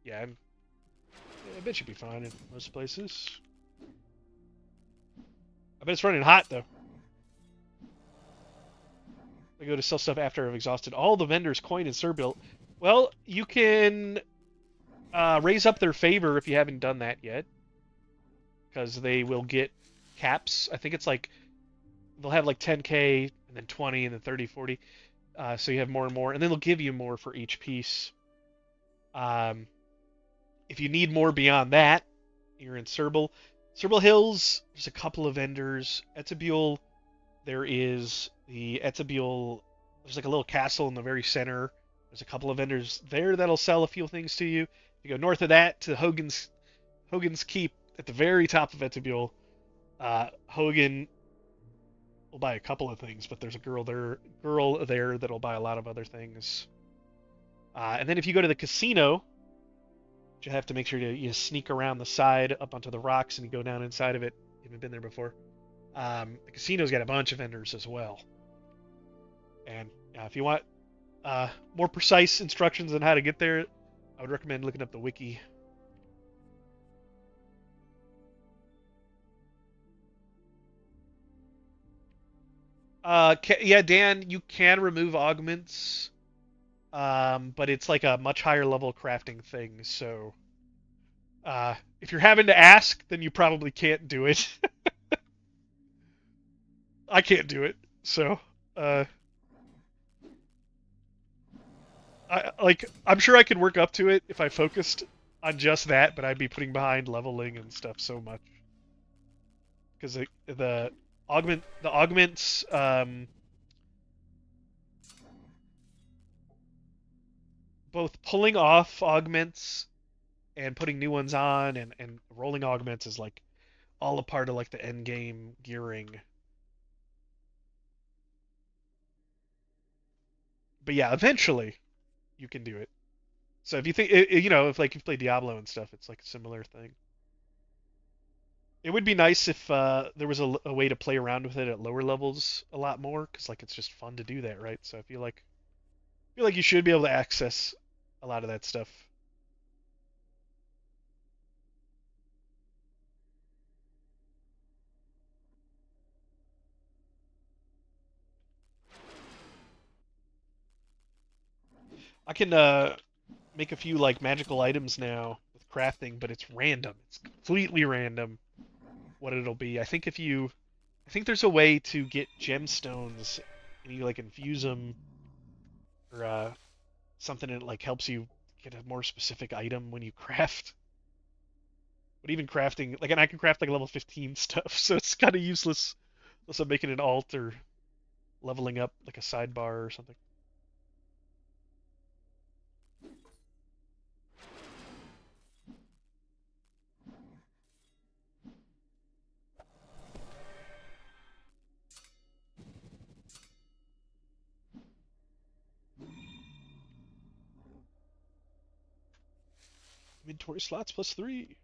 yeah, I bet you'd be fine in most places. I bet it's running hot though. I go to sell stuff after I've exhausted all the vendors' coin and Serbilt. Well, you can raise up their favor if you haven't done that yet, because they will get caps. I think it's like they'll have like 10k and then 20 and then 30, 40. So you have more and more, and then they'll give you more for each piece. If you need more beyond that, you're in Serbil. Serbil Hills, there's a couple of vendors. Etzebule, there is the Etzebule, there's like a little castle in the very center There's a couple of vendors there that'll sell a few things to you. If you go north of that to Hogan's Keep at the very top of Vestibule, Hogan will buy a couple of things, but there's a girl there that'll buy a lot of other things. And then if you go to the casino, you have to make sure you sneak around the side up onto the rocks and you go down inside of it. You haven't been there before. The casino's got a bunch of vendors as well. And if you want more precise instructions on how to get there, I would recommend looking up the wiki. Yeah, Dan, you can remove augments, but it's like a much higher level crafting thing. So if you're having to ask, then you probably can't do it. I can't do it. So uh, I'm sure I could work up to it if I focused on just that, but I'd be putting behind leveling and stuff so much because the augments both pulling off augments and putting new ones on and rolling augments is like all a part of like the end game gearing. But yeah, eventually you can do it. So if you think if like you've played Diablo and stuff, it's like a similar thing. It would be nice if there was a way to play around with it at lower levels a lot more, because like it's just fun to do that, right? So I feel like you should be able to access a lot of that stuff. I can make a few like magical items now with crafting, but it's random. It's completely random what it'll be. I think there's a way to get gemstones and you like infuse them or something that like helps you get a more specific item when you craft. But even crafting, like, and I can craft like level 15 stuff, so it's kind of useless unless I'm making an alt or leveling up like a sidebar or something. Inventory slots plus 3.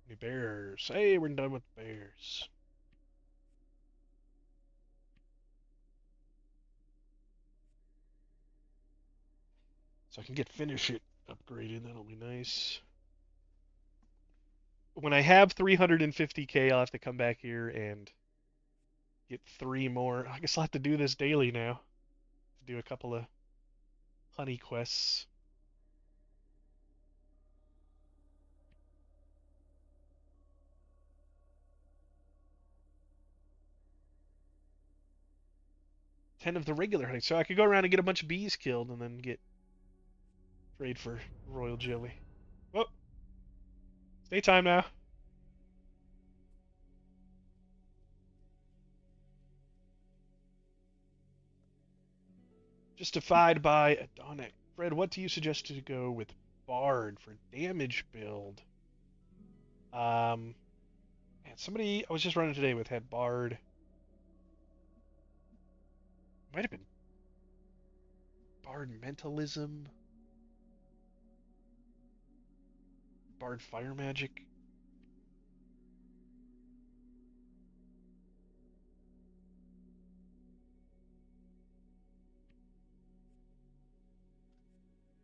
New bears. Hey, we're done with bears. So I can get finish it upgraded. That'll be nice. When I have 350k, I'll have to come back here and get 3 more. I guess I'll have to do this daily now. To do a couple of honey quests. Ten of the regular honey. So I could go around and get a bunch of bees killed and then get trade for royal jelly. Well, it's daytime now. Justified by Adonic. Fred, what do you suggest to go with Bard for damage build? Um, man, somebody I was just running today with had Bard. Might have been Bard Mentalism, Bard Fire Magic.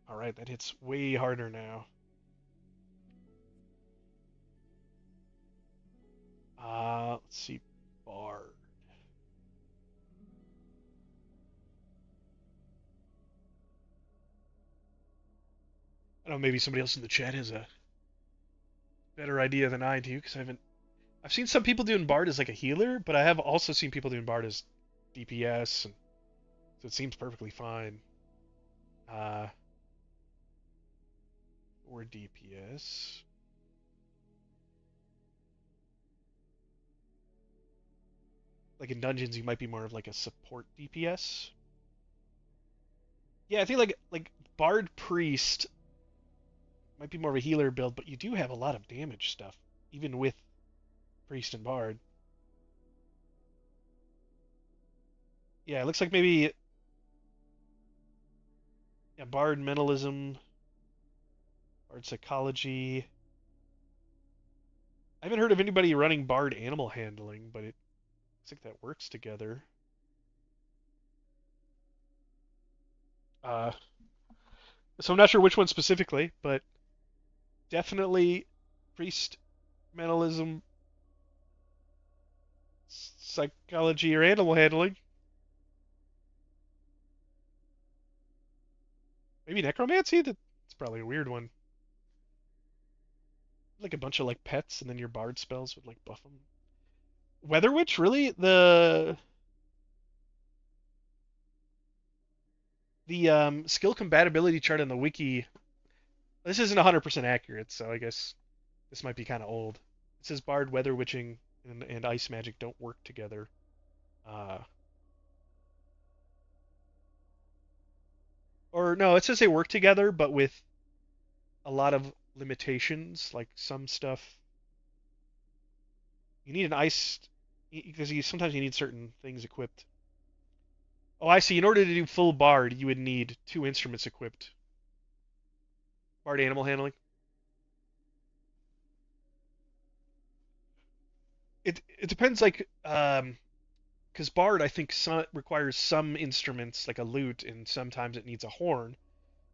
All right, that hits way harder now. Let's see, Bard. I don't know, maybe somebody else in the chat has a better idea than I do because I've seen some people doing Bard as like a healer, but I have also seen people doing Bard as DPS, and so it seems perfectly fine. Uh, or DPS. Like in dungeons, you might be more of like a support DPS. Yeah, I think like Bard Priest might be more of a healer build, but you do have a lot of damage stuff, even with Priest and Bard. Yeah, it looks like maybe yeah, Bard Mentalism, Bard Psychology. I haven't heard of anybody running Bard Animal Handling, but it looks like that works together. Uh, so I'm not sure which one specifically, but definitely Priest Mentalism, Psychology, or Animal Handling. Maybe Necromancy? That's probably a weird one. Like a bunch of like pets, and then your Bard spells would like buff them. Weather Witch, really? The skill compatibility chart on the wiki. This isn't 100% accurate, so I guess this might be kind of old. It says Bard, Weather Witching, and Ice Magic don't work together. Uh, or no, it says they work together, but with a lot of limitations. Like some stuff, you need an ice because you sometimes you need certain things equipped. Oh, I see. In order to do full Bard, you would need two instruments equipped. Bard Animal Handling. It depends like because Bard I think requires some instruments like a lute and sometimes it needs a horn.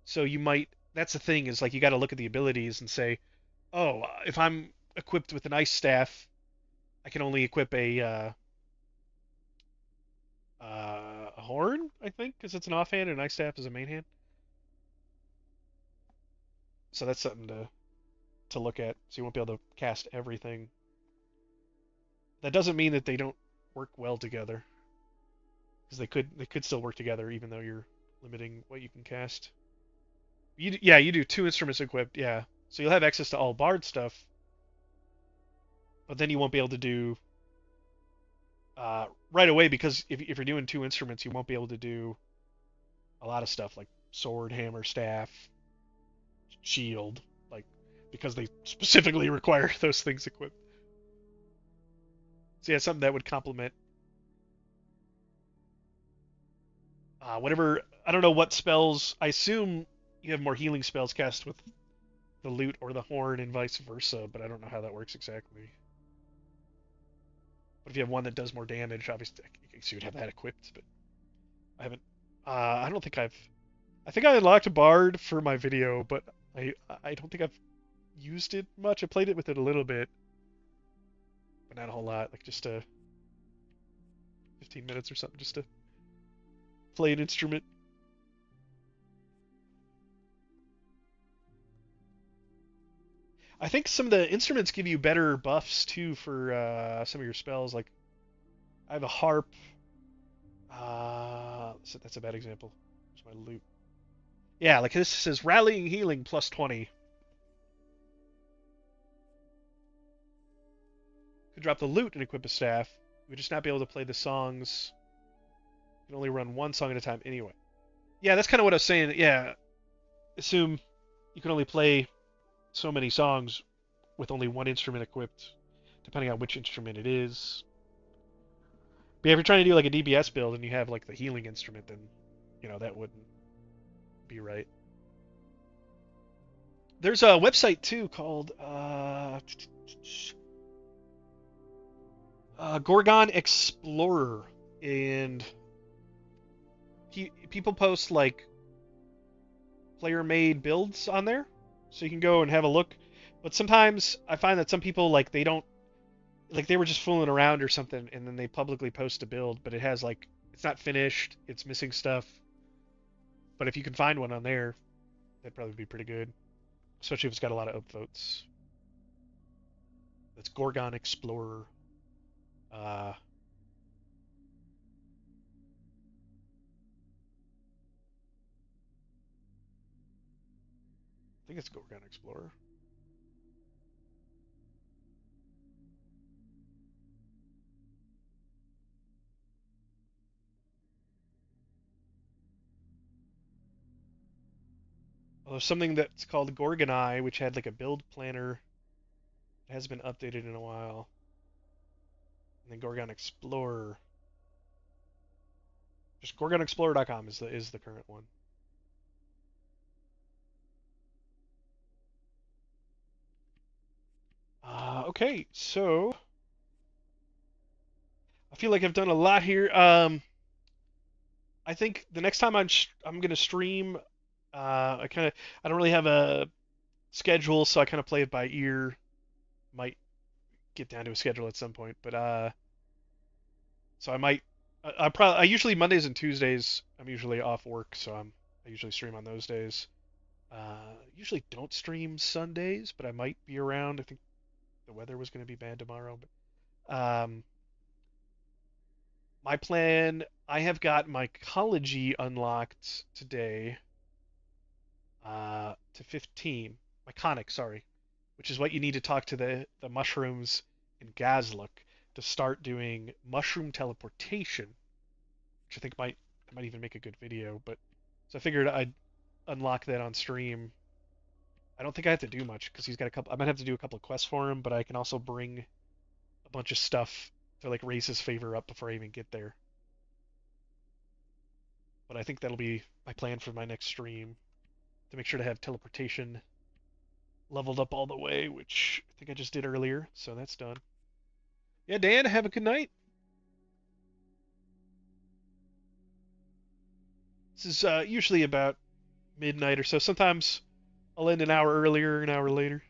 So you might that's the thing is like you got to look at the abilities and say, oh, if I'm equipped with an ice staff, I can only equip a horn I think because it's an offhand and an ice staff is a main hand. So that's something to look at. So you won't be able to cast everything. That doesn't mean that they don't work well together because they could still work together even though you're limiting what you can cast. Yeah, you do two instruments equipped. Yeah, so you'll have access to all Bard stuff, but then you won't be able to do right away because if you're doing two instruments, you won't be able to do a lot of stuff like sword, hammer, staff, shield, like because they specifically require those things equipped. So yeah, something that would complement whatever. I don't know what spells. I assume you have more healing spells cast with the lute or the horn and vice versa, but I don't know how that works exactly. But if you have one that does more damage, obviously I guess you would have that equipped. But I haven't. I don't think I've. I think I unlocked a bard for my video, but I don't think I've used it much. I played it with it a little bit, but not a whole lot. Like just 15 minutes or something, just to play an instrument. I think some of the instruments give you better buffs too for some of your spells. Like I have a harp. So that's a bad example. It's my loot. Yeah, like this says rallying healing plus 20. Could drop the loot and equip a staff. You would just not be able to play the songs. You can only run one song at a time anyway. Yeah, that's kind of what I was saying. Yeah, assume you can only play so many songs with only one instrument equipped, depending on which instrument it is. But yeah, if you're trying to do like a DBS build and you have like the healing instrument, then that wouldn't be right. There's a website too called Gorgon Explorer, and people post like player-made builds on there, so you can go and have a look. But sometimes I find that some people like they don't like they were just fooling around or something, and then they publicly post a build, but it has like it's not finished, it's missing stuff. But if you can find one on there, that'd probably be pretty good, especially if it's got a lot of upvotes. That's Gorgon Explorer. I think it's Gorgon Explorer. There's something that's called Gorgoneye, which had like a build planner. It hasn't been updated in a while. And then Gorgon Explorer. Just GorgonExplorer.com is the current one. Okay, so I feel like I've done a lot here. I think the next time I'm gonna stream, I don't really have a schedule, so I kind of play it by ear. Might get down to a schedule at some point, but so I might. I usually Mondays and Tuesdays I'm usually off work, so I usually stream on those days. Usually don't stream Sundays, but I might be around. I think the weather was going to be bad tomorrow, but my plan. I have got mycology unlocked today to 15. Myconic, sorry, which is what you need to talk to the mushrooms in Gazlook to start doing mushroom teleportation, which I might even make a good video. But so I figured I'd unlock that on stream. I don't think I have to do much because he's got a couple. I might have to do a couple of quests for him, but I can also bring a bunch of stuff to like raise his favor up before I even get there. But I think that'll be my plan for my next stream to make sure to have teleportation leveled up all the way, which I think I just did earlier, so that's done. Yeah, Dan, have a good night. This is usually about midnight or so. Sometimes I'll end an hour earlier, an hour later.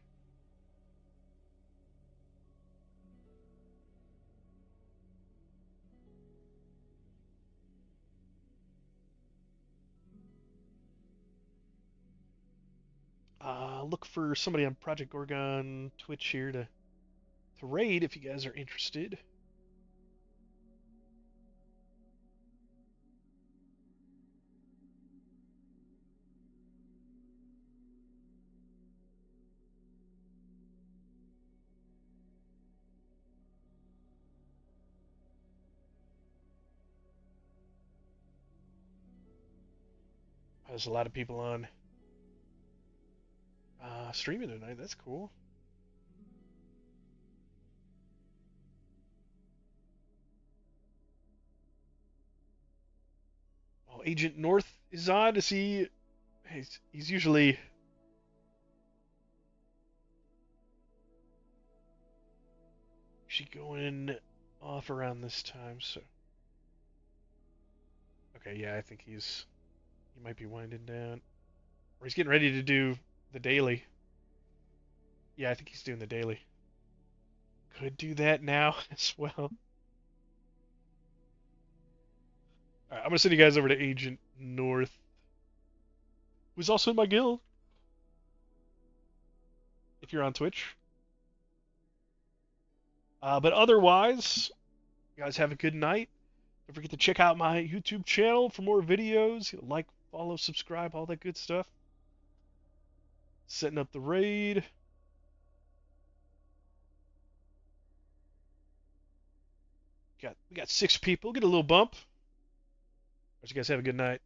Look for somebody on Project Gorgon Twitch here to raid if you guys are interested. There's a lot of people on streaming tonight. That's cool. Oh, Agent North is on. Is he? He's usually going off around this time. So okay, yeah, I think he might be winding down, or he's getting ready to do the daily. Yeah, I think he's doing the daily. Could do that now as well. All right, I'm gonna send you guys over to Agent North, who's also in my guild. If you're on Twitch. But otherwise, you guys have a good night. Don't forget to check out my YouTube channel for more videos. Like, follow, subscribe, all that good stuff. Setting up the raid. We got 6 people. Get a little bump. You guys have a good night.